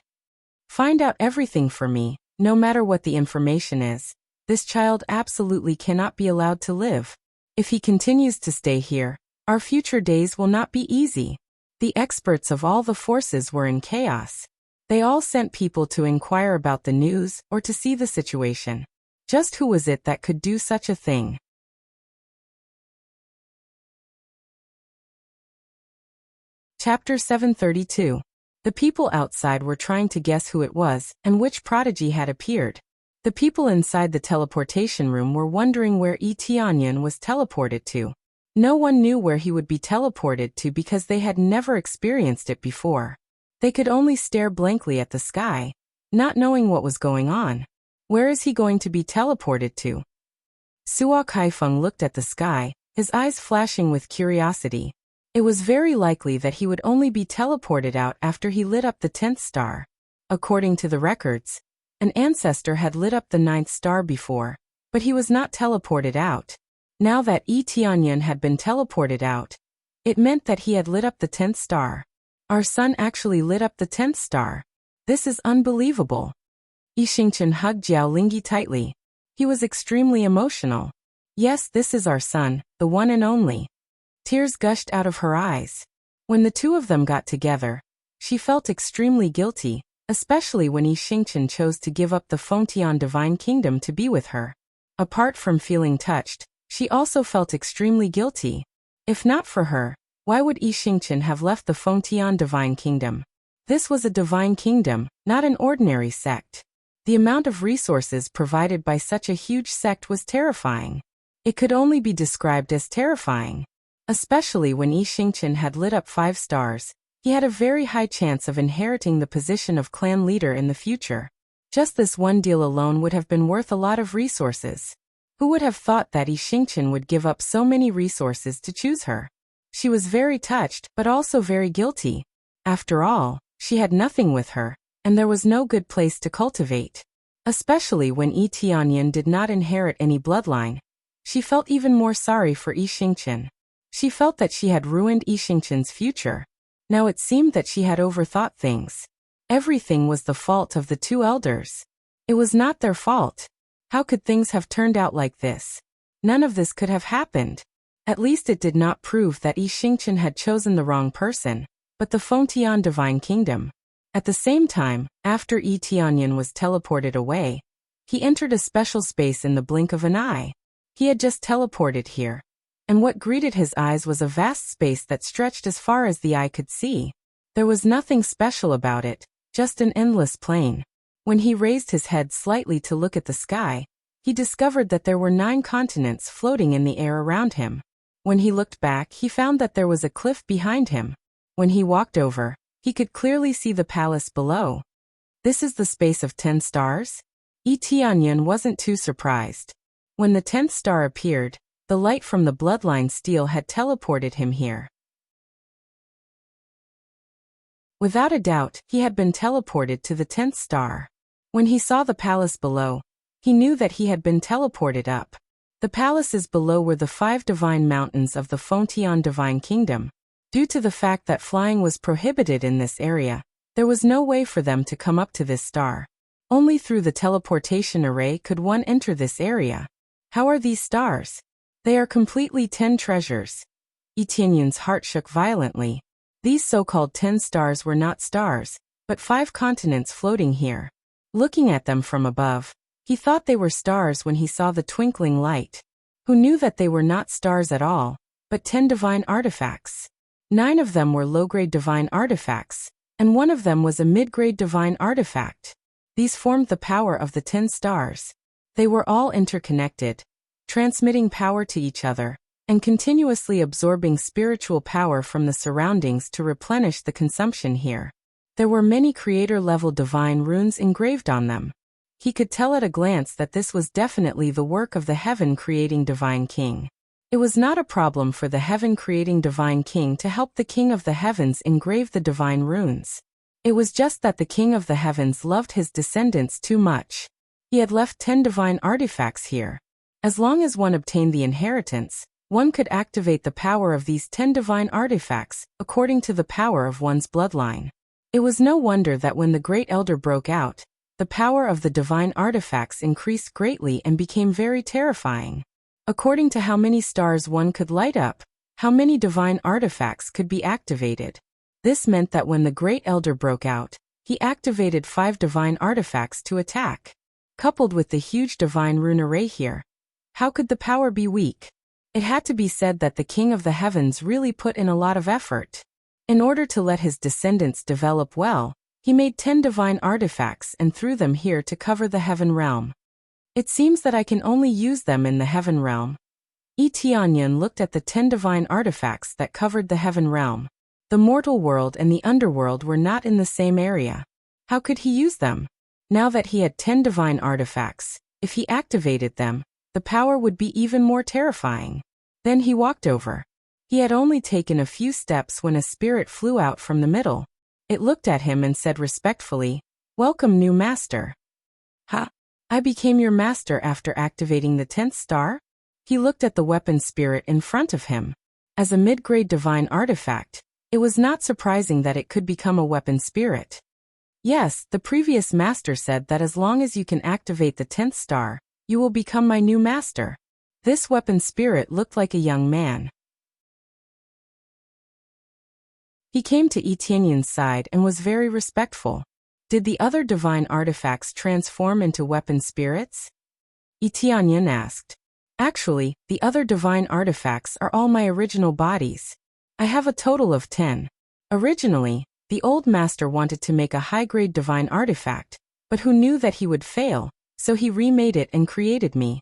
Find out everything for me, no matter what the information is. This child absolutely cannot be allowed to live. If he continues to stay here, our future days will not be easy. The experts of all the forces were in chaos. They all sent people to inquire about the news or to see the situation. Just who was it that could do such a thing? Chapter 732. The people outside were trying to guess who it was and which prodigy had appeared. The people inside the teleportation room were wondering where Yi Tianyan was teleported to. No one knew where he would be teleported to because they had never experienced it before. They could only stare blankly at the sky, not knowing what was going on. Where is he going to be teleported to? Suo Kaifeng looked at the sky, his eyes flashing with curiosity. It was very likely that he would only be teleported out after he lit up the 10th star. According to the records, an ancestor had lit up the 9th star before, but he was not teleported out. Now that Yi Tianyan had been teleported out, it meant that he had lit up the 10th star. Our son actually lit up the 10th star. This is unbelievable. Yi Xingqian hugged Jiao Lingyi tightly. He was extremely emotional. Yes, this is our son, the one and only. Tears gushed out of her eyes. When the two of them got together, she felt extremely guilty, especially when Yi Xingqian chose to give up the Fengtian divine kingdom to be with her. Apart from feeling touched, she also felt extremely guilty. If not for her, why would Yi Xingqian have left the Fengtian divine kingdom? This was a divine kingdom, not an ordinary sect. The amount of resources provided by such a huge sect was terrifying. It could only be described as terrifying. Especially when Yi Xingqian had lit up 5 stars, he had a very high chance of inheriting the position of clan leader in the future. Just this one deal alone would have been worth a lot of resources. Who would have thought that Yi Xingqian would give up so many resources to choose her? She was very touched, but also very guilty. After all, she had nothing with her, and there was no good place to cultivate. Especially when Yi Tianyan did not inherit any bloodline. She felt even more sorry for Yi Xingqian. She felt that she had ruined Yi Xingqian's future. Now it seemed that she had overthought things. Everything was the fault of the two elders. It was not their fault. How could things have turned out like this? None of this could have happened. At least it did not prove that Yi Xingqian had chosen the wrong person, but the Fengtian divine kingdom. At the same time, after Yi Tianyan was teleported away, he entered a special space in the blink of an eye. He had just teleported here. And what greeted his eyes was a vast space that stretched as far as the eye could see. There was nothing special about it, just an endless plain. When he raised his head slightly to look at the sky, he discovered that there were 9 continents floating in the air around him. When he looked back, he found that there was a cliff behind him. When he walked over, he could clearly see the palace below. This is the space of 10 stars? Yi Tianyan wasn't too surprised. When the 10th star appeared, the light from the bloodline steel had teleported him here. Without a doubt, he had been teleported to the 10th star. When he saw the palace below, he knew that he had been teleported up. The palaces below were the 5 divine mountains of the Fengtian divine kingdom. Due to the fact that flying was prohibited in this area, there was no way for them to come up to this star. Only through the teleportation array could one enter this area. How are these stars? They are completely 10 treasures. Yi Tianyun's heart shook violently. These so-called 10 stars were not stars, but 5 continents floating here. Looking at them from above, he thought they were stars when he saw the twinkling light. Who knew that they were not stars at all, but 10 divine artifacts? 9 of them were low-grade divine artifacts, and 1 of them was a mid-grade divine artifact. These formed the power of the 10 stars. They were all interconnected, transmitting power to each other, and continuously absorbing spiritual power from the surroundings to replenish the consumption here. There were many creator-level divine runes engraved on them. He could tell at a glance that this was definitely the work of the heaven-creating divine king. It was not a problem for the heaven-creating divine king to help the king of the heavens engrave the divine runes. It was just that the king of the heavens loved his descendants too much. He had left 10 divine artifacts here. As long as one obtained the inheritance, one could activate the power of these 10 divine artifacts, according to the power of one's bloodline. It was no wonder that when the Great Elder broke out, the power of the divine artifacts increased greatly and became very terrifying. According to how many stars one could light up, how many divine artifacts could be activated. This meant that when the Great Elder broke out, he activated 5 divine artifacts to attack. Coupled with the huge divine rune array here, how could the power be weak? It had to be said that the King of the Heavens really put in a lot of effort. In order to let his descendants develop well, he made 10 divine artifacts and threw them here to cover the heaven realm. It seems that I can only use them in the heaven realm. Yi Tianyun looked at the 10 divine artifacts that covered the heaven realm. The mortal world and the underworld were not in the same area. How could he use them? Now that he had 10 divine artifacts, if he activated them, the power would be even more terrifying. Then he walked over. He had only taken a few steps when a spirit flew out from the middle. It looked at him and said respectfully, "Welcome, new master." "Ha! I became your master after activating the 10th star?" He looked at the weapon spirit in front of him. As a mid-grade divine artifact, it was not surprising that it could become a weapon spirit. "Yes, the previous master said that as long as you can activate the 10th star, you will become my new master." This weapon spirit looked like a young man. He came to Yi Tianyun's side and was very respectful. Did the other divine artifacts transform into weapon spirits? Yi Tianyun asked. Actually, the other divine artifacts are all my original bodies. I have a total of 10. Originally, the old master wanted to make a high-grade divine artifact, but who knew that he would fail, so he remade it and created me.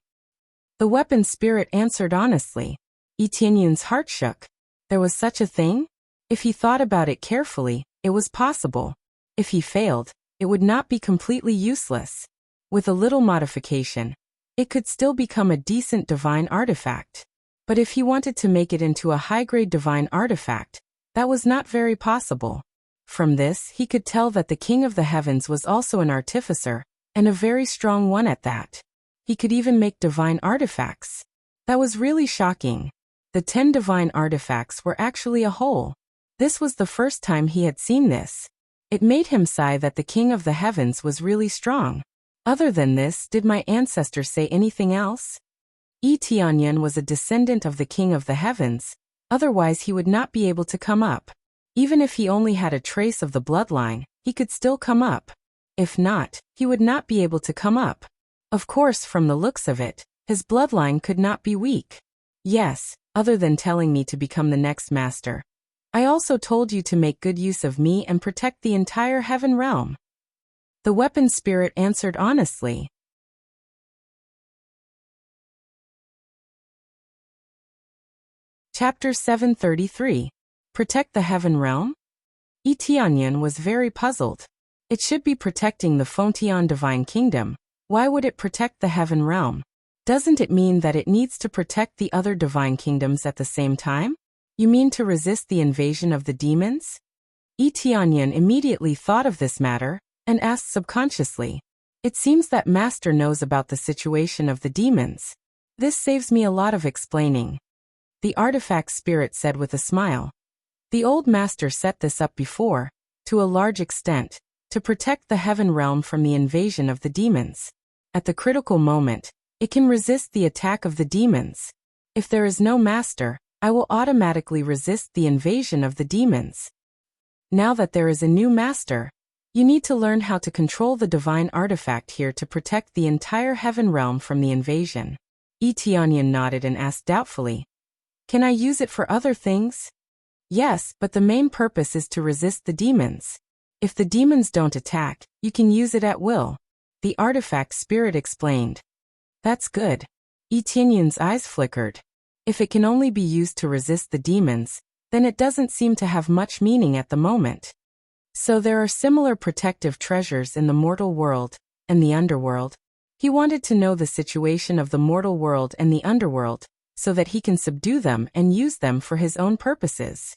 The weapon spirit answered honestly. Yi Tianyun's heart shook. There was such a thing? If he thought about it carefully, it was possible. If he failed, it would not be completely useless. With a little modification, it could still become a decent divine artifact. But if he wanted to make it into a high-grade divine artifact, that was not very possible. From this, he could tell that the King of the Heavens was also an artificer, and a very strong one at that. He could even make divine artifacts. That was really shocking. The 10 divine artifacts were actually a whole. This was the first time he had seen this. It made him sigh that the King of the Heavens was really strong. Other than this, did my ancestors say anything else? Yi Tianyun was a descendant of the King of the Heavens, otherwise he would not be able to come up. Even if he only had a trace of the bloodline, he could still come up. If not, he would not be able to come up. Of course, from the looks of it, his bloodline could not be weak. Yes, other than telling me to become the next master, I also told you to make good use of me and protect the entire heaven realm. The weapon spirit answered honestly. Chapter 733. Protect the heaven realm? Yi Tianyun was very puzzled. It should be protecting the Fontian divine kingdom. Why would it protect the heaven realm? Doesn't it mean that it needs to protect the other divine kingdoms at the same time? You mean to resist the invasion of the demons? Yi Tianyun immediately thought of this matter, and asked subconsciously. It seems that Master knows about the situation of the demons. This saves me a lot of explaining. The artifact spirit said with a smile. The old Master set this up before, to a large extent, to protect the heaven realm from the invasion of the demons. At the critical moment, it can resist the attack of the demons. If there is no master, I will automatically resist the invasion of the demons. Now that there is a new master, you need to learn how to control the divine artifact here to protect the entire heaven realm from the invasion. Tianyan nodded and asked doubtfully, "Can I use it for other things?" "Yes, but the main purpose is to resist the demons. If the demons don't attack, you can use it at will," the artifact spirit explained. "That's good." Tianyan's eyes flickered. If it can only be used to resist the demons, then it doesn't seem to have much meaning at the moment. So there are similar protective treasures in the mortal world and the underworld. He wanted to know the situation of the mortal world and the underworld, so that he can subdue them and use them for his own purposes.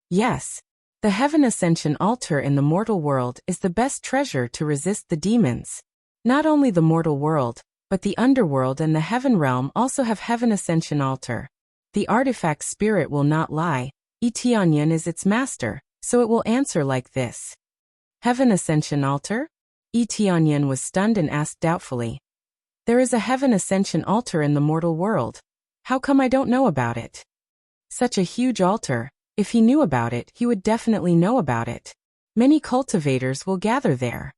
Yes, the Heaven Ascension altar in the mortal world is the best treasure to resist the demons. Not only the mortal world, but the underworld and the heaven realm also have Heaven Ascension altar. The artifact spirit will not lie. Tianyan is its master, so it will answer like this. Heaven Ascension altar? Tianyan was stunned and asked doubtfully. There is a Heaven Ascension altar in the mortal world. How come I don't know about it? Such a huge altar. If he knew about it, he would definitely know about it. Many cultivators will gather there.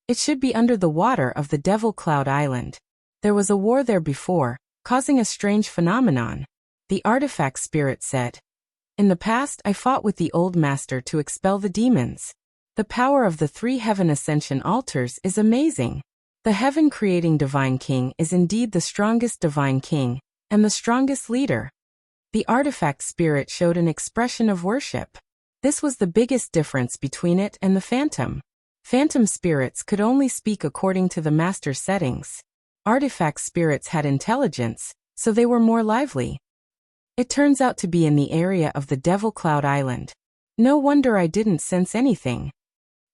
It should be under the water of the Devil Cloud Island. There was a war there before, causing a strange phenomenon. The artifact spirit said. In the past, I fought with the old master to expel the demons. The power of the 3 Heaven Ascension altars is amazing. The heaven-creating Divine King is indeed the strongest Divine King, and the strongest leader. The artifact spirit showed an expression of worship. This was the biggest difference between it and the phantom. Phantom spirits could only speak according to the master's settings. Artifact spirits had intelligence, so they were more lively. It turns out to be in the area of the Devil Cloud Island. No wonder I didn't sense anything.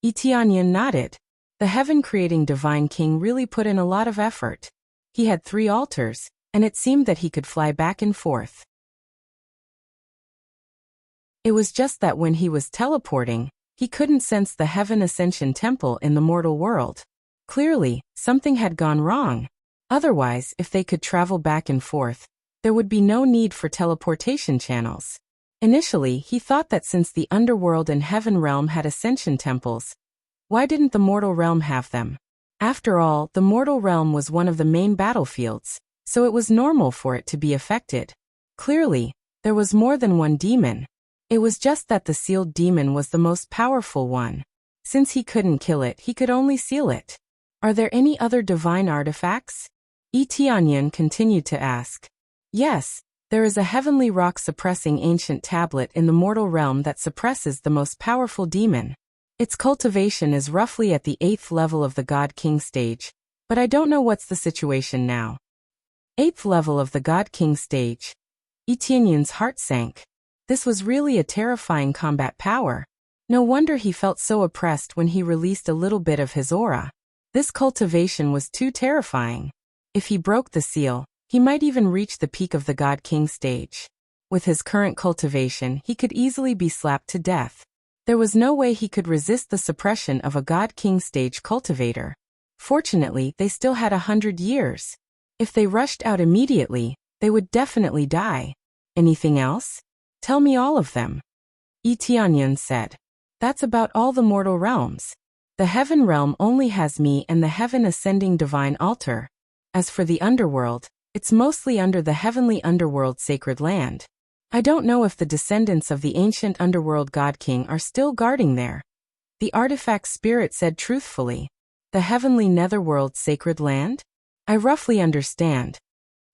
Tianyan nodded. The heaven-creating Divine King really put in a lot of effort. He had 3 altars, and it seemed that he could fly back and forth. It was just that when he was teleporting, he couldn't sense the Heaven Ascension Temple in the mortal world. Clearly, something had gone wrong. Otherwise, if they could travel back and forth, there would be no need for teleportation channels. Initially, he thought that since the underworld and heaven realm had ascension temples, why didn't the mortal realm have them? After all, the mortal realm was one of the main battlefields, so it was normal for it to be affected. Clearly, there was more than one demon. It was just that the sealed demon was the most powerful one. Since he couldn't kill it, he could only seal it. Are there any other divine artifacts? Tianyan continued to ask. Yes, there is a heavenly rock-suppressing ancient tablet in the mortal realm that suppresses the most powerful demon. Its cultivation is roughly at the 8th level of the God King stage, but I don't know what's the situation now. 8th level of the God King stage. Tianyan's heart sank. This was really a terrifying combat power. No wonder he felt so oppressed when he released a little bit of his aura. This cultivation was too terrifying. If he broke the seal, he might even reach the peak of the God King stage. With his current cultivation, he could easily be slapped to death. There was no way he could resist the suppression of a God King stage cultivator. Fortunately, they still had 100 years. If they rushed out immediately, they would definitely die. Anything else? Tell me all of them. Tianyan said. That's about all the mortal realms. The heaven realm only has me and the heaven ascending divine altar. As for the underworld, it's mostly under the heavenly underworld sacred land. I don't know if the descendants of the ancient underworld God King are still guarding there. The artifact spirit said truthfully. The heavenly netherworld sacred land? I roughly understand.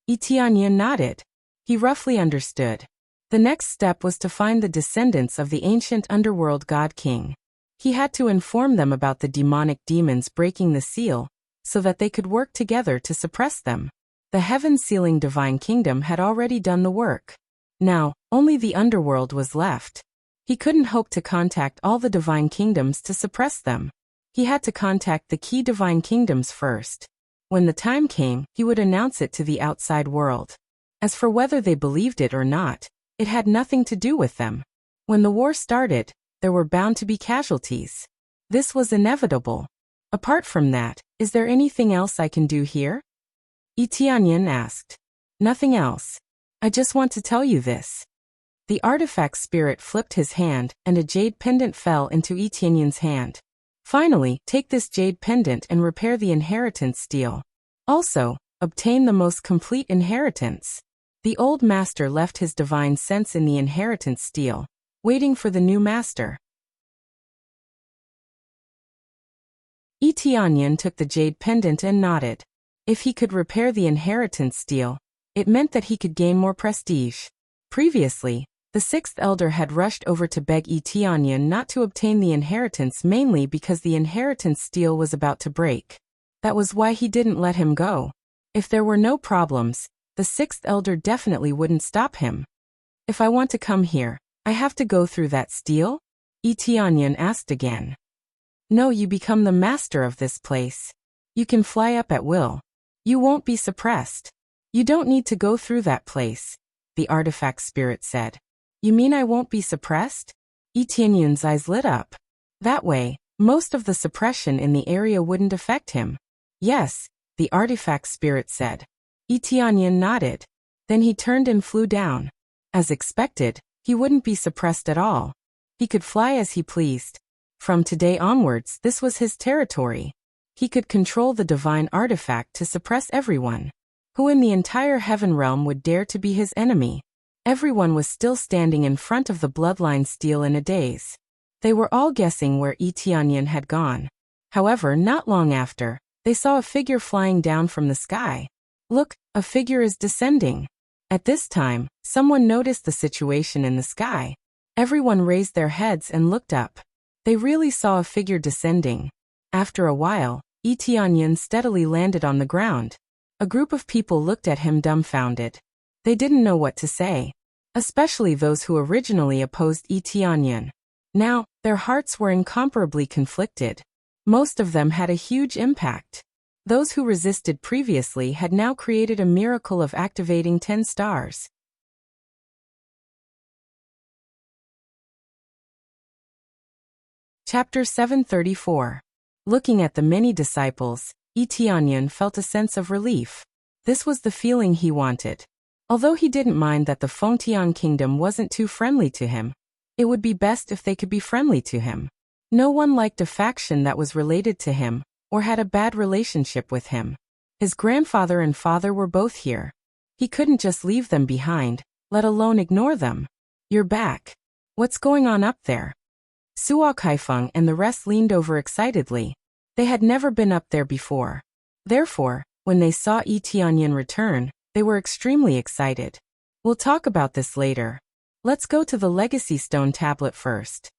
Tianyan nodded. He roughly understood. The next step was to find the descendants of the ancient underworld God King. He had to inform them about the demonic demons breaking the seal, so that they could work together to suppress them. The heaven-sealing divine kingdom had already done the work. Now, only the underworld was left. He couldn't hope to contact all the divine kingdoms to suppress them. He had to contact the key divine kingdoms first. When the time came, he would announce it to the outside world. As for whether they believed it or not, it had nothing to do with them. When the war started, there were bound to be casualties. This was inevitable. Apart from that, is there anything else I can do here? Tianyan asked. Nothing else. I just want to tell you this. The artifact spirit flipped his hand, and a jade pendant fell into Etienne's hand. Finally, take this jade pendant and repair the inheritance steal. Also, obtain the most complete inheritance. The old master left his divine sense in the inheritance steal, waiting for the new master. Etienne took the jade pendant and nodded. If he could repair the inheritance steal, it meant that he could gain more prestige. Previously, the sixth elder had rushed over to beg Etienne not to obtain the inheritance mainly because the inheritance steal was about to break. That was why he didn't let him go. If there were no problems, the sixth elder definitely wouldn't stop him. If I want to come here, I have to go through that steal? Etienne asked again. No, you become the master of this place. You can fly up at will. You won't be suppressed. You don't need to go through that place, the artifact spirit said. You mean I won't be suppressed? Etienne's eyes lit up. That way, most of the suppression in the area wouldn't affect him. Yes, the artifact spirit said. Etienne nodded. Then he turned and flew down. As expected, he wouldn't be suppressed at all. He could fly as he pleased. From today onwards, this was his territory. He could control the divine artifact to suppress everyone. Who in the entire heaven realm would dare to be his enemy? Everyone was still standing in front of the bloodline steal in a daze. They were all guessing where Etienne had gone. However, not long after, they saw a figure flying down from the sky. Look, a figure is descending. At this time, someone noticed the situation in the sky. Everyone raised their heads and looked up. They really saw a figure descending. After a while, Etienne steadily landed on the ground. A group of people looked at him dumbfounded. They didn't know what to say, especially those who originally opposed Etienne. Now, their hearts were incomparably conflicted. Most of them had a huge impact. Those who resisted previously had now created a miracle of activating 10 stars. Chapter 734. Looking at the many disciples, Etienne felt a sense of relief. This was the feeling he wanted. Although he didn't mind that the Fengtian kingdom wasn't too friendly to him, it would be best if they could be friendly to him. No one liked a faction that was related to him, or had a bad relationship with him. His grandfather and father were both here. He couldn't just leave them behind, let alone ignore them. You're back. What's going on up there? Suo Kaifeng and the rest leaned over excitedly. They had never been up there before. Therefore, when they saw Etienne return, they were extremely excited. We'll talk about this later. Let's go to the legacy stone tablet first.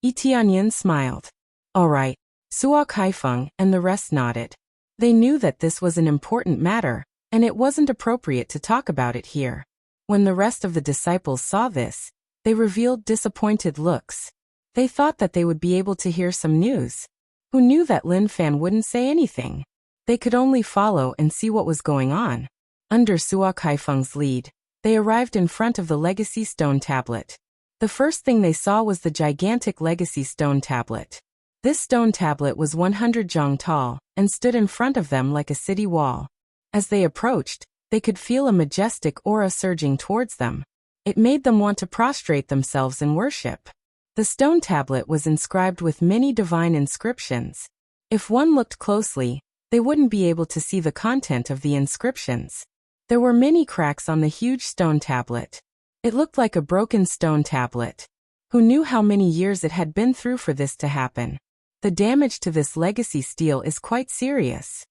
Etienne smiled. All right. Suo Kaifeng and the rest nodded. They knew that this was an important matter, and it wasn't appropriate to talk about it here. When the rest of the disciples saw this, they revealed disappointed looks. They thought that they would be able to hear some news. Who knew that Lin Fan wouldn't say anything? They could only follow and see what was going on. Under Suo Kaifeng's lead, they arrived in front of the legacy stone tablet. The first thing they saw was the gigantic legacy stone tablet. This stone tablet was 100 zhang tall, and stood in front of them like a city wall. As they approached, they could feel a majestic aura surging towards them. It made them want to prostrate themselves in worship. The stone tablet was inscribed with many divine inscriptions. If one looked closely, they wouldn't be able to see the content of the inscriptions. There were many cracks on the huge stone tablet. It looked like a broken stone tablet. Who knew how many years it had been through for this to happen? The damage to this legacy steel is quite serious.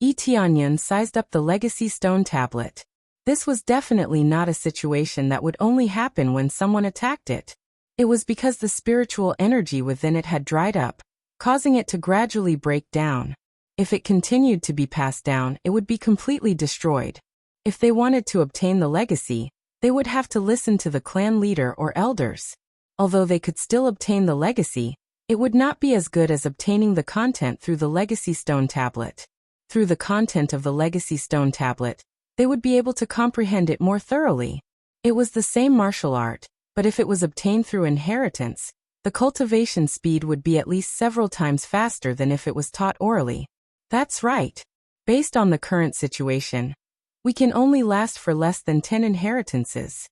Etienne sized up the legacy stone tablet. This was definitely not a situation that would only happen when someone attacked it. It was because the spiritual energy within it had dried up, causing it to gradually break down. If it continued to be passed down, it would be completely destroyed. If they wanted to obtain the legacy, they would have to listen to the clan leader or elders. Although they could still obtain the legacy, it would not be as good as obtaining the content through the legacy stone tablet. Through the content of the legacy stone tablet, they would be able to comprehend it more thoroughly. It was the same martial art, but if it was obtained through inheritance, the cultivation speed would be at least several times faster than if it was taught orally. That's right. Based on the current situation, We can only last for less than 10 inheritances.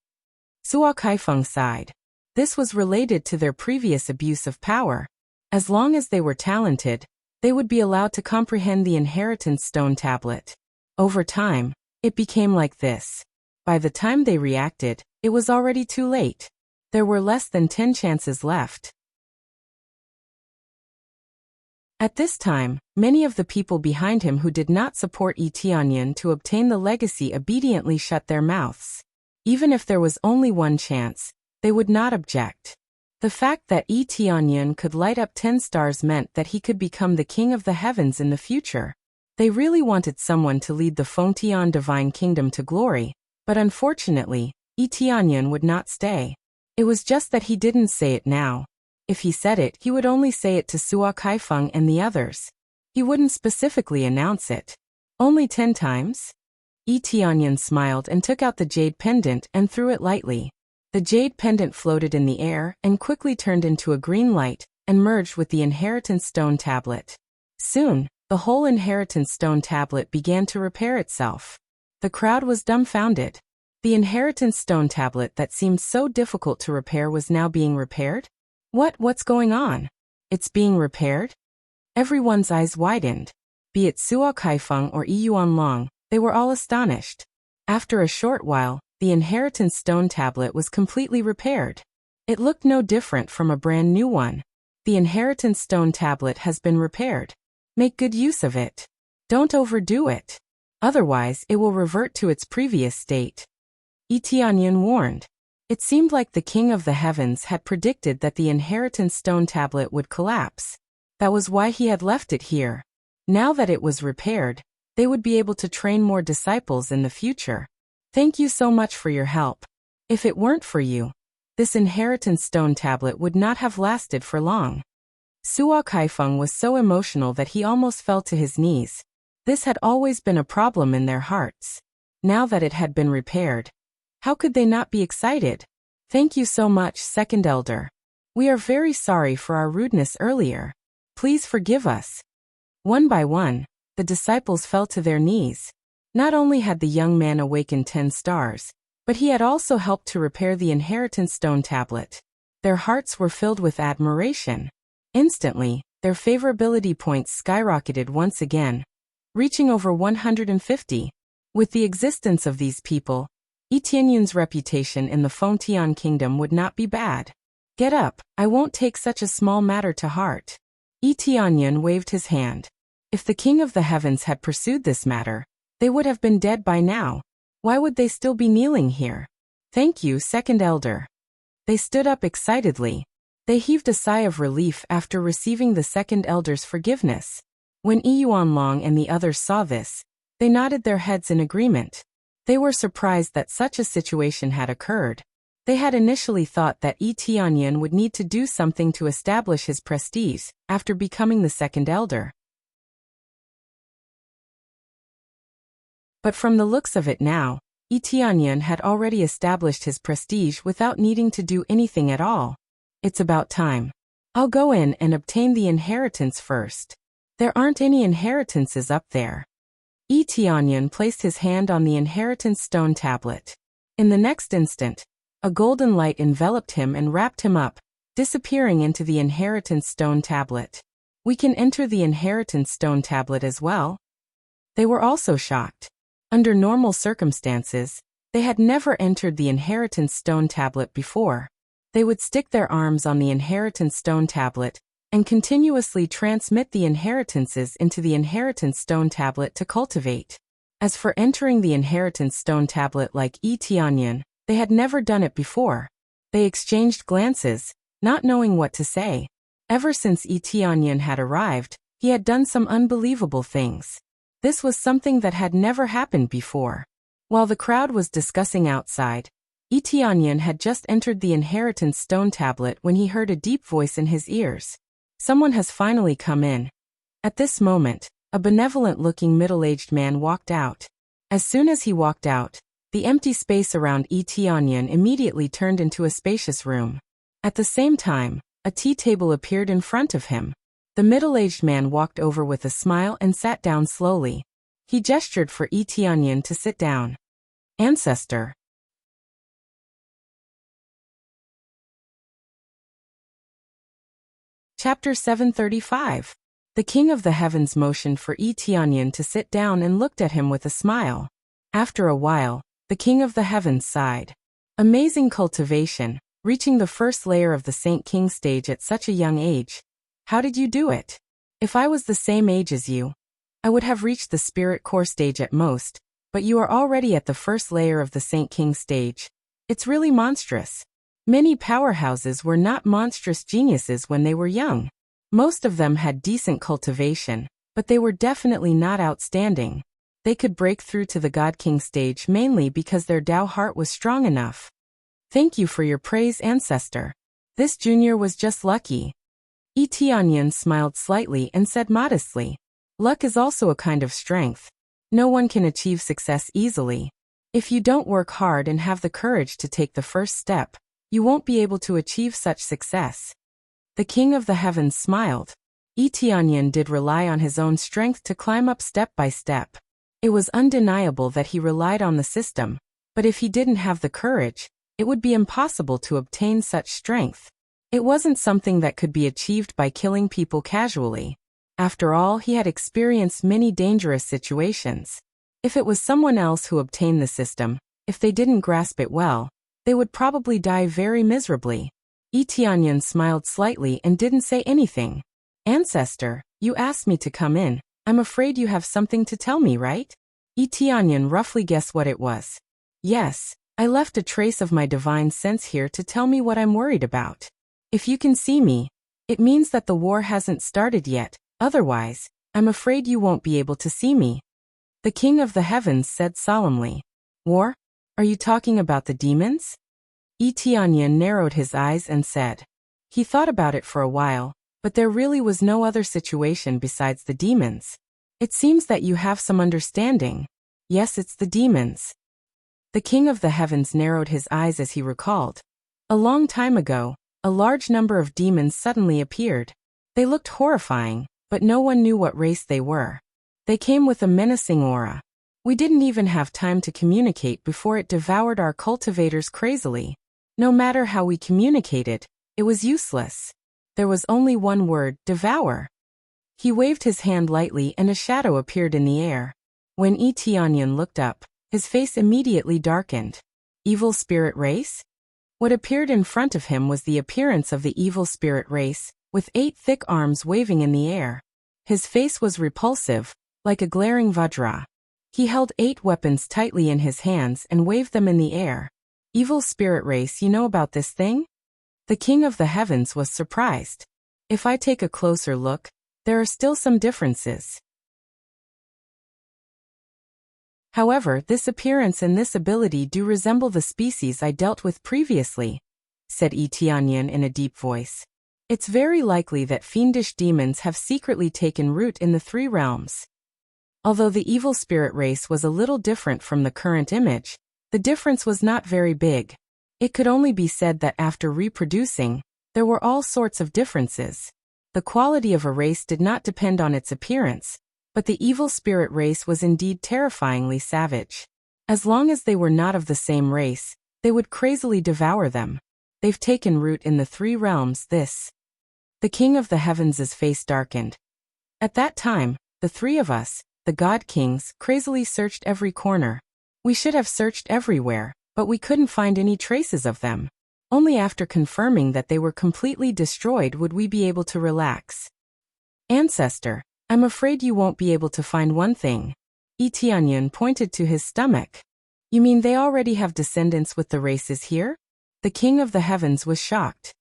Suo Kaifeng sighed. This was related to their previous abuse of power. As long as they were talented, they would be allowed to comprehend the inheritance stone tablet. Over time, it became like this. By the time they reacted, it was already too late. There were less than 10 chances left. At this time, many of the people behind him who did not support Yi Tianyan to obtain the legacy obediently shut their mouths. Even if there was only one chance, they would not object. The fact that Yi Tianyan could light up 10 stars meant that he could become the king of the heavens in the future. They really wanted someone to lead the Fengtian divine kingdom to glory, but unfortunately, Yi Tianyan would not stay. It was just that he didn't say it now. If he said it, he would only say it to Suo Kaifeng and the others. He wouldn't specifically announce it. Only 10 times? Yi Tianyan smiled and took out the jade pendant and threw it lightly. The jade pendant floated in the air and quickly turned into a green light and merged with the inheritance stone tablet. Soon, the whole inheritance stone tablet began to repair itself. The crowd was dumbfounded. The inheritance stone tablet that seemed so difficult to repair was now being repaired? What's going on? It's being repaired? Everyone's eyes widened. Be it Suo Kaifeng or Yi Yuanlong, they were all astonished. After a short while, the inheritance stone tablet was completely repaired. It looked no different from a brand new one. The inheritance stone tablet has been repaired. Make good use of it. Don't overdo it. Otherwise, it will revert to its previous state. Yi Tianyan warned. It seemed like the king of the heavens had predicted that the inheritance stone tablet would collapse. That was why he had left it here. Now that it was repaired, they would be able to train more disciples in the future. Thank you so much for your help. If it weren't for you, this inheritance stone tablet would not have lasted for long. Suo Kaifeng was so emotional that he almost fell to his knees. This had always been a problem in their hearts. Now that it had been repaired, how could they not be excited? Thank you so much, Second Elder. We are very sorry for our rudeness earlier. Please forgive us. One by one, the disciples fell to their knees. Not only had the young man awakened 10 stars, but he had also helped to repair the inheritance stone tablet. Their hearts were filled with admiration. Instantly, their favorability points skyrocketed once again, reaching over 150. With the existence of these people, Yi Tianyan's reputation in the Fengtian kingdom would not be bad. Get up, I won't take such a small matter to heart. Yi Tianyan waved his hand. If the king of the heavens had pursued this matter, they would have been dead by now. Why would they still be kneeling here? Thank you, Second Elder. They stood up excitedly. They heaved a sigh of relief after receiving the Second Elder's forgiveness. When Yi Yuanlong and the others saw this, they nodded their heads in agreement. They were surprised that such a situation had occurred. They had initially thought that Yi Tianyan would need to do something to establish his prestige after becoming the Second Elder. But from the looks of it now, Yi Tianyan had already established his prestige without needing to do anything at all. It's about time. I'll go in and obtain the inheritance first. There aren't any inheritances up there. Yi Tianyan placed his hand on the inheritance stone tablet. In the next instant, a golden light enveloped him and wrapped him up, disappearing into the inheritance stone tablet. We can enter the inheritance stone tablet as well? They were also shocked. Under normal circumstances, they had never entered the inheritance stone tablet before. They would stick their arms on the inheritance stone tablet and continuously transmit the inheritances into the inheritance stone tablet to cultivate. As for entering the inheritance stone tablet like Yi Tianyan, they had never done it before. They exchanged glances, not knowing what to say. Ever since Yi Tianyan had arrived, he had done some unbelievable things. This was something that had never happened before. While the crowd was discussing outside, Yi Tianyan had just entered the inheritance stone tablet when he heard a deep voice in his ears. Someone has finally come in. At this moment, a benevolent-looking middle-aged man walked out. As soon as he walked out, the empty space around Yi Tianyan immediately turned into a spacious room. At the same time, a tea table appeared in front of him. The middle-aged man walked over with a smile and sat down slowly. He gestured for Yi Tianyan to sit down. Ancestor. Chapter 735. The King of the Heavens motioned for Yi Tianyan to sit down and looked at him with a smile. After a while, the King of the Heavens sighed. Amazing cultivation, reaching the first layer of the Saint King stage at such a young age. How did you do it? If I was the same age as you, I would have reached the Spirit Core stage at most, but you are already at the first layer of the Saint King stage. It's really monstrous. Many powerhouses were not monstrous geniuses when they were young. Most of them had decent cultivation, but they were definitely not outstanding. They could break through to the God King stage mainly because their Tao heart was strong enough. Thank you for your praise, ancestor. This junior was just lucky. Yi Tianyan smiled slightly and said modestly, luck is also a kind of strength. No one can achieve success easily. If you don't work hard and have the courage to take the first step, you won't be able to achieve such success. The King of the Heavens smiled. Yi Tianyan did rely on his own strength to climb up step by step. It was undeniable that he relied on the system, but if he didn't have the courage, it would be impossible to obtain such strength. It wasn't something that could be achieved by killing people casually. After all, he had experienced many dangerous situations. If it was someone else who obtained the system, if they didn't grasp it well, they would probably die very miserably. Yi Tianyan smiled slightly and didn't say anything. Ancestor, you asked me to come in. I'm afraid you have something to tell me, right? Yi Tianyan roughly guessed what it was. Yes, I left a trace of my divine sense here to tell me what I'm worried about. If you can see me, it means that the war hasn't started yet, otherwise, I'm afraid you won't be able to see me. The King of the Heavens said solemnly. War? Are you talking about the demons? Yi Tianyan narrowed his eyes and said. He thought about it for a while, but there really was no other situation besides the demons. It seems that you have some understanding. Yes, it's the demons. The King of the Heavens narrowed his eyes as he recalled. A long time ago, a large number of demons suddenly appeared. They looked horrifying, but no one knew what race they were. They came with a menacing aura. We didn't even have time to communicate before it devoured our cultivators crazily. No matter how we communicated, it was useless. There was only one word, devour. He waved his hand lightly and a shadow appeared in the air. When Yi Tianyan looked up, his face immediately darkened. Evil spirit race? What appeared in front of him was the appearance of the evil spirit race, with 8 thick arms waving in the air. His face was repulsive, like a glaring vajra. He held 8 weapons tightly in his hands and waved them in the air. Evil spirit race, you know about this thing? The King of the Heavens was surprised. If I take a closer look, there are still some differences. However, this appearance and this ability do resemble the species I dealt with previously, said Yi Tianyan in a deep voice. It's very likely that fiendish demons have secretly taken root in the 3 realms. Although the evil spirit race was a little different from the current image, the difference was not very big. It could only be said that after reproducing, there were all sorts of differences. The quality of a race did not depend on its appearance, but the evil spirit race was indeed terrifyingly savage. As long as they were not of the same race, they would crazily devour them. They've taken root in the 3 realms, this. The King of the Heavens' face darkened. At that time, the 3 of us, the God Kings, crazily searched every corner. We should have searched everywhere, but we couldn't find any traces of them. Only after confirming that they were completely destroyed would we be able to relax. Ancestor, I'm afraid you won't be able to find one thing. Yi Tianyan pointed to his stomach. You mean they already have descendants with the races here? The King of the Heavens was shocked.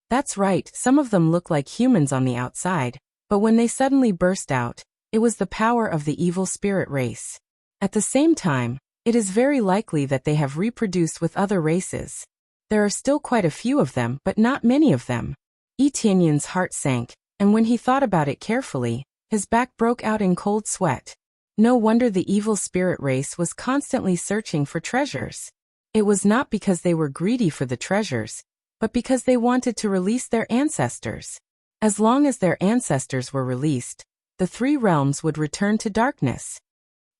That's right, some of them look like humans on the outside, but when they suddenly burst out, it was the power of the evil spirit race. At the same time, it is very likely that they have reproduced with other races. There are still quite a few of them, but not many of them. Yi Tianyan's heart sank, and when he thought about it carefully, his back broke out in cold sweat. No wonder the evil spirit race was constantly searching for treasures. It was not because they were greedy for the treasures, but because they wanted to release their ancestors. As long as their ancestors were released, the 3 realms would return to darkness.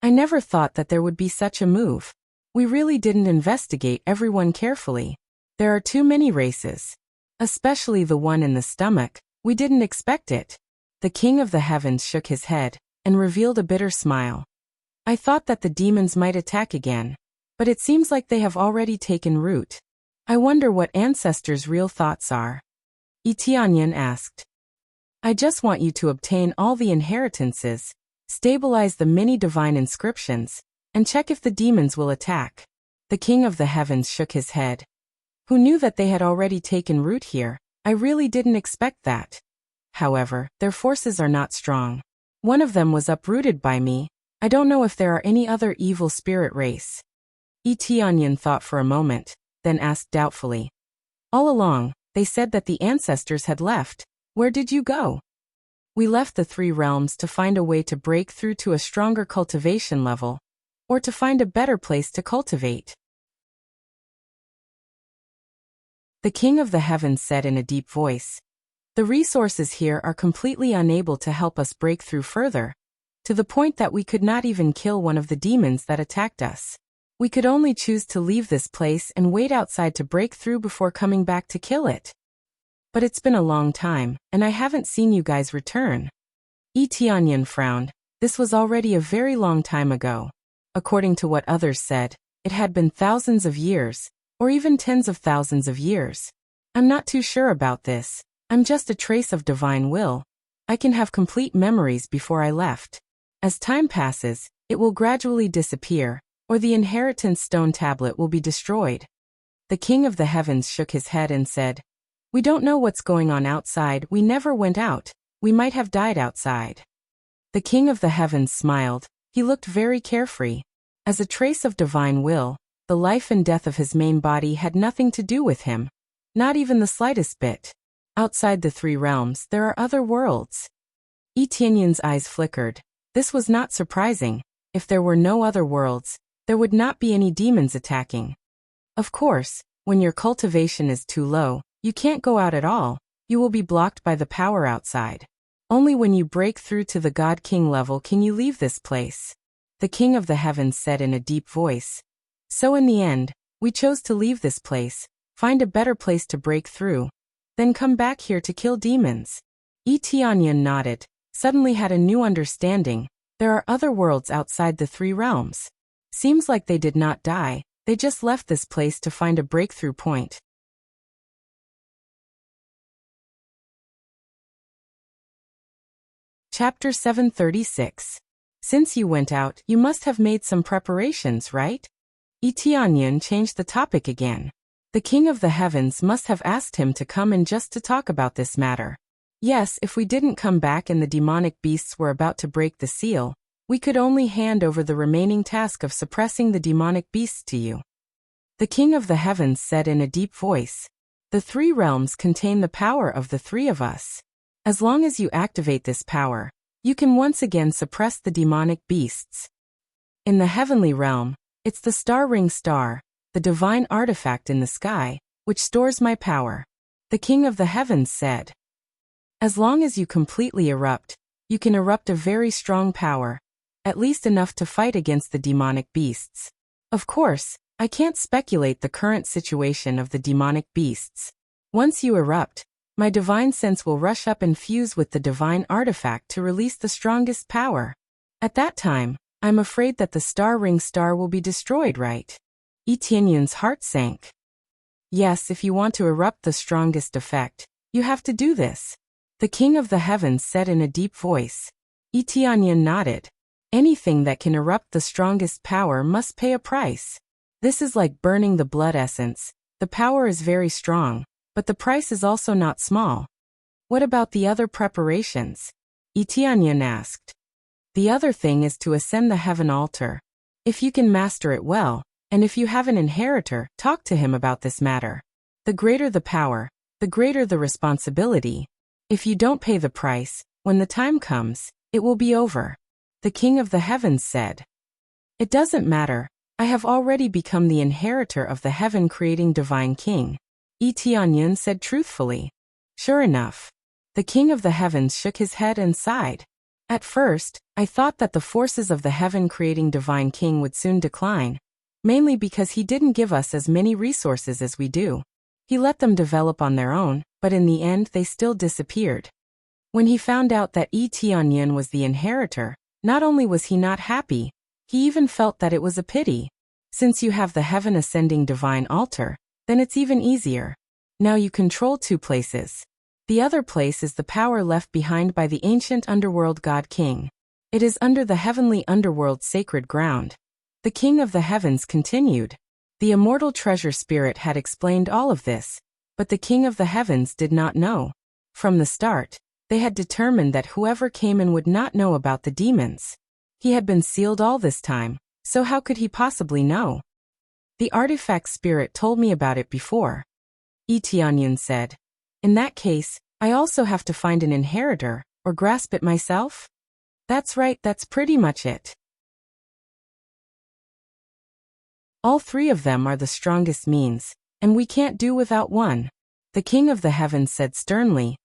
I never thought that there would be such a move. We really didn't investigate everyone carefully. There are too many races. Especially the one in the stomach. We didn't expect it. The king of the heavens shook his head and revealed a bitter smile. I thought that the demons might attack again, but it seems like they have already taken root. I wonder what ancestors' real thoughts are. Tianyan asked. I just want you to obtain all the inheritances, stabilize the many divine inscriptions, and check if the demons will attack. The king of the heavens shook his head. Who knew that they had already taken root here? I really didn't expect that. However, their forces are not strong. One of them was uprooted by me. I don't know if there are any other evil spirit race. Tianyan thought for a moment, then asked doubtfully. All along, they said that the ancestors had left. Where did you go? We left the three realms to find a way to break through to a stronger cultivation level, or to find a better place to cultivate. The king of the heavens said in a deep voice. The resources here are completely unable to help us break through further, to the point that we could not even kill one of the demons that attacked us. We could only choose to leave this place and wait outside to break through before coming back to kill it. But it's been a long time, and I haven't seen you guys return. Tianyan frowned. This was already a very long time ago. According to what others said, it had been thousands of years, or even tens of thousands of years. I'm not too sure about this. I'm just a trace of divine will. I can have complete memories before I left. As time passes, it will gradually disappear, or the inheritance stone tablet will be destroyed. The king of the heavens shook his head and said, We don't know what's going on outside. We never went out. We might have died outside. The king of the heavens smiled. He looked very carefree. As a trace of divine will, the life and death of his main body had nothing to do with him. Not even the slightest bit. Outside the three realms, there are other worlds. Tianyan's eyes flickered. This was not surprising. If there were no other worlds, there would not be any demons attacking. Of course, when your cultivation is too low, you can't go out at all. You will be blocked by the power outside. Only when you break through to the God King level can you leave this place. The king of the heavens said in a deep voice. So in the end, we chose to leave this place, find a better place to break through, then come back here to kill demons. Tianyan nodded, suddenly had a new understanding. There are other worlds outside the three realms. Seems like they did not die, they just left this place to find a breakthrough point. Chapter 736. Since you went out, you must have made some preparations, right? Tianyan changed the topic again. The king of the heavens must have asked him to come and just to talk about this matter. Yes, if we didn't come back and the demonic beasts were about to break the seal, we could only hand over the remaining task of suppressing the demonic beasts to you. The king of the heavens said in a deep voice. The three realms contain the power of the three of us. As long as you activate this power, you can once again suppress the demonic beasts. In the heavenly realm, it's the star ring star, the divine artifact in the sky, which stores my power. The king of the heavens said. As long as you completely erupt, you can erupt a very strong power, at least enough to fight against the demonic beasts. Of course, I can't speculate the current situation of the demonic beasts. Once you erupt, my divine sense will rush up and fuse with the divine artifact to release the strongest power. At that time, I'm afraid that the star ring star will be destroyed, right? Tianyan's heart sank. Yes, if you want to erupt the strongest effect, you have to do this. The king of the heavens said in a deep voice. Tianyan nodded. Anything that can erupt the strongest power must pay a price. This is like burning the blood essence. The power is very strong, but the price is also not small. What about the other preparations? Tianyan asked. The other thing is to ascend the heaven altar. If you can master it well, and if you have an inheritor, talk to him about this matter. The greater the power, the greater the responsibility. If you don't pay the price, when the time comes, it will be over. The king of the heavens said. It doesn't matter. I have already become the inheritor of the heaven-creating divine king. Tianyan said truthfully. Sure enough. The king of the heavens shook his head and sighed. At first, I thought that the forces of the heaven-creating Divine King would soon decline, mainly because he didn't give us as many resources as we do. He let them develop on their own, but in the end they still disappeared. When he found out that Tianyin was the inheritor, not only was he not happy, he even felt that it was a pity. Since you have the heaven-ascending divine altar, then it's even easier. Now you control 2 places. The other place is the power left behind by the ancient underworld god king. It is under the heavenly underworld sacred ground. The king of the heavens continued. The immortal treasure spirit had explained all of this, but the king of the heavens did not know. From the start, they had determined that whoever came in would not know about the demons. He had been sealed all this time, so how could he possibly know? The artifact spirit told me about it before. Tianyin said. In that case, I also have to find an inheritor, or grasp it myself? That's right, that's pretty much it. All 3 of them are the strongest means, and we can't do without one. The king of the heavens said sternly.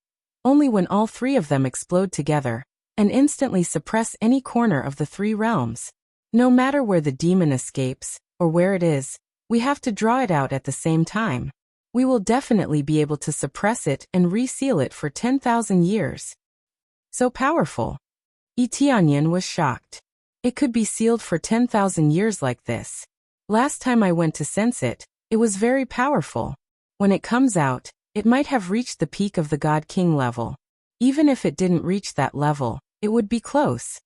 Only when all 3 of them explode together, and instantly suppress any corner of the 3 realms. No matter where the demon escapes, or where it is, we have to draw it out at the same time. We will definitely be able to suppress it and reseal it for 10,000 years. So powerful. Tianyin was shocked. It could be sealed for 10,000 years like this. Last time I went to sense it, it was very powerful. When it comes out, it might have reached the peak of the God King level. Even if it didn't reach that level, it would be close.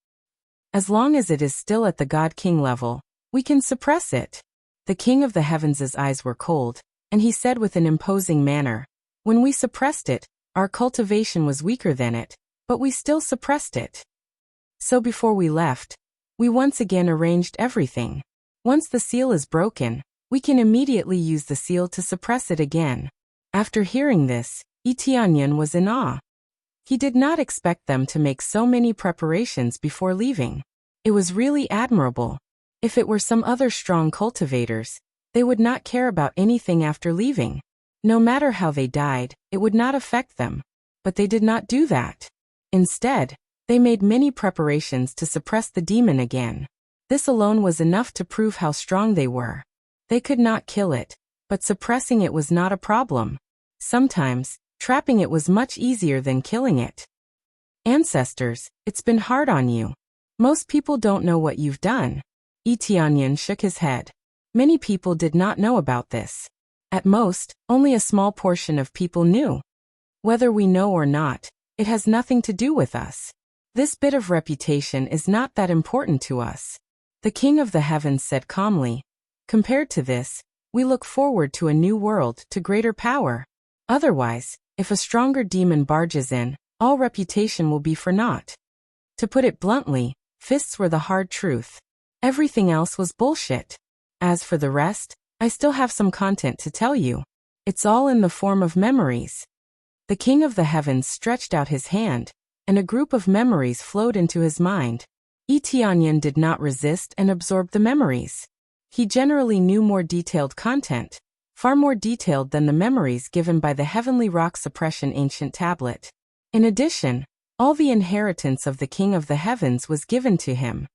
As long as it is still at the God King level, we can suppress it. The King of the Heavens' eyes were cold, and he said with an imposing manner, when we suppressed it, our cultivation was weaker than it, but we still suppressed it. So before we left, we once again arranged everything. Once the seal is broken, we can immediately use the seal to suppress it again. After hearing this, Tianyin was in awe. He did not expect them to make so many preparations before leaving. It was really admirable. If it were some other strong cultivators, they would not care about anything after leaving. No matter how they died, it would not affect them. But they did not do that. Instead, they made many preparations to suppress the demon again. This alone was enough to prove how strong they were. They could not kill it, but suppressing it was not a problem. Sometimes, trapping it was much easier than killing it. Ancestors, it's been hard on you. Most people don't know what you've done. Tianyin shook his head. Many people did not know about this. At most, only a small portion of people knew. Whether we know or not, it has nothing to do with us. This bit of reputation is not that important to us. The King of the Heavens said calmly. Compared to this, we look forward to a new world, to greater power. Otherwise, if a stronger demon barges in, all reputation will be for naught. To put it bluntly, fists were the hard truth. Everything else was bullshit. As for the rest, I still have some content to tell you. It's all in the form of memories. The King of the Heavens stretched out his hand, and a group of memories flowed into his mind. Tianyin did not resist and absorbed the memories. He generally knew more detailed content, far more detailed than the memories given by the Heavenly Rock Suppression Ancient Tablet. In addition, all the inheritance of the King of the Heavens was given to him.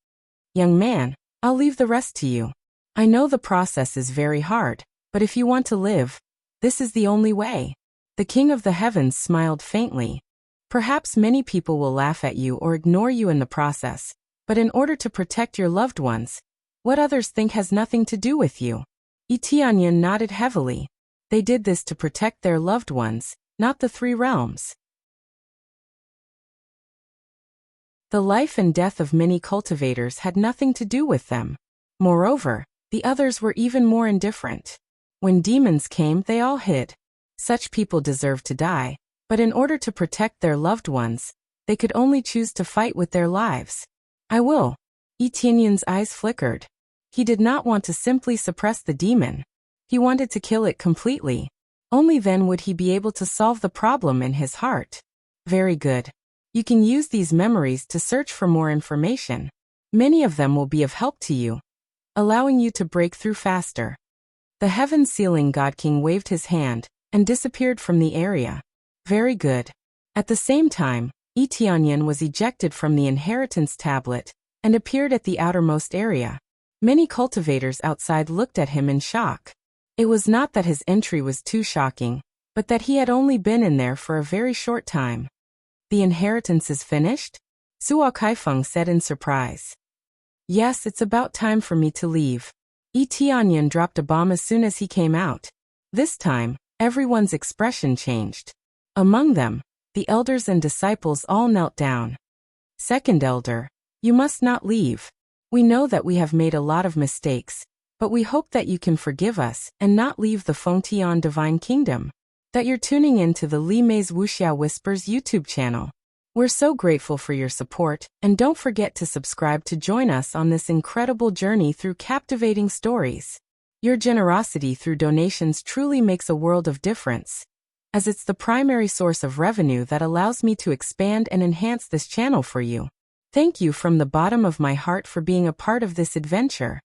Young man, I'll leave the rest to you. I know the process is very hard, but if you want to live, this is the only way. The King of the Heavens smiled faintly. Perhaps many people will laugh at you or ignore you in the process, but in order to protect your loved ones, what others think has nothing to do with you. Tianyin nodded heavily. They did this to protect their loved ones, not the 3 realms. The life and death of many cultivators had nothing to do with them. Moreover, the others were even more indifferent. When demons came, they all hid. Such people deserved to die, but in order to protect their loved ones, they could only choose to fight with their lives. I will. Tianyin's eyes flickered. He did not want to simply suppress the demon. He wanted to kill it completely. Only then would he be able to solve the problem in his heart. Very good. You can use these memories to search for more information. Many of them will be of help to you, allowing you to break through faster. The heaven-sealing God King waved his hand and disappeared from the area. Very good. At the same time, Yi Tianyan was ejected from the inheritance tablet and appeared at the outermost area. Many cultivators outside looked at him in shock. It was not that his entry was too shocking, but that he had only been in there for a very short time. The inheritance is finished? Suo Kaifeng said in surprise. Yes, it's about time for me to leave. Yi Tianyan dropped a bomb as soon as he came out. This time, everyone's expression changed. Among them, the elders and disciples all knelt down. Second elder, you must not leave. We know that we have made a lot of mistakes, but we hope that you can forgive us and not leave the Fengtian Divine Kingdom. That you're tuning in to the Li Mei's Wuxia Whispers YouTube channel. We're so grateful for your support, and don't forget to subscribe to join us on this incredible journey through captivating stories. Your generosity through donations truly makes a world of difference, as it's the primary source of revenue that allows me to expand and enhance this channel for you. Thank you from the bottom of my heart for being a part of this adventure.